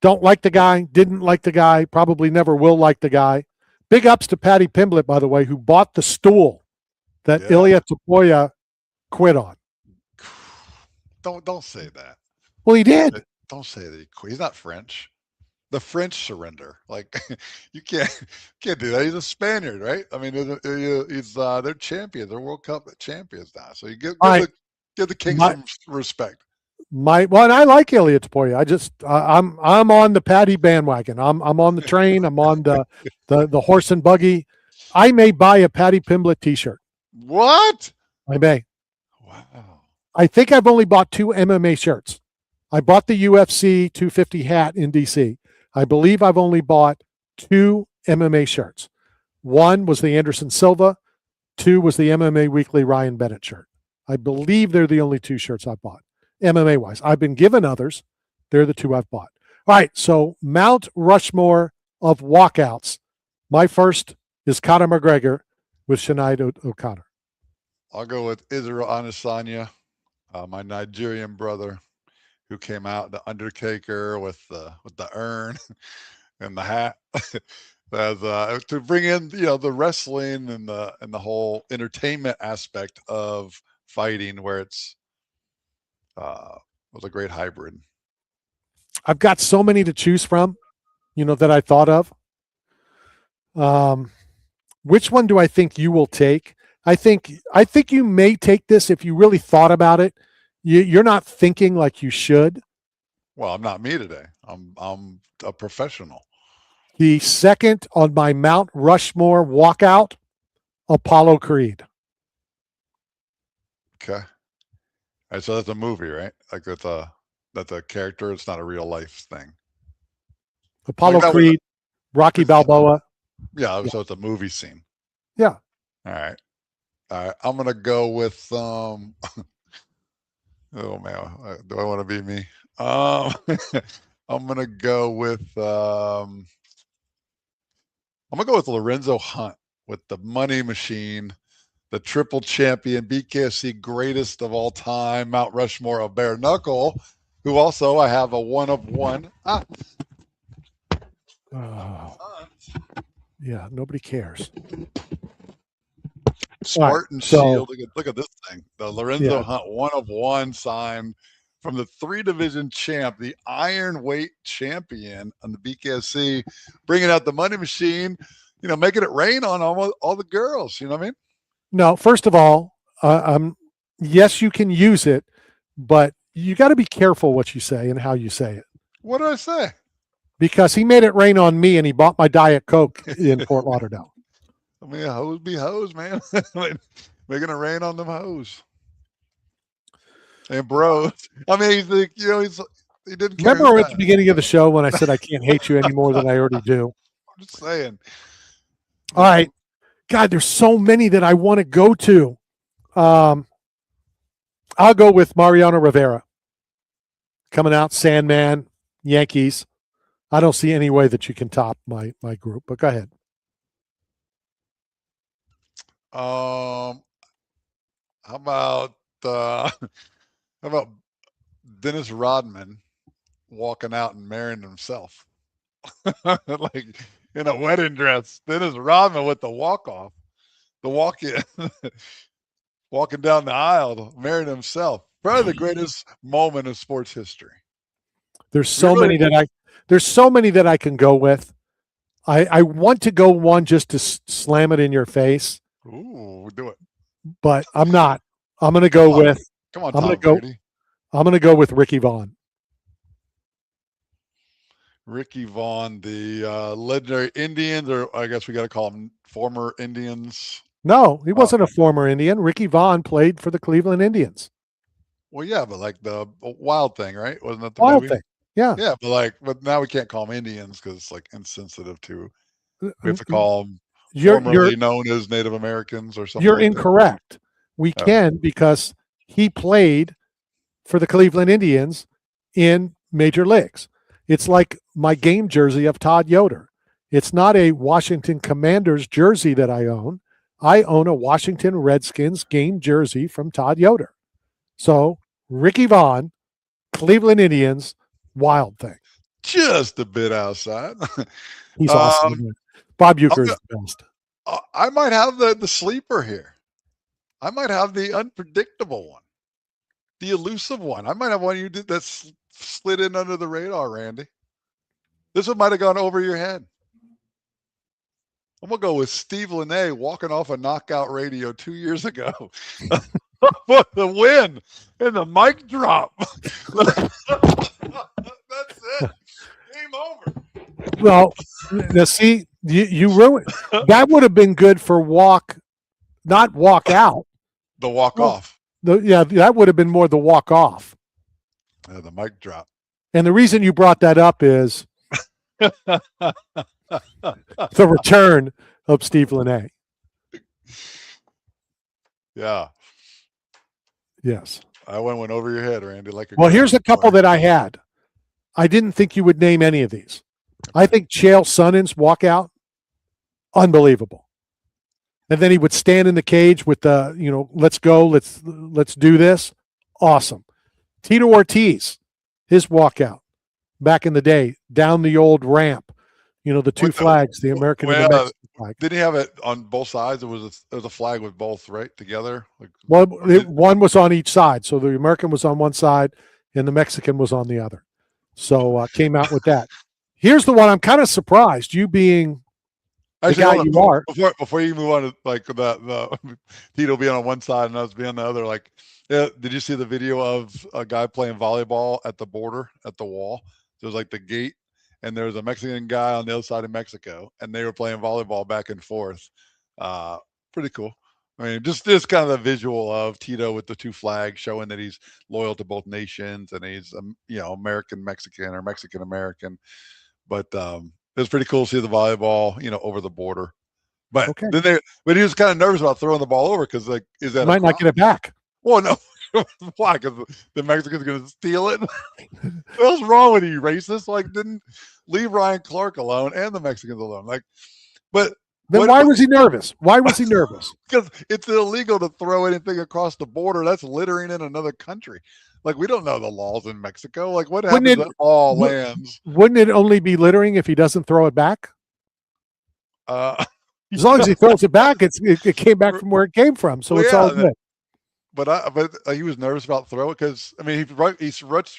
Don't like the guy, didn't like the guy, probably never will like the guy. Big ups to Patty Pimblett, by the way, who bought the stool that Yeah. Ilya Tapoya quit on. Don't say that. Well, he did. Don't say that he quit. He's not French. The French surrender. Like you can't do that. He's a Spaniard, right? I mean, he's they're champions. They're World Cup champions now. So you give the king some respect. And I like Ilya Tapoya. I'm on the Patty bandwagon. I'm on the train. I'm on the horse and buggy. I may buy a Patty Pimblett T-shirt. What? I may. Wow. I think I've only bought 2 MMA shirts. I bought the UFC 250 hat in DC. I believe I've only bought 2 MMA shirts. One was the Anderson Silva. 2 was the MMA Weekly Ryan Bennett shirt. I believe they're the only 2 shirts I've bought, MMA wise. I've been given others. They're the 2 I've bought. All right. So Mount Rushmore of walkouts. My first is Conor McGregor with Sinead O'Connor. I'll go with Israel Adesanya, my Nigerian brother, who came out, the Undertaker with the urn and the hat, as to bring in the wrestling and the whole entertainment aspect of fighting, where it's was a great hybrid. I've got so many to choose from, that I thought of. Which one do I think you will take? I think you may take this if you really thought about it. You're not thinking like you should. Well, I'm not me today. I'm a professional. The second on my Mount Rushmore walkout, Apollo Creed. Okay. All right, so that's a movie, right? Like that's a character. It's not a real life thing. Apollo Like Creed, Rocky Balboa. Yeah, so it's a movie scene. Yeah. All right. I'm gonna go with oh man, do I want to be me? I'm gonna go with Lorenzo Hunt with the Money Machine, the triple champion, BKFC greatest of all time, Mount Rushmore of bare knuckle, who also I have a one of one. Yeah, nobody cares. Spartan so- Shield. Look at this thing. The Lorenzo Hunt one of one sign from the 3-division champ, the Iron Weight champion on the BKFC, bringing out the Money Machine, making it rain on all the girls. You know what I mean? No, first of all, yes, you can use it, but you got to be careful what you say and how you say it. What did I say? Because he made it rain on me and he bought my Diet Coke in Fort Lauderdale. I mean, hoes be hoes, man. Making it rain on them hoes. And bros. I mean, he didn't care. Remember at the beginning of the show when I said I can't hate you any more than I already do? I'm just saying. All right. God, there's so many that I want to go to. I'll go with Mariano Rivera coming out, Sandman, Yankees. I don't see any way that you can top my group, but go ahead. How about how about Dennis Rodman walking out and marrying himself, like in a wedding dress? Dennis Rodman with the walk-off, the walk-in, walking down the aisle, marrying himself. Probably the greatest moment of sports history. There's so many that I can go with. I want to go one just to slam it in your face. Ooh, we'll do it. But I'm not. I'm going to go with. Come on, I'm Tom going to go. Brady. I'm going to go with Ricky Vaughn. Ricky Vaughn, the legendary Indians, or I guess we got to call them former Indians. No, he wasn't a former Indian. Ricky Vaughn played for the Cleveland Indians. Well, yeah, but like the Wild Thing, right? Wasn't that the Wild movie? Thing. Yeah. Yeah, but now we can't call them Indians because it's like insensitive to. We have to call them formerly known as Native Americans or something. You're like incorrect. That. We can because he played for the Cleveland Indians in major leagues. It's like my game jersey of Todd Yoder. It's not a Washington Commanders jersey that I own. I own a Washington Redskins game jersey from Todd Yoder. So Ricky Vaughn, Cleveland Indians, Wild Thing. Just a bit outside. He's awesome. Bob Uecker is the best. I might have the sleeper here. I might have the unpredictable one, the elusive one. I might have one you did that slid in under the radar, Randy. This one might have gone over your head. I'm going to go with Steve Linne walking off a Knockout Radio 2 years ago. For the win and the mic drop. That's it. Game over. Well, now see, you ruined. That would have been good for not walk out. The walk off. That would have been more the walk off. The mic drop. And the reason you brought that up is the return of Steve Linne. Yeah. Yes. I went over your head, Randy. Well, here's a couple that I had. I didn't think you would name any of these. I think Chael Sonnen's walkout, unbelievable. And then he would stand in the cage with the, let's go, let's do this. Awesome. Tito Ortiz, his walkout back in the day, down the old ramp, the two flags, the American and the Mexican flag. Didn't he have it on both sides? It was a flag with both, right, together? One was on each side. So the American was on one side and the Mexican was on the other. So came out with that. Here's the one I'm kind of surprised, you being the guy you are. Before you move on to like the Tito being on one side and us being on the other, like, did you see the video of a guy playing volleyball at the border, at the wall? There's like the gate, and there was a Mexican guy on the other side of Mexico, and they were playing volleyball back and forth. Pretty cool. I mean, just kind of the visual of Tito with the two flags showing that he's loyal to both nations and he's, American Mexican or Mexican American. But it was pretty cool to see the volleyball, over the border. But then but he was kind of nervous about throwing the ball over because, like, is that might not get it back? Well, no. Why? Because the Mexican's going to steal it? What's wrong with you, racist? Like, didn't leave Ryan Clark alone and the Mexicans alone. Like, but then why was he nervous? Why was he nervous? Because it's illegal to throw anything across the border. That's littering in another country. Like, we don't know the laws in Mexico. Like, what happens at all lands? Wouldn't it only be littering if he doesn't throw it back? As long as he throws it back, it came back from where it came from. So it's all good. But he was nervous about throwing because, I mean, he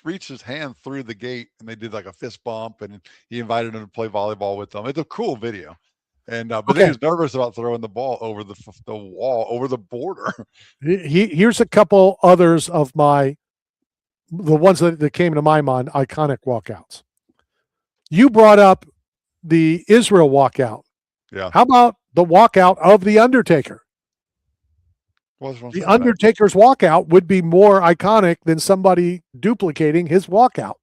reached his hand through the gate and they did like a fist bump and he invited him to play volleyball with them. It's a cool video. And but then he was nervous about throwing the ball over the wall, over the border. Here's a couple others of the ones that came to my mind, iconic walkouts. You brought up the Israel walkout. Yeah. How about the walkout of The Undertaker? The Undertaker's walkout would be more iconic than somebody duplicating his walkout.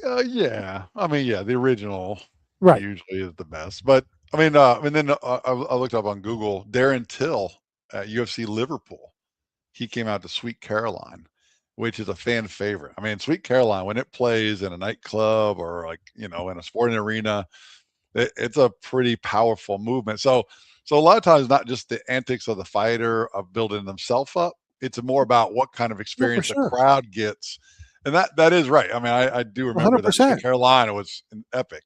Yeah. I mean, yeah, the original right usually is the best. But I mean, and then I looked up on Google, Darren Till at UFC Liverpool. He came out to Sweet Caroline. which is a fan favorite. I mean, Sweet Caroline, when it plays in a nightclub or like, in a sporting arena, it's a pretty powerful movement. So a lot of times, not just the antics of the fighter of building themselves up. It's more about what kind of Well, for experience the sure. crowd gets. And that is right. I mean, I do remember that 100%. Sweet Carolina was an epic.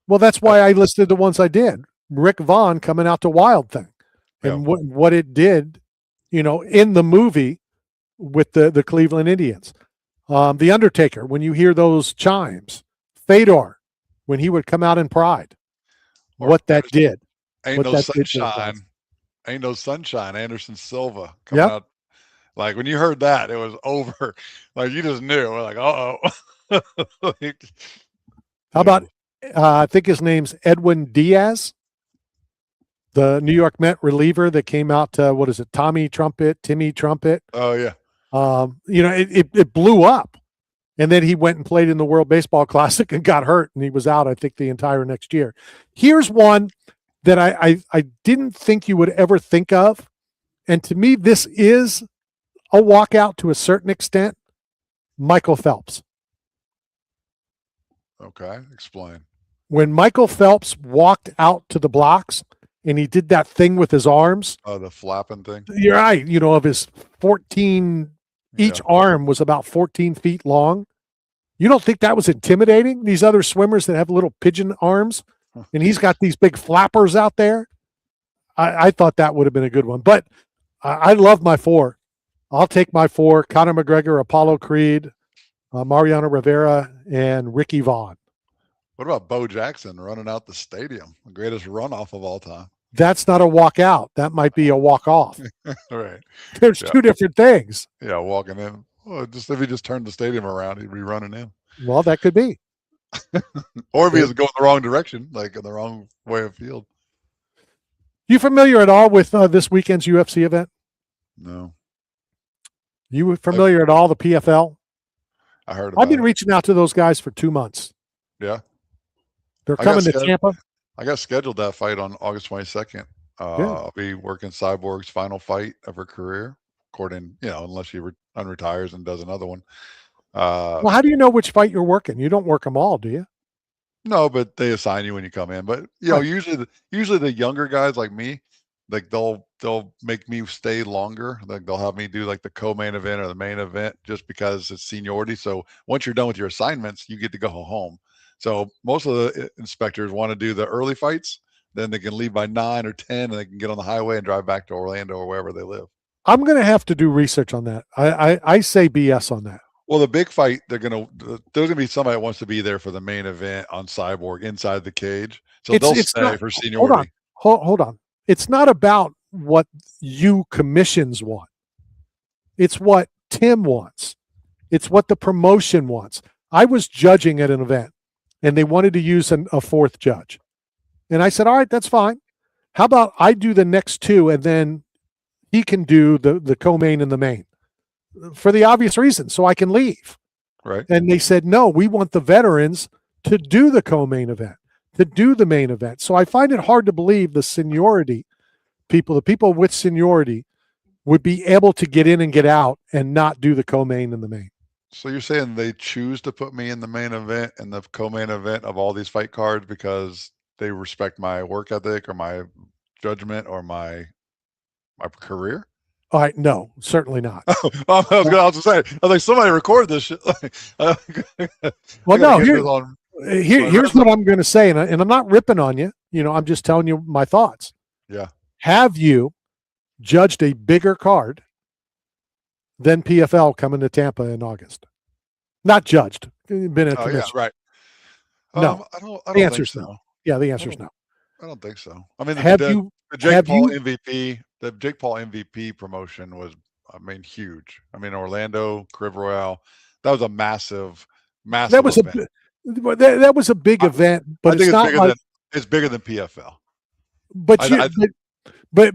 Well, that's why I listed the ones I did. Rick Vaughn coming out to Wild Thing, and what it did, in the movie with the Cleveland Indians. The Undertaker, when you hear those chimes, Fedor, when he would come out in Pride, Or what that did. Ain't What no that did to the sunshine. guys. Ain't no sunshine. Anderson Silva coming Yep. out. Like when you heard that, it was over. Like you just knew. Like, How about, I think his name's Edwin Diaz, the New York Met reliever that came out to, what is it, Timmy Trumpet. Oh yeah. It blew up. And then he went and played in the World Baseball Classic and got hurt, and he was out, I think, the entire next year. Here's one that I didn't think you would ever think of. And to me, this is a walkout to a certain extent. Michael Phelps. Okay, explain. When Michael Phelps walked out to the blocks and he did that thing with his arms, Oh, the flapping thing. you're right, of his 14, each arm was about 14 feet long. You don't think that was intimidating? These other swimmers that have little pigeon arms, and he's got these big flappers out there. I thought that would have been a good one, but I love my 4. I'll take my 4: Conor McGregor, Apollo Creed, Mariano Rivera, and Ricky Vaughn. What about Bo Jackson running out the stadium? The greatest runoff of all time. That's not a walkout. That might be a walk-off. Right. There's two different things. Yeah, walking in. Well, just if he just turned the stadium around, he'd be running in. Well, that could be. Or if he was going the wrong direction, like in the wrong way of field. You familiar at all with this weekend's UFC event? No, You familiar at all the PFL? I heard about I've been it. reaching out to those guys for 2 months. Yeah. They're I got coming to scheduled- Tampa. I got scheduled that fight on August 22nd. I'll be working Cyborg's final fight of her career, according, unless she unretires and does another one. Well, how do you know which fight you're working? You don't work them all, do you? No, but they assign you when you come in. But Right. usually the younger guys like me, like they'll make me stay longer. Like they'll have me do like the co-main event or the main event just because it's seniority. So once you're done with your assignments, you get to go home. So most of the inspectors want to do the early fights, then they can leave by 9 or 10 and they can get on the highway and drive back to Orlando or wherever they live. I'm going to have to do research on that. I say BS on that. Well, the big fight, there's gonna be somebody that wants to be there for the main event on Cyborg inside the cage. So they'll stay not- for Hold on. seniority. Hold on. It's not about what you commissions want. It's what Tim wants. It's what the promotion wants. I was judging at an event, and they wanted to use a 4th judge. And I said, all right, that's fine. How about I do the next 2, and then he can do the co-main and the main? For the obvious reason, so I can leave. Right. And they said, no, we want the veterans to do the co-main event, to do the main event. So I find it hard to believe the seniority people, the people with seniority, would be able to get in and get out and not do the co-main and the main. So you're saying they choose to put me in the main event and the co-main event of all these fight cards because they respect my work ethic or my judgment or my career? All right, no, certainly not. I was going to say, I was like, somebody recorded this shit. Well, no, here's what I'm going to say, and I'm not ripping on you. I'm just telling you my thoughts. Yeah. Have you judged a bigger card than PFL coming to Tampa in August? Not judged. Been at Oh, yeah, commission. right. No. I don't The think answer's so. no. Yeah, the answer is no. I don't think so. I mean, Have the you? Jake have Paul you- MVP, the Jake Paul MVP promotion was, huge. Orlando, Crib Royale, that was a massive That was event. that was a big event, but I think it's not like. it's bigger than PFL. But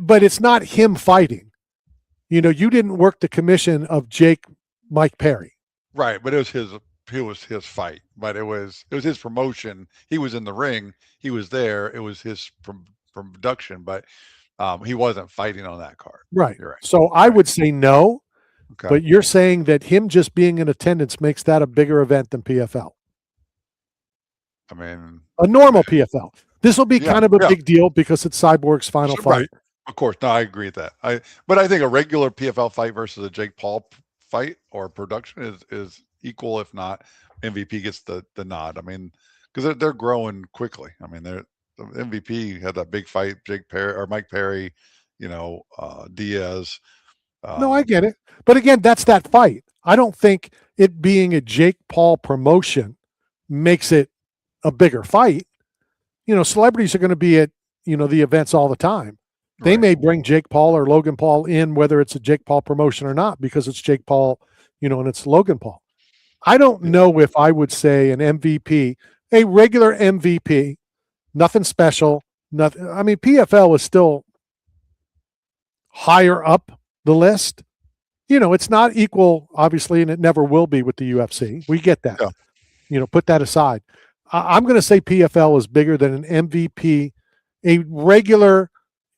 but it's not him fighting. You didn't work the commission of Mike Perry. Right, but it was his fight. But it was his promotion. He was in the ring. He was there. It was his production, but he wasn't fighting on that card. Right. You're right. So I would say no. Okay. But you're saying that him just being in attendance makes that a bigger event than PFL, I mean, a normal PFL. This will be Yeah, kind of a yeah. big deal because it's Cyborg's final Sure, fight. right. Of course. No, I agree with that. But I think a regular PFL fight versus a Jake Paul fight or production is equal, if not MVP gets the nod. I mean, because they're growing quickly. I mean, the MVP had that big fight, Jake Perry or Mike Perry, Diaz. No, I get it. But again, that's that fight. I don't think it being a Jake Paul promotion makes it a bigger fight. Celebrities are going to be at, the events all the time. They Right. may bring Jake Paul or Logan Paul in, whether it's a Jake Paul promotion or not, because it's Jake Paul, and it's Logan Paul. I don't know if I would say an MVP, a regular MVP, nothing special. Nothing. I mean, PFL is still higher up the list. It's not equal, obviously, and it never will be with the UFC. We get that. Yeah. Put that aside. I'm going to say PFL is bigger than an MVP, a regular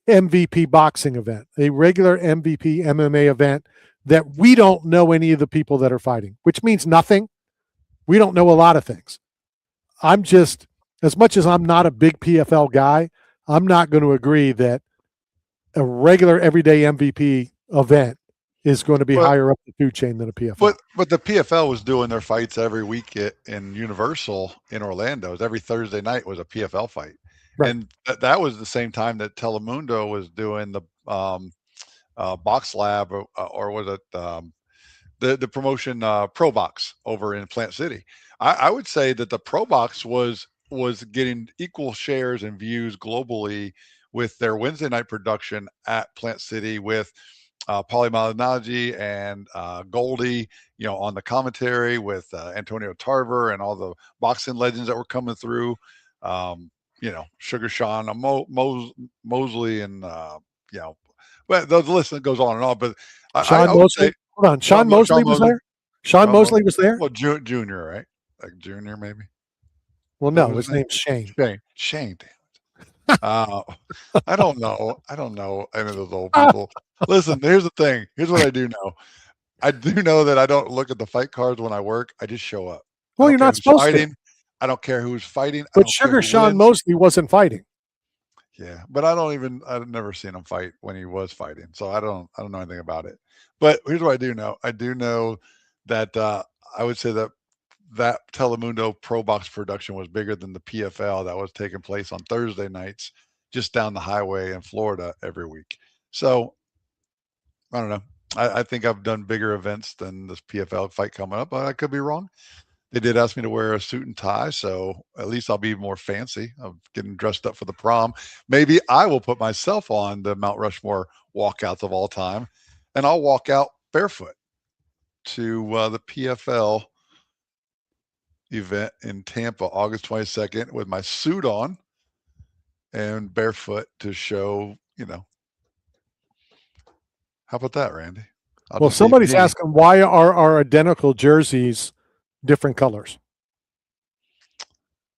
MVP boxing event, a regular MVP MMA event that we don't know any of the people that are fighting, which means nothing. We don't know a lot of things. I'm just, as much as I'm not a big PFL guy, I'm not going to agree that a regular everyday MVP event is going to be higher up the food chain than a PFL. But the PFL was doing their fights every week in Universal in Orlando. Every Thursday night was a PFL fight. Right. And that was the same time that Telemundo was doing the Box Lab or was it the promotion Pro Box over in Plant City. I would say that the Pro Box was getting equal shares and views globally with their Wednesday night production at Plant City with Paulie Malignaggi and Goldie, on the commentary with Antonio Tarver and all the boxing legends that were coming through. Sugar Sean, Mosley, and but the list goes on and on. But Sean Mosley, hold on, Sean Mosley was there. Sean Mosley was there. Well, Junior, right? Like Junior, maybe. Well, no, his name's Shane. Shane. I don't know any of those old people. Listen, here's the thing. Here's what I do know. I do know that I don't look at the fight cards when I work. I just show up. Well, you're not supposed to. I don't care who's fighting. But Sugar Sean Mosley wasn't fighting. Yeah, but I've never seen him fight when he was fighting, so I don't know anything about it. But here's what I do know. I do know that I would say that Telemundo Pro Box production was bigger than the PFL that was taking place on Thursday nights just down the highway in Florida every week. So I don't know. I think I've done bigger events than this PFL fight coming up, but I could be wrong. They did ask me to wear a suit and tie, so at least I'll be more fancy of getting dressed up for the prom. Maybe I will put myself on the Mount Rushmore walkouts of all time, and I'll walk out barefoot to the PFL event in Tampa, August 22nd, with my suit on and barefoot to show, How about that, Randy? Well, somebody's asking, why are our identical jerseys different colors?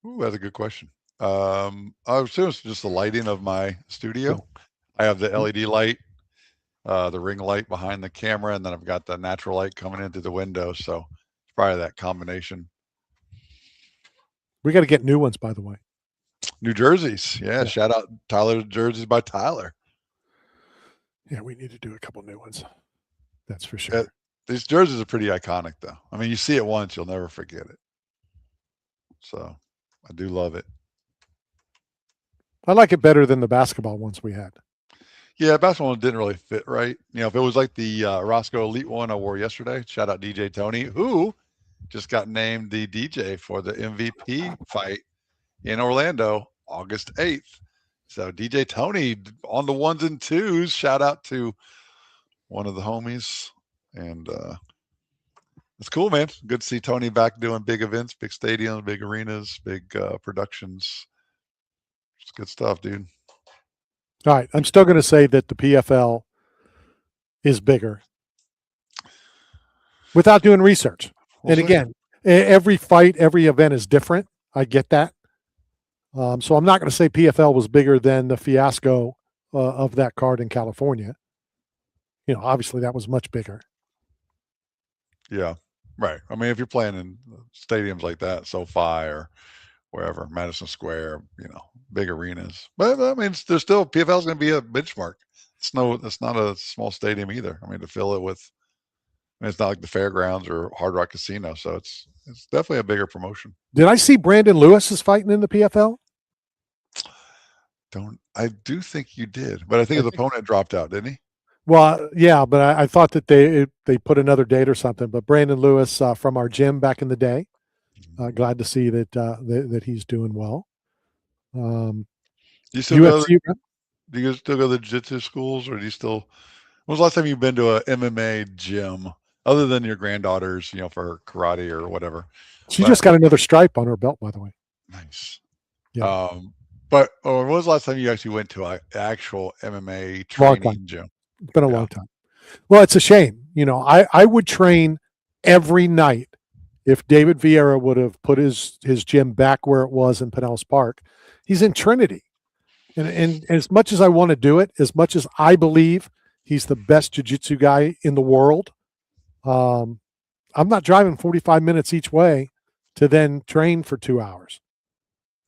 Ooh, that's a good question. I assume it's just the lighting of my studio. I have the LED light, the ring light behind the camera, and then I've got the natural light coming into the window. So it's probably that combination. We got to get new ones, by the way. New jerseys. Yeah. Shout out Tyler's jerseys by Tyler. Yeah, we need to do a couple new ones. That's for sure. These jerseys are pretty iconic, though. I mean, you see it once, you'll never forget it. So I do love it. I like it better than the basketball ones we had. Yeah, basketball one didn't really fit right. If it was like the Roscoe Elite one I wore yesterday, shout out DJ Tony, who just got named the DJ for the MVP fight in Orlando, August 8th. So DJ Tony on the ones and twos. Shout out to one of the homies. And it's cool, man. Good to see Tony back doing big events, big stadiums, big arenas, big productions. It's good stuff, dude. All right. I'm still going to say that the PFL is bigger without doing research. And again, every fight, every event is different. I get that. So I'm not going to say PFL was bigger than the fiasco of that card in California. Obviously that was much bigger. Yeah, right. I mean, if you're playing in stadiums like that, SoFi or wherever, Madison Square, big arenas. But I mean, there's still PFL is going to be a benchmark. It's not a small stadium either. I mean, to fill it with, it's not like the fairgrounds or Hard Rock Casino, so it's definitely a bigger promotion. Did I see Brandon Lewis is fighting in the PFL? I do think you did, but I think his opponent dropped out, didn't he? Well, yeah, but I thought that they put another date or something. But Brandon Lewis from our gym back in the day, glad to see that he's doing well. You still go? Do you still go to the jiu-jitsu schools, or do you still? When was the last time you've been to a MMA gym other than your granddaughter's, for karate or whatever? She just got another stripe on her belt, by the way. Nice. Yeah. But when was the last time you actually went to an actual MMA training gym? It's been a long time. Well, it's a shame. I would train every night if David Vieira would have put his gym back where it was in Pinellas Park. He's in Trinity. And as much as I want to do it, as much as I believe he's the best jiu-jitsu guy in the world, I'm not driving 45 minutes each way to then train for 2 hours.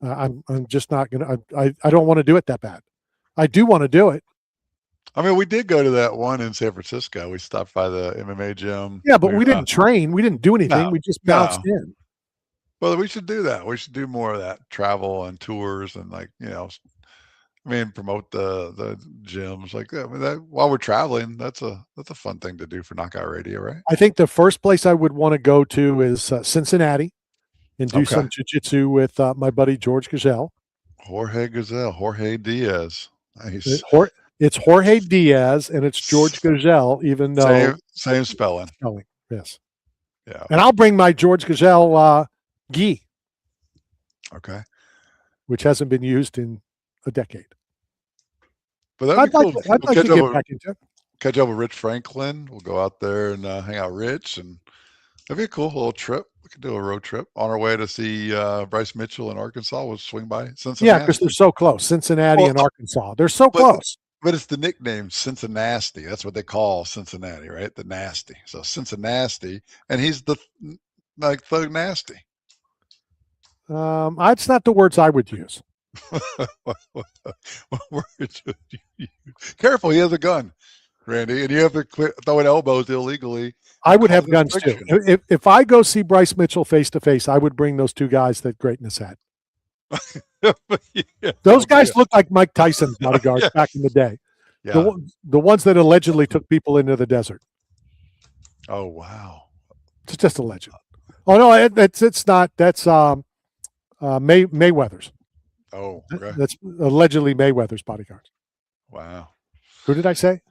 I'm just not going to, I don't want to do it that bad. I do want to do it. I mean, we did go to that one in San Francisco. We stopped by the MMA gym. Yeah, but we didn't train. We didn't do anything. No, we just bounced in. Well, we should do that. We should do more of that, travel and tours and promote the gyms like that. I mean, that while we're traveling, that's a fun thing to do for Knockout Radio, right? I think the first place I would want to go to is Cincinnati and do some jiu-jitsu with my buddy George Gazelle. Jorge Diaz. Nice. It's Jorge Diaz and it's George Gazelle, even though same spelling. Yes. Yeah. And I'll bring my George Gazelle gi. Okay. Which hasn't been used in a decade. But that'd be cool. I'd like to get back into it. Catch up with Rich Franklin. We'll go out there and hang out with Rich, and that'd be a cool little trip. We could do a road trip on our way to see Bryce Mitchell in Arkansas. We'll swing by Cincinnati. Yeah, because they're so close. Cincinnati and Arkansas. They're so close. But it's the nickname Cincinnati. That's what they call Cincinnati, right? The nasty. So Cincinnati, and he's the Thug Nasty. It's not the words I would use. Careful, he has a gun, Randy, and you have to quit throwing elbows illegally. I would have guns too. If I go see Bryce Mitchell face to face, I would bring those two guys that Greatness had. Those guys look like Mike Tyson's bodyguards back in the day. Yeah. The ones that allegedly took people into the desert. Oh wow! It's just a legend. Oh no, it's not. That's Mayweather's. Oh, okay. That's allegedly Mayweather's bodyguards. Wow. Who did I say?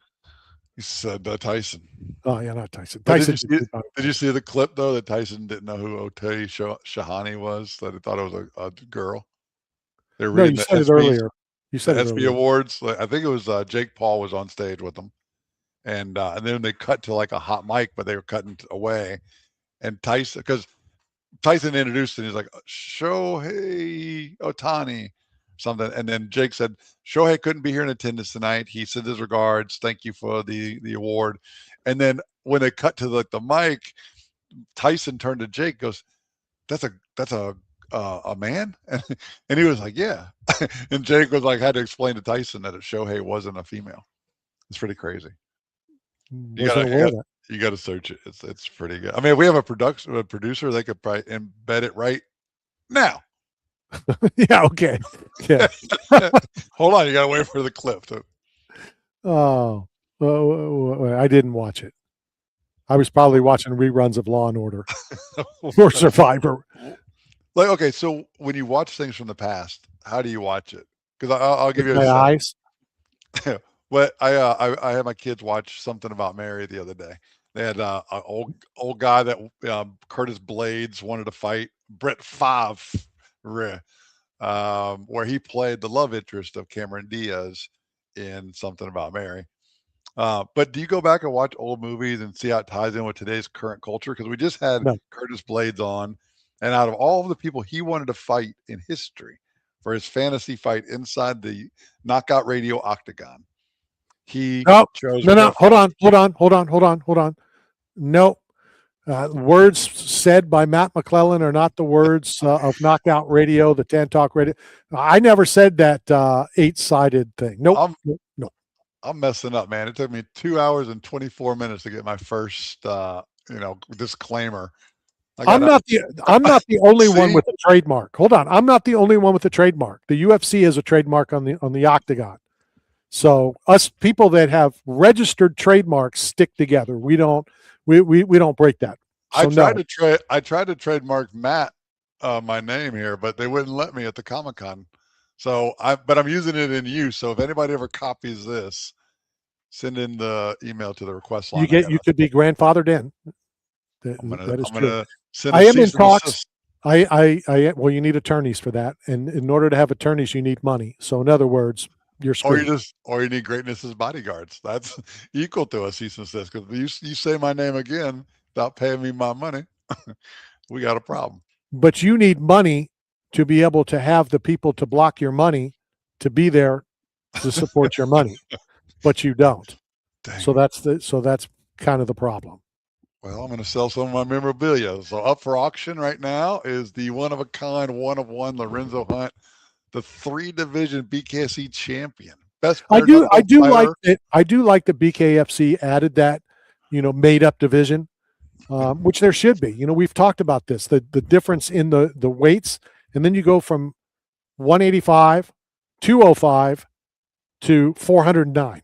You said Tyson. Oh yeah, not Tyson. Tyson. Did you see the clip though that Tyson didn't know who Otay Shahani was? That he thought it was a girl. No, you said it earlier. You said the SB Awards. I think it was Jake Paul was on stage with them, and then they cut to like a hot mic, but they were cutting away, and Tyson, because Tyson introduced it, he's like Shohei Ohtani something, and then Jake said Shohei couldn't be here in attendance tonight. He sent his regards. Thank you for the award. And then when they cut to the mic, Tyson turned to Jake, goes, "That's a man," and he was like, "Yeah," and Jake was like, had to explain to Tyson that Shohei wasn't a female. It's pretty crazy. You got to search it. It's pretty good. I mean, if we have a producer, they could probably embed it right now. Yeah. Okay. Yeah. Hold on, you got to wait for the clip. I didn't watch it. I was probably watching reruns of Law and Order or Survivor. Okay, so when you watch things from the past, how do you watch it? Because I'll give you my eyes. Well, I had my kids watch Something About Mary the other day. They had an old guy that Curtis Blades wanted to fight, Brett Favre, where he played the love interest of Cameron Diaz in Something About Mary. But do you go back and watch old movies and see how it ties in with today's current culture? Because we just had Curtis Blades on, and out of all of the people he wanted to fight in history for his fantasy fight inside the Knockout Radio Octagon, he chose. No. Hold on. Nope. Words said by Matt McClellan are not the words of Knockout Radio, the Tan Talk Radio. I never said that 8-sided thing. Nope. No. I'm messing up, man. It took me 2 hours and 24 minutes to get my first, disclaimer. I'm not the only one with a trademark. Hold on. I'm not the only one with a trademark. The UFC has a trademark on the Octagon. So us people that have registered trademarks stick together. We don't break that. So I tried to trademark Matt my name here, but they wouldn't let me at the Comic-Con. So but I'm using it in use. So if anybody ever copies this, send in the email to the request line. You could be grandfathered in. I'm that is gonna true. I am in talks. Well, you need attorneys for that, and in order to have attorneys, you need money. So in other words, you're screwed. Or you need greatness as bodyguards. That's equal to a cease and desist. Because you say my name again without paying me my money, we got a problem. But you need money to be able to have the people to block your money to be there to support your money, but you don't. Dang. So that's kind of the problem. Well, I'm going to sell some of my memorabilia. So up for auction right now is the one-of-a-kind, one-of-one Lorenzo Hunt, the 3-division BKFC champion. Best. I do like it. I do like that BKFC added that, made-up division, which there should be. We've talked about this, the difference in the weights, and then you go from 185, 205 to 409.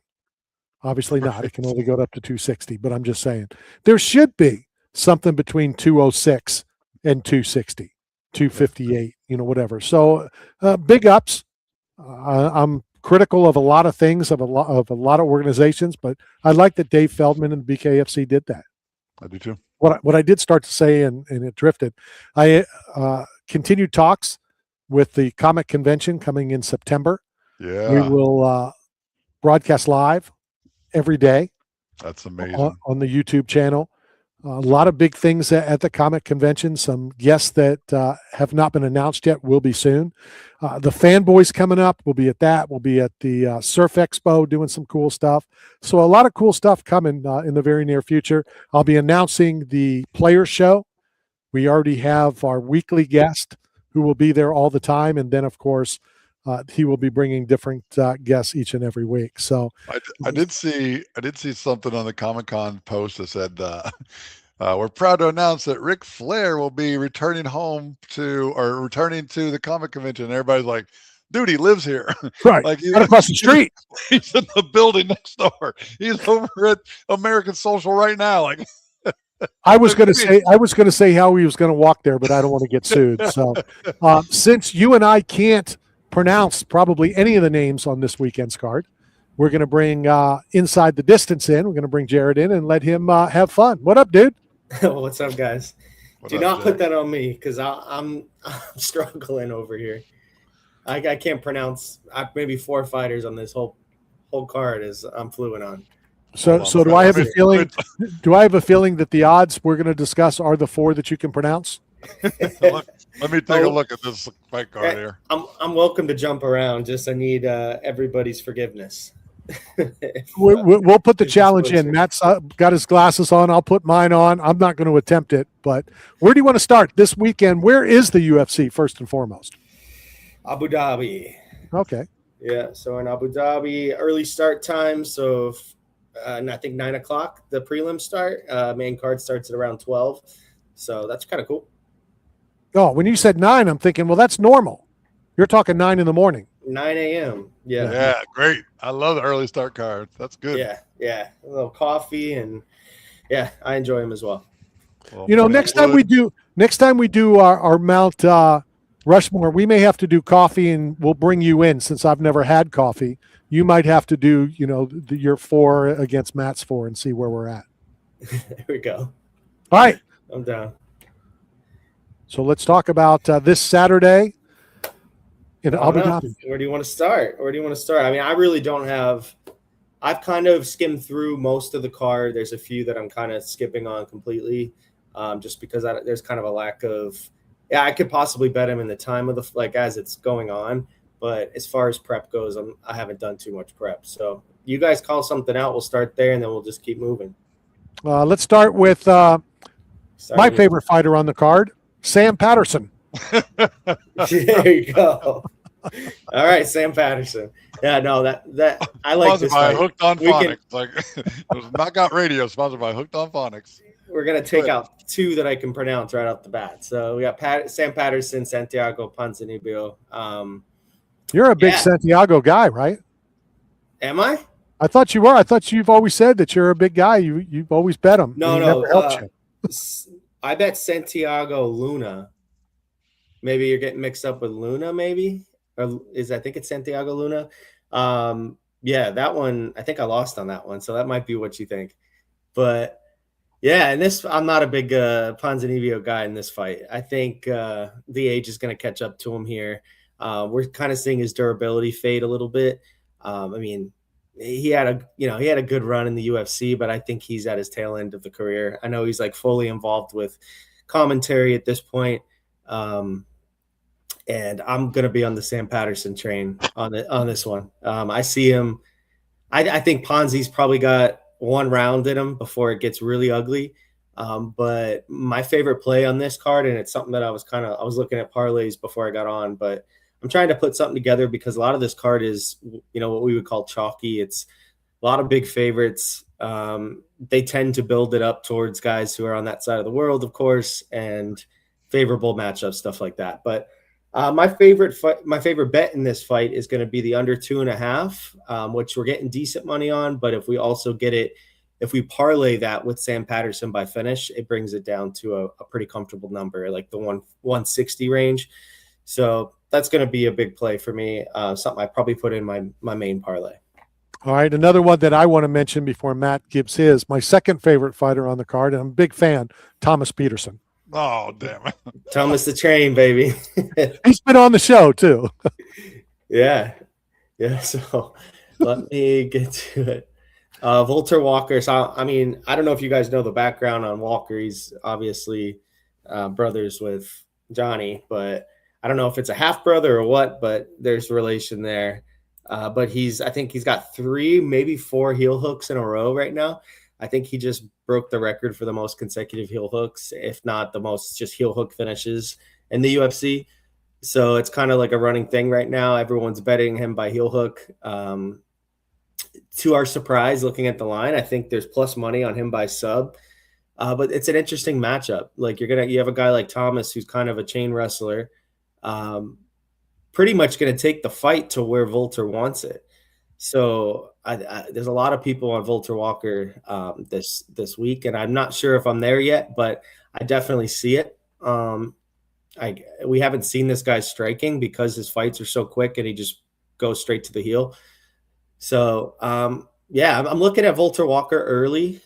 Obviously not. It can only go up to 260, but I'm just saying there should be something between 206 and 260, 258, whatever. So big ups. I'm critical of a lot of things, of a lot of organizations, but I like that Dave Feldman and BKFC did that. I do too. What I did start to say, and it drifted, I continued talks with the comic convention coming in September. Yeah. We will broadcast live every day. That's amazing. On the YouTube channel. A lot of big things at the comic convention. Some guests that have not been announced yet will be soon. The Fanboys coming up. We'll be at that. We'll be at the Surf Expo doing some cool stuff. So a lot of cool stuff coming in the very near future. I'll be announcing the Player Show. We already have our weekly guest who will be there all the time. And then, of course, he will be bringing different guests each and every week. So I did see something on the Comic-Con post that said, we're proud to announce that Ric Flair will be returning to the comic convention. And everybody's like, dude, he lives here. Right. Like right across the street. He's in the building next door. He's over at American Social right now. Like I was going to say how he was going to walk there, but I don't want to get sued. So since you and I can't pronounce probably any of the names on this weekend's card, we're going to bring Inside the Distance in. We're going to bring Jared in and let him have fun. What up, dude? What's up, guys? Do not put that on me because I'm struggling over here. I can't pronounce maybe 4 fighters on this whole card as I'm fluent on. So do I have a feeling? Do I have a feeling that the odds we're going to discuss are the 4 that you can pronounce? Let me take a look at this fight card here. I'm welcome to jump around. Just I need everybody's forgiveness. We'll put the challenge in. Matt's got his glasses on. I'll put mine on. I'm not going to attempt it, but where do you want to start this weekend? Where is the UFC first and foremost? Abu Dhabi. Okay. Yeah. So in Abu Dhabi, early start time. So I think 9 o'clock, the prelim start. Main card starts at around 12. So that's kind of cool. Oh, when you said 9, I'm thinking, well, that's normal. You're talking 9 in the morning. 9 a.m. Yeah. Yeah, great. I love the early start cards. That's good. Yeah. A little coffee and I enjoy them as well. Next time we do our Mount Rushmore, we may have to do coffee, and we'll bring you in since I've never had coffee. You might have to do, your 4 against Matt's 4 and see where we're at. There we go. All right. I'm down. So let's talk about this Saturday in Abu Dhabi. Where do you want to start? I mean, I really don't have – I've kind of skimmed through most of the card. There's a few that I'm kind of skipping on completely just because there's kind of a lack of – I could possibly bet him in the time of as it's going on. But as far as prep goes, I haven't done too much prep. So you guys call something out. We'll start there, and then we'll just keep moving. Let's start with My favorite fighter on the card, Sam Patterson. There you go. All right, Sam Patterson. Yeah, no, that I like Sponsored this by fight. Hooked on We can- Phonics. Like it was Knockout Radio, sponsored by Hooked on Phonics. We're gonna take out two that I can pronounce right off the bat. So we got Sam Patterson, Santiago Ponzinibbio. You're a big Yeah. Santiago guy, right? Am I? I thought you were. I thought you've always said that you're a big guy. You've always bet him. No, and he no. never helped you. I bet Santiago Luna. Maybe you're getting mixed up with Luna, maybe? Or I think it's Santiago Luna. Yeah, that one, I think I lost on that one. So that might be what you think. But yeah, and I'm not a big Ponzinibbio guy in this fight. I think the age is going to catch up to him here. We're kind of seeing his durability fade a little bit. I mean, he had a good run in the UFC, but I think he's at his tail end of the career. I know he's like fully involved with commentary at this point. And I'm going to be on the Sam Patterson train on this one. I see him. I think Ponzi's probably got one round in him before it gets really ugly. But my favorite play on this card, and it's something that I was looking at parlays before I got on, but I'm trying to put something together because a lot of this card is, what we would call chalky. It's a lot of big favorites. They tend to build it up towards guys who are on that side of the world, of course, and favorable matchups, stuff like that. But my favorite bet in this fight is going to be the under 2.5, which we're getting decent money on. But if we also if we parlay that with Sam Patterson by finish, it brings it down to a pretty comfortable number, like the 160 range. So that's going to be a big play for me. Something I probably put in my main parlay. All right, another one that I want to mention before Matt gives his, my second favorite fighter on the card, and I'm a big fan, Thomas Peterson. Oh, damn it. Thomas the Train, baby. He's been on the show, too. Yeah. So let me get to it. Volter Walker. So, I mean, I don't know if you guys know the background on Walker. He's obviously brothers with Johnny, but I don't know if it's a half brother or what, but there's a relation there. But I think he's got 3, maybe 4 heel hooks in a row right now. I think he just broke the record for the most consecutive heel hooks, if not the most just heel hook finishes in the UFC. So it's kind of like a running thing right now. Everyone's betting him by heel hook. To our surprise, looking at the line, I think there's plus money on him by sub. But it's an interesting matchup. Like you have a guy like Thomas who's kind of a chain wrestler, pretty much going to take the fight to where Volter wants it. So there's a lot of people on Volter Walker this week, and I'm not sure if I'm there yet, but I definitely see it. We haven't seen this guy striking because his fights are so quick and he just goes straight to the heel. So I'm looking at Volter Walker early.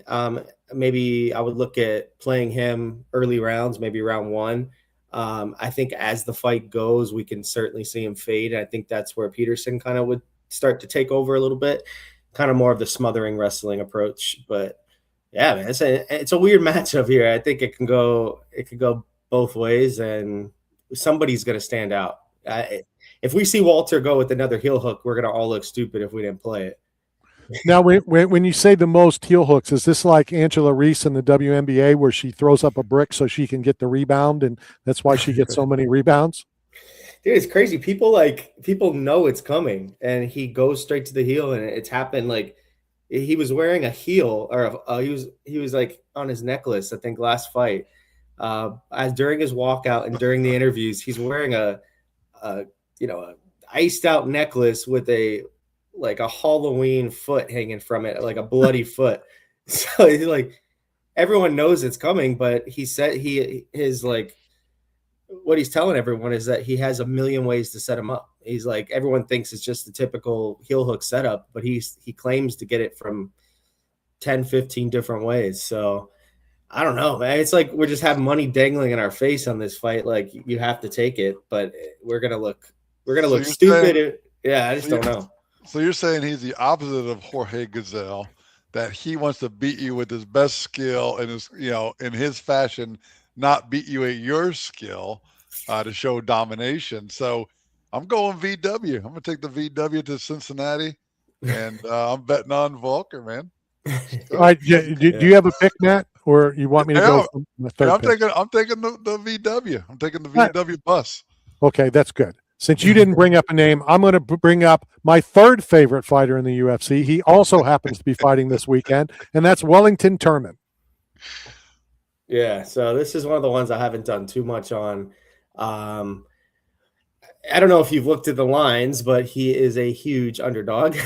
Maybe I would look at playing him early rounds, maybe round 1. I think as the fight goes, we can certainly see him fade. I think that's where Peterson kind of would start to take over a little bit, kind of more of the smothering wrestling approach. But yeah, man, it's a weird matchup here. I think it could go both ways, and somebody's going to stand out. If we see Walter go with another heel hook, we're going to all look stupid if we didn't play it. Now, when you say the most heel hooks, is this like Angela Reese in the WNBA where she throws up a brick so she can get the rebound, and that's why she gets so many rebounds? Dude, it's crazy. People know it's coming, and he goes straight to the heel, and it's happened. Like he was wearing a heel, or he was like on his necklace, I think last fight. As during his walkout and during the interviews, he's wearing a iced out necklace with a Halloween foot hanging from it, like a bloody foot. So he's like, everyone knows it's coming, but he said what he's telling everyone is that he has a million ways to set him up. He's like, everyone thinks it's just the typical heel hook setup, but he claims to get it from 10, 15 different ways. So I don't know, man. It's like we're just having money dangling in our face on this fight. Like you have to take it, but we're gonna look stupid. I just don't know. So you're saying he's the opposite of Jorge Gazelle, that he wants to beat you with his best skill and in his fashion, not beat you at your skill to show domination. So I'm going VW. I'm going to take the VW to Cincinnati, and I'm betting on Volker, man. All right. Do you have a pick, Matt? or you want me to Yeah, go for my third I'm pick? taking the VW. I'm taking the Right. VW bus. Okay, that's good. Since you didn't bring up a name, I'm going to bring up my third favorite fighter in the UFC. He also happens to be fighting this weekend, and that's Wellington Turman. Yeah, so this is one of the ones I haven't done too much on. I don't know if you've looked at the lines, but he is a huge underdog.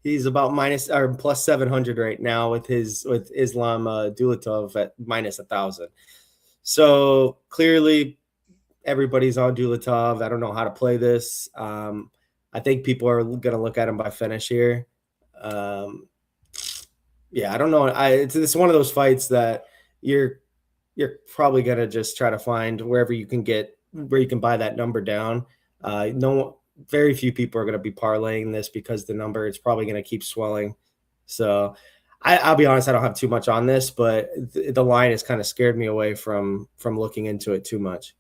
He's about minus or plus 700 right now with Islam Dulatov at minus 1,000. So clearly, everybody's on Dulatov. I don't know how to play this. I think people are going to look at him by finish here. Yeah, I don't know. It's one of those fights that you're probably going to just try to find where you can buy that number down. Very few people are going to be parlaying this because the number is probably going to keep swelling. So I'll be honest, I don't have too much on this, but the line has kind of scared me away from looking into it too much.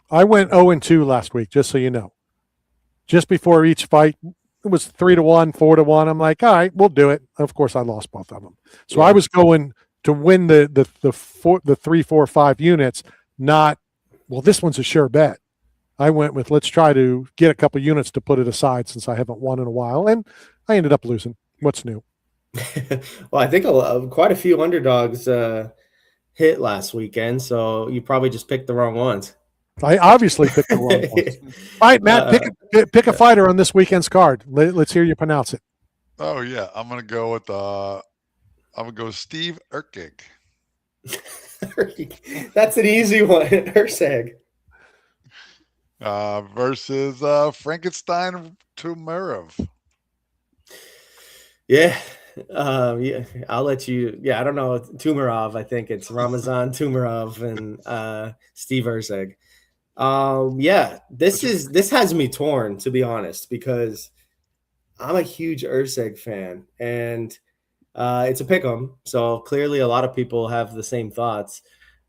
I went 0-2 last week, just so you know. Just before each fight, it was 3-1, 4-1. I'm like, all right, we'll do it. Of course, I lost both of them. So I was going to win the 3, 4, 5 units, not, well, this one's a sure bet. I went with, let's try to get a couple units to put it aside since I haven't won in a while. And I ended up losing. What's new? Well, I think quite a few underdogs hit last weekend, so you probably just picked the wrong ones. I obviously picked the wrong ones. All right, Matt, pick a fighter on this weekend's card. Let's hear you pronounce it. Oh yeah, I'm gonna go with Steve Urquig. That's an easy one. Urseg. Versus Frankenstein Tumarov. Yeah. Yeah, I'll let you. Yeah, I don't know Tumarov. I think it's Ramazan Tumarov and Steve Urseg. Yeah, this has me torn, to be honest, because I'm a huge Urseg fan, and it's a pick'em. So clearly, a lot of people have the same thoughts.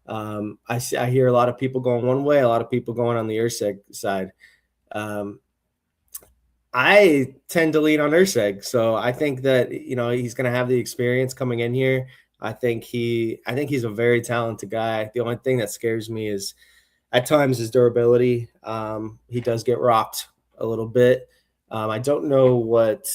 I hear a lot of people going one way, a lot of people going on the Urseg side. I tend to lean on Urseg, so I think that he's going to have the experience coming in here. I think he's a very talented guy. The only thing that scares me is at times his durability. He does get rocked a little bit. I don't know what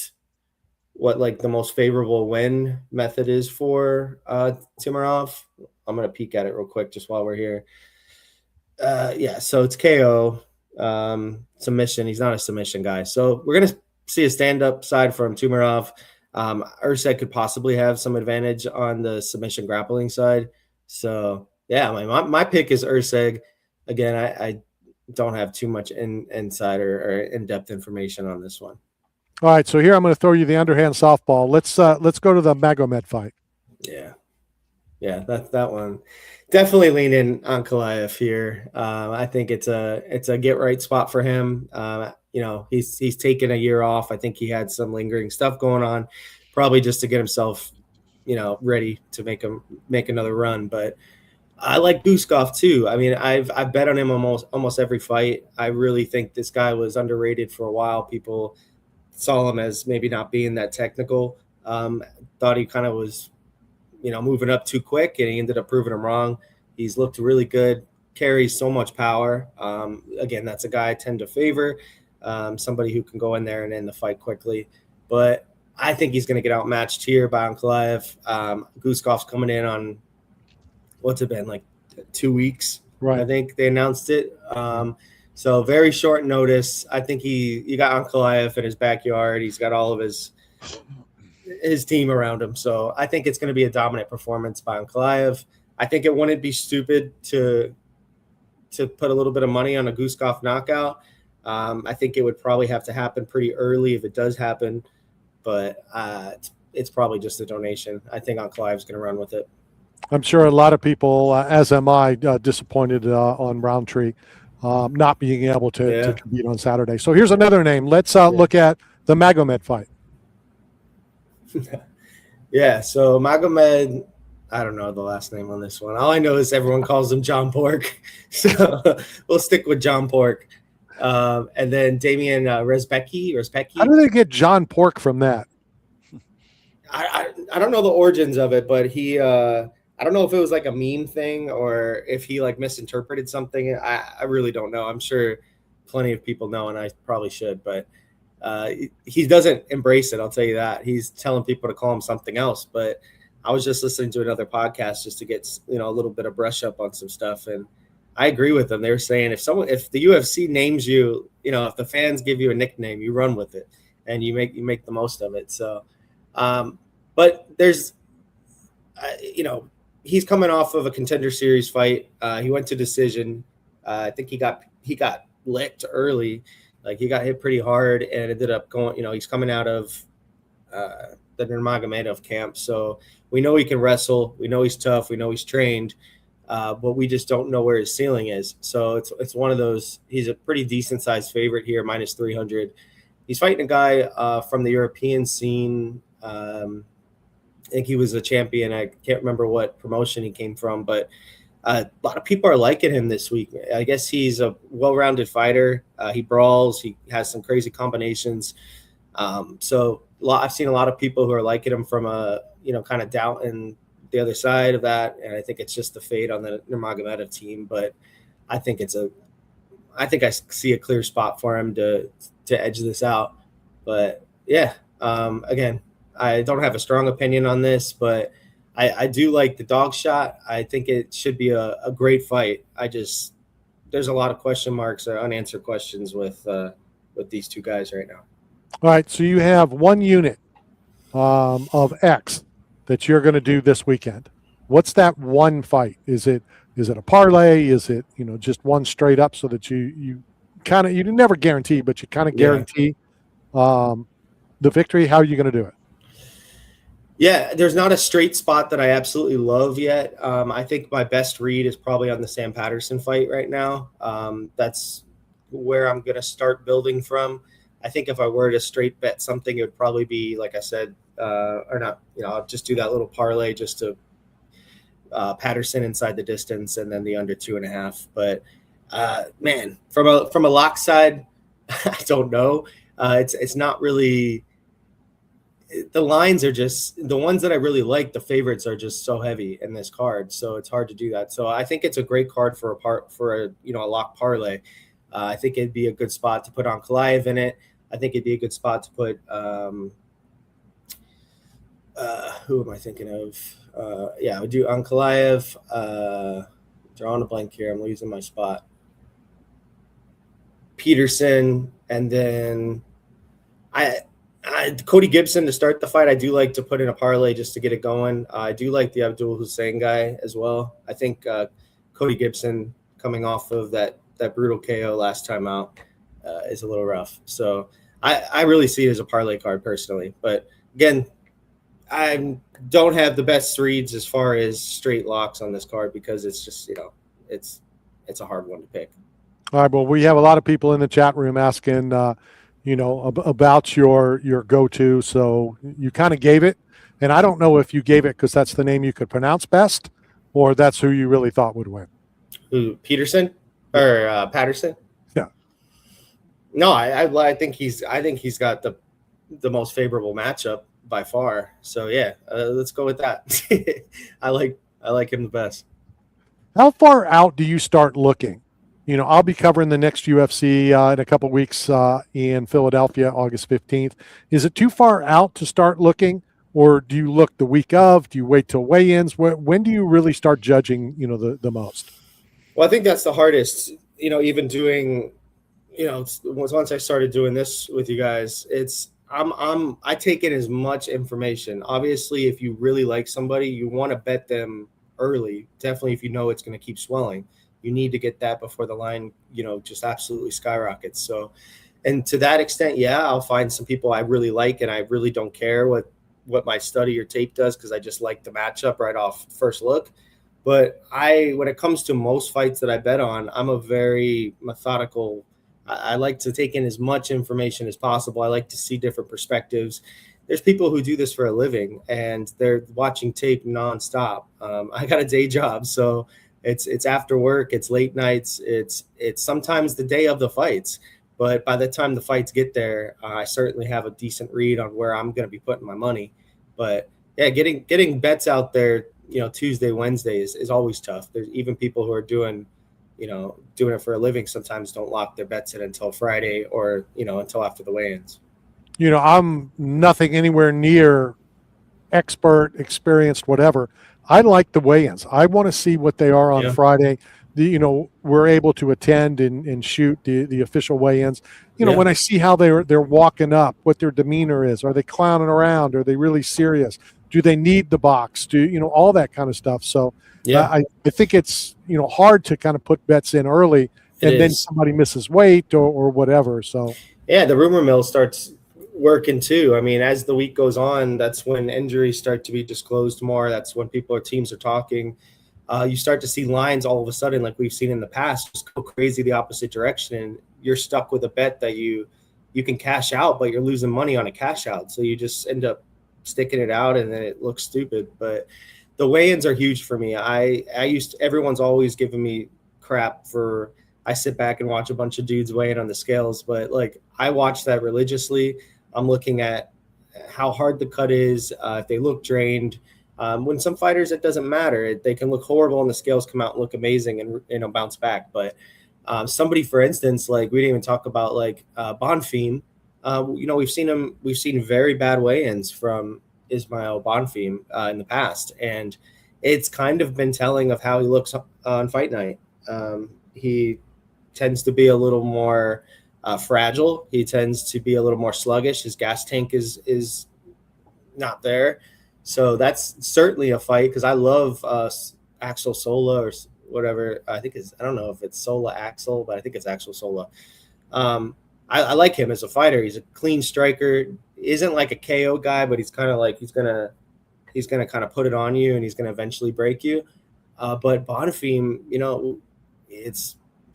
like the most favorable win method is for Timarov. I'm going to peek at it real quick just while we're here. Yeah, so it's KO. Submission. He's not a submission guy. So we're going to see a stand-up side from Tumarov. Urseg could possibly have some advantage on the submission grappling side. So, yeah, my pick is Urseg. Again, I don't have too much inside or in-depth information on this one. All right, so here I'm going to throw you the underhand softball. Let's go to the Magomed fight. Yeah, that one. Definitely lean in on Ankalaev here. I think it's a get right spot for him. He's taken a year off. I think he had some lingering stuff going on, probably just to get himself, ready to make another run. But I like Guskov too. I mean, I've bet on him almost every fight. I really think this guy was underrated for a while. People saw him as maybe not being that technical. Thought he kind of was moving up too quick, and he ended up proving him wrong. He's looked really good, carries so much power. Again, that's a guy I tend to favor, somebody who can go in there and end the fight quickly. But I think he's going to get outmatched here by Ankalaev. Guskov's coming in on, what's it been, like 2 weeks? Right. I think they announced it. So very short notice. I think you got Ankalaev in his backyard. He's got all of his team around him. So I think it's going to be a dominant performance by Ankalaev. I think it wouldn't be stupid to put a little bit of money on a Guskov knockout. I think it would probably have to happen pretty early if it does happen, but it's probably just a donation. I think Ankalaev's going to run with it. I'm sure a lot of people, as am I, disappointed on Roundtree not being able to compete on Saturday. So here's another name. Let's look at the Magomed fight. Yeah, so Magomed, I don't know the last name on this one. All I know is everyone calls him John Pork. So we'll stick with John Pork. And then Damian Rezbecki. How do they get John Pork from that? I don't know the origins of it, but he I don't know if it was like a meme thing or if he like misinterpreted something. I really don't know. I'm sure plenty of people know, and I probably should, but he doesn't embrace it. I'll tell you that. He's telling people to call him something else. But I was just listening to another podcast just to get a little bit of brush up on some stuff, and I agree with them. They were saying if the UFC names you, if the fans give you a nickname, you run with it and you make the most of it. So, but there's, he's coming off of a Contender Series fight. He went to decision. I think he got licked early. Like he got hit pretty hard and ended up going, he's coming out of the Nurmagomedov camp. So we know he can wrestle. We know he's tough. We know he's trained. But we just don't know where his ceiling is. So it's one of those. He's a pretty decent sized favorite here, minus 300. He's fighting a guy from the European scene. I think he was a champion. I can't remember what promotion he came from, but a lot of people are liking him this week. I guess he's a well-rounded fighter. He brawls. He has some crazy combinations. So I've seen a lot of people who are liking him from a kind of doubting the other side of that, and I think it's just the fade on the Nurmagomedov team. But I think I see a clear spot for him to edge this out. But yeah, again, I don't have a strong opinion on this, but I do like the dog shot. I think it should be a great fight. There's a lot of question marks or unanswered questions with these two guys right now. All right, so you have one unit of X that you're going to do this weekend. What's that one fight? Is it a parlay? Is it just one straight up so that you never guarantee, but you kind of guarantee the victory? How are you going to do it? Yeah, there's not a straight spot that I absolutely love yet. I think my best read is probably on the Sam Patterson fight right now. That's where I'm going to start building from. I think if I were to straight bet something, it would probably be, like I said, or not, I'll just do that little parlay just to Patterson inside the distance and then the under 2.5. But man, from a lock side, I don't know. It's not really. The lines are just the ones that I really like. The favorites are just so heavy in this card, so it's hard to do that. So I think it's a great card for a lock parlay. I think it'd be a good spot to put Ankalaev in it. I think it'd be a good spot to put. Who am I thinking of? I would do Ankalaev. Drawing a blank here. I'm losing my spot. Peterson, and then Cody Gibson to start the fight. I do like to put in a parlay just to get it going. I do like the Abdul Hussein guy as well. I think Cody Gibson coming off of that brutal KO last time out is a little rough. So I really see it as a parlay card personally. But again, I don't have the best reads as far as straight locks on this card because it's just, it's a hard one to pick. All right. Well, we have a lot of people in the chat room asking, about your go-to. So you kind of gave it, and I don't know if you gave it because that's the name you could pronounce best, or that's who you really thought would win. Who, Peterson or Patterson? Yeah. No, I think he's got the most favorable matchup by far. So yeah, let's go with that. I like him the best. How far out do you start looking? I'll be covering the next UFC in a couple of weeks in Philadelphia, August 15th. Is it too far out to start looking, or do you look the week of? Do you wait till weigh-ins? When do you really start judging, the most? Well, I think that's the hardest, even doing, once I started doing this with you guys, I take in as much information. Obviously, if you really like somebody, you want to bet them early. Definitely if you know it's going to keep swelling. You need to get that before the line, just absolutely skyrockets. So, and to that extent, yeah, I'll find some people I really like, and I really don't care what my study or tape does because I just like the matchup right off first look. But when it comes to most fights that I bet on, I'm a very methodical. I like to take in as much information as possible. I like to see different perspectives. There's people who do this for a living, and they're watching tape nonstop. I got a day job, so. It's after work, it's late nights, it's sometimes the day of the fights. But by the time the fights get there, I certainly have a decent read on where I'm going to be putting my money. But yeah, getting bets out there Tuesday, Wednesday is always tough. There's even people who are doing it for a living sometimes don't lock their bets in until Friday or, until after the weigh-ins. I'm nothing anywhere near expert, experienced, whatever. I like the weigh-ins. I want to see what they are on Friday. We're able to attend and shoot the official weigh-ins. When I see how they're walking up, what their demeanor is, are they clowning around? Are they really serious? Do they need the box? All that kind of stuff. So I think it's, hard to kind of put bets in early and then somebody misses weight or whatever. So the rumor mill starts working too. I mean, as the week goes on, that's when injuries start to be disclosed more. That's when teams are talking. You start to see lines all of a sudden, like we've seen in the past, just go crazy the opposite direction. And you're stuck with a bet that you can cash out, but you're losing money on a cash out. So you just end up sticking it out and then it looks stupid. But the weigh-ins are huge for me. Everyone's always giving me crap for, I sit back and watch a bunch of dudes weighing on the scales, but like I watch that religiously. I'm looking at how hard the cut is, if they look drained. When some fighters, it doesn't matter. They can look horrible and the scales come out and look amazing and bounce back. But somebody, for instance, like we didn't even talk about like Bonfim. We've seen very bad weigh-ins from Ismail Bonfim in the past, and it's kind of been telling of how he looks on fight night. He tends to be a little more fragile. He tends to be a little more sluggish. His gas tank is not there. So that's certainly a fight because I love Axel Sola or whatever. I don't know if it's Sola Axel, but I think it's Axel Sola. I like him as a fighter. He's a clean striker. Isn't like a KO guy, but he's kind of like he's gonna kind of put it on you and he's gonna eventually break you. But Bonfim,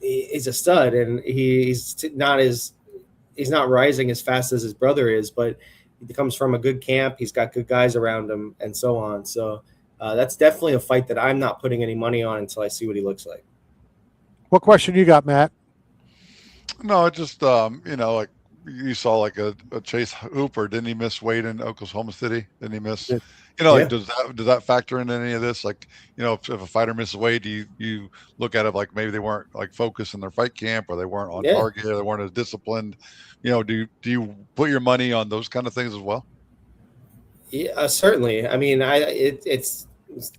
he's a stud and he's not rising as fast as his brother is, but he comes from a good camp. He's got good guys around him and so on. So that's definitely a fight that I'm not putting any money on until I see what he looks like. What question you got, Matt? No, it just, like you saw like a Chase Hooper. Didn't he miss weight in Oklahoma City? Didn't he miss, does that factor into any of this? Like, if a fighter misses weight, do you look at it like maybe they weren't like focused in their fight camp or they weren't on target or they weren't as disciplined? Do you put your money on those kind of things as well? Yeah, certainly. I mean, it's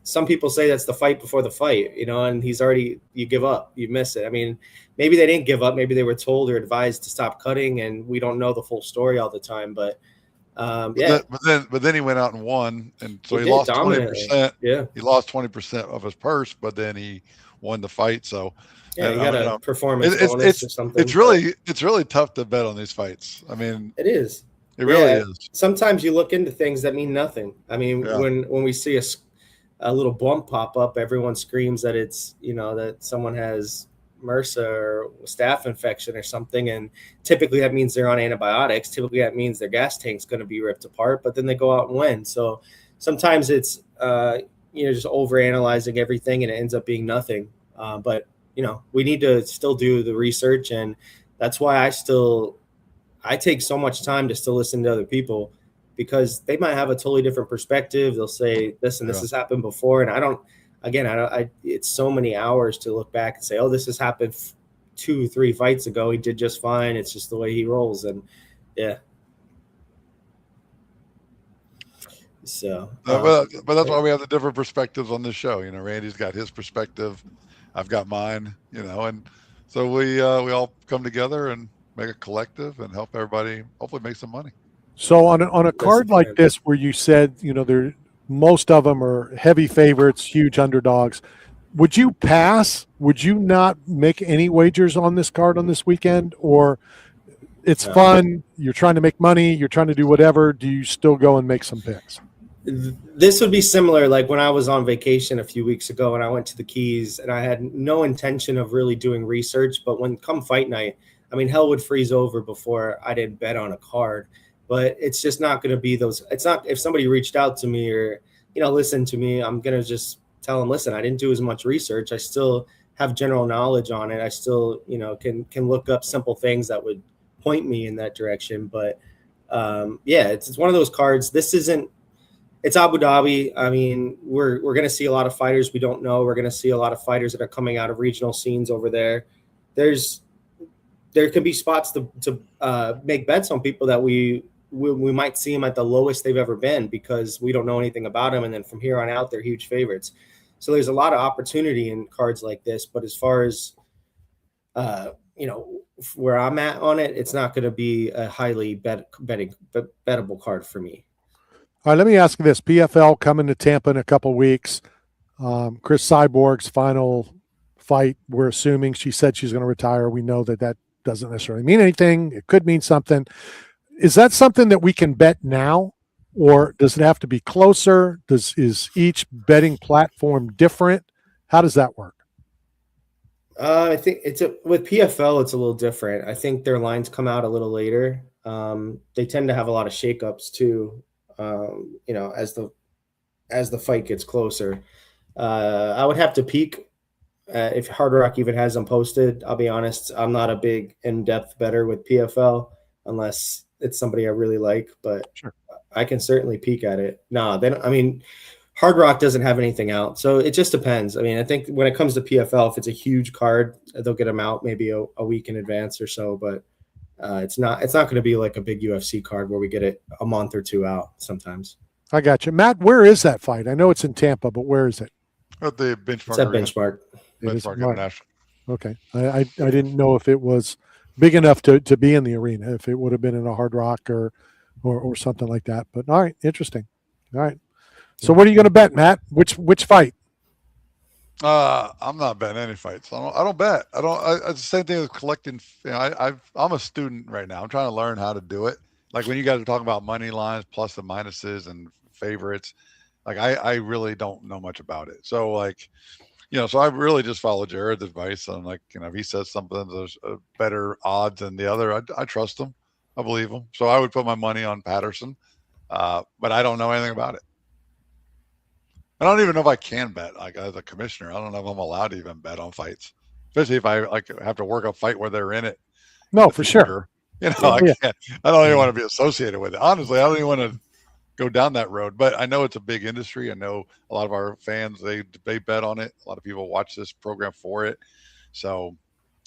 some people say that's the fight before the fight, and you give up, you miss it. I mean, maybe they didn't give up. Maybe they were told or advised to stop cutting and we don't know the full story all the time, but But then he went out and won. And so he lost 20%. Yeah. He lost 20% of his purse, but then he won the fight. So yeah, you got a performance bonus or something. It's really tough to bet on these fights. I mean, it is. It really is. Sometimes you look into things that mean nothing. I mean, when we see a little bump pop up, everyone screams that it's, that someone has MRSA or staph infection or something. And typically that means they're on antibiotics. Typically that means their gas tank's going to be ripped apart, but then they go out and win. So sometimes it's, just overanalyzing everything and it ends up being nothing. But we need to still do the research. And that's why I take so much time to still listen to other people, because they might have a totally different perspective. They'll say this and this has happened before. And it's so many hours to look back and say, oh, this has happened 2-3 fights ago. He did just fine. It's just the way he rolls. And yeah. So, but that's why we have the different perspectives on this show. Randy's got his perspective. I've got mine, and so we all come together and make a collective and help everybody hopefully make some money. So on a card like this, where you said, most of them are heavy favorites, huge underdogs, would you pass? Would you not make any wagers on this card on this weekend? Or it's fun, you're trying to make money, you're trying to do whatever, do you still go and make some picks? This would be similar like when I was on vacation a few weeks ago and I went to the Keys and I had no intention of really doing research, but when come fight night, I mean, hell would freeze over before I didn't bet on a card. But it's just not going to be those. It's not if somebody reached out to me or, listen to me, I'm going to just tell them, listen, I didn't do as much research. I still have general knowledge on it. I still, can look up simple things that would point me in that direction. But it's one of those cards. This isn't It's Abu Dhabi. I mean, we're going to see a lot of fighters we don't know. We're going to see a lot of fighters that are coming out of regional scenes over there. There could be spots to make bets on people that we might see them at the lowest they've ever been because we don't know anything about them. And then from here on out, they're huge favorites. So there's a lot of opportunity in cards like this. But as far as, where I'm at on it, it's not going to be a highly bettable card for me. All right, let me ask you this. PFL coming to Tampa in a couple weeks. Chris Cyborg's final fight, we're assuming she said she's going to retire. We know that doesn't necessarily mean anything. It could mean something. Is that something that we can bet now, or does it have to be closer? Is each betting platform different? How does that work? I think with PFL, it's a little different. I think their lines come out a little later. They tend to have a lot of shakeups too. As the fight gets closer, I would have to peek if Hard Rock even has them posted. I'll be honest, I'm not a big in-depth bettor with PFL unless it's somebody I really like, but sure, I can certainly peek at it. No, they don't. I mean, Hard Rock doesn't have anything out, so it just depends. I mean, I think when it comes to PFL, if it's a huge card, they'll get them out maybe a week in advance or so, but it's not going to be like a big UFC card where we get it a month or two out sometimes. I got you. Matt, where is that fight? I know it's in Tampa, but where is it? At the Benchmark. It's at Benchmark. Benchmark International. Okay. I didn't know if it was big enough to be in the arena, if it would have been in a Hard Rock or something like that. But all right, interesting. All right. So what are you going to bet, Matt? Which fight? I'm not betting any fights. I don't bet. It's the same thing as collecting. I'm a student right now. I'm trying to learn how to do it. Like when you guys are talking about money lines, plus and minuses and favorites, like I really don't know much about it. So so I really just follow Jared's advice on if he says something, there's better odds than the other. I trust him. I believe him. So I would put my money on Patterson, but I don't know anything about it. I don't even know if I can bet, as a commissioner. I don't know if I'm allowed to even bet on fights, especially if I have to work a fight where they're in it. No, for sure. I can't. I don't even want to be associated with it. Honestly, I don't even want to go down that road. But I know it's a big industry. I know a lot of our fans they bet on it. A lot of people watch this program for it. So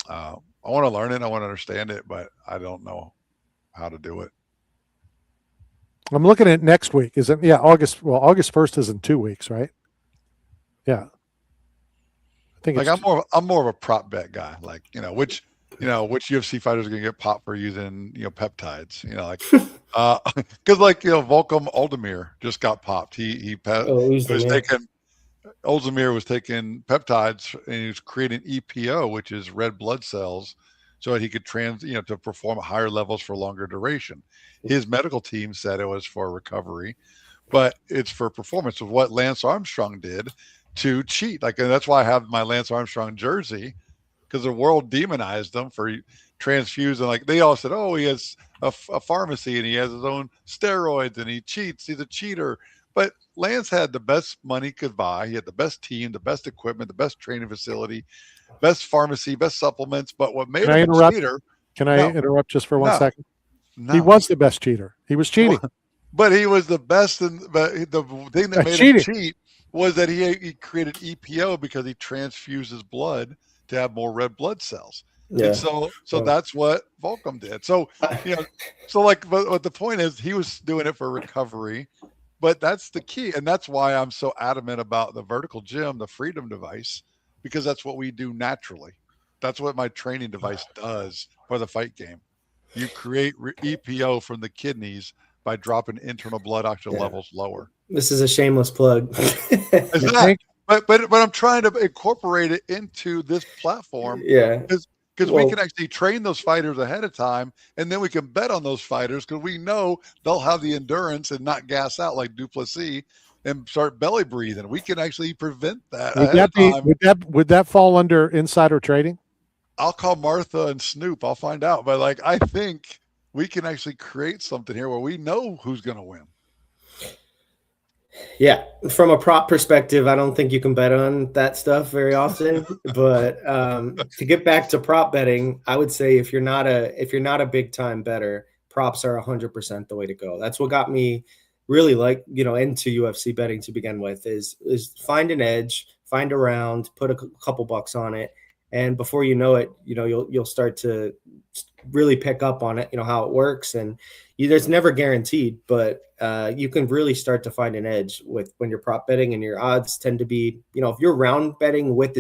I want to learn it. I want to understand it, but I don't know how to do it. I'm looking at next week. Is it? Yeah, August. Well, August 1st is in 2 weeks, right? Yeah. I think I'm more of a prop bet guy. Which UFC fighters are going to get popped for using peptides. Because Volkan Ozdemir just got popped. Ozdemir was taking peptides and he was creating EPO, which is red blood cells, so that he could to perform at higher levels for longer duration. His medical team said it was for recovery, but it's for performance of what Lance Armstrong did to cheat. And that's why I have my Lance Armstrong jersey, because the world demonized him for transfusing. They all said, oh, he has a pharmacy and he has his own steroids and he cheats. He's a cheater. But Lance had the best money could buy. He had the best team, the best equipment, the best training facility, best pharmacy, best supplements. But what made him a cheater? Can I interrupt just for 1 second? No. He was the best cheater. He was cheating. But he was the best. But the thing that made him cheat was that he created EPO because he transfuses blood to have more red blood cells. Yeah. And so that's what Volkan did. So, but the point is he was doing it for recovery, but that's the key. And that's why I'm so adamant about the vertical gym, the freedom device, because that's what we do naturally. That's what my training device does for the fight game. You create EPO from the kidneys by dropping internal blood oxygen levels lower. This is a shameless plug. It's not, but I'm trying to incorporate it into this platform. Yeah. Because we can actually train those fighters ahead of time, and then we can bet on those fighters because we know they'll have the endurance and not gas out like Duplessis and start belly breathing. We can actually prevent that. Would that fall under insider trading? I'll call Martha and Snoop. I'll find out. But I think we can actually create something here where we know who's going to win. Yeah, from a prop perspective, I don't think you can bet on that stuff very often. But to get back to prop betting, I would say if you're not a big time bettor, props are 100% the way to go. That's what got me really like, into UFC betting to begin with is find an edge, find a round, put a couple bucks on it. And before you know it, you'll start to really pick up on it, how it works. And there's never guaranteed, but you can really start to find an edge when you're prop betting, and your odds tend to be, if you're round betting with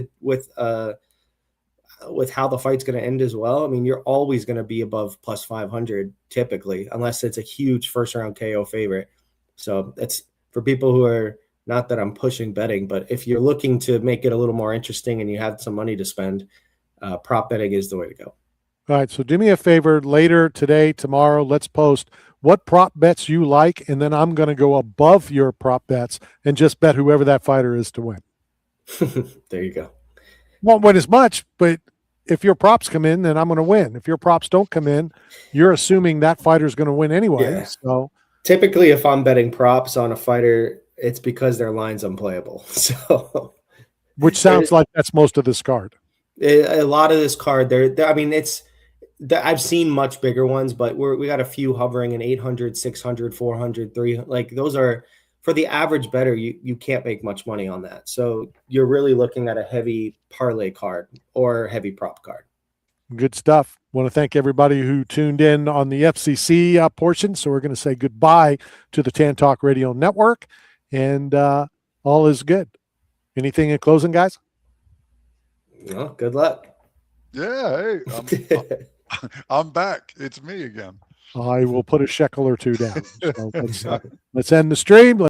how the fight's going to end as well. I mean, you're always going to be above plus 500 typically, unless it's a huge first round KO favorite. So that's for people who are, not that I'm pushing betting, but if you're looking to make it a little more interesting and you have some money to spend, prop betting is the way to go. All right, so do me a favor later today, tomorrow, let's post what prop bets you like, and then I'm going to go above your prop bets and just bet whoever that fighter is to win. There you go. Won't win as much, but if your props come in, then I'm going to win. If your props don't come in, you're assuming that fighter's going to win anyway. Yeah. So typically, if I'm betting props on a fighter, it's because their line's unplayable. So, which sounds like that's most of this card. A lot of this card, I mean, I've seen much bigger ones, but we got a few hovering in 800, 600, 400, 300. Like those are, for the average bettor, you can't make much money on that. So you're really looking at a heavy parlay card or heavy prop card. Good stuff. Want to thank everybody who tuned in on the FCC portion. So we're going to say goodbye to the Tan Talk Radio Network, and all is good. Anything in closing, guys? Well, good luck. Yeah, hey, I'm back. It's me again. I will put a shekel or two down. So let's end the stream.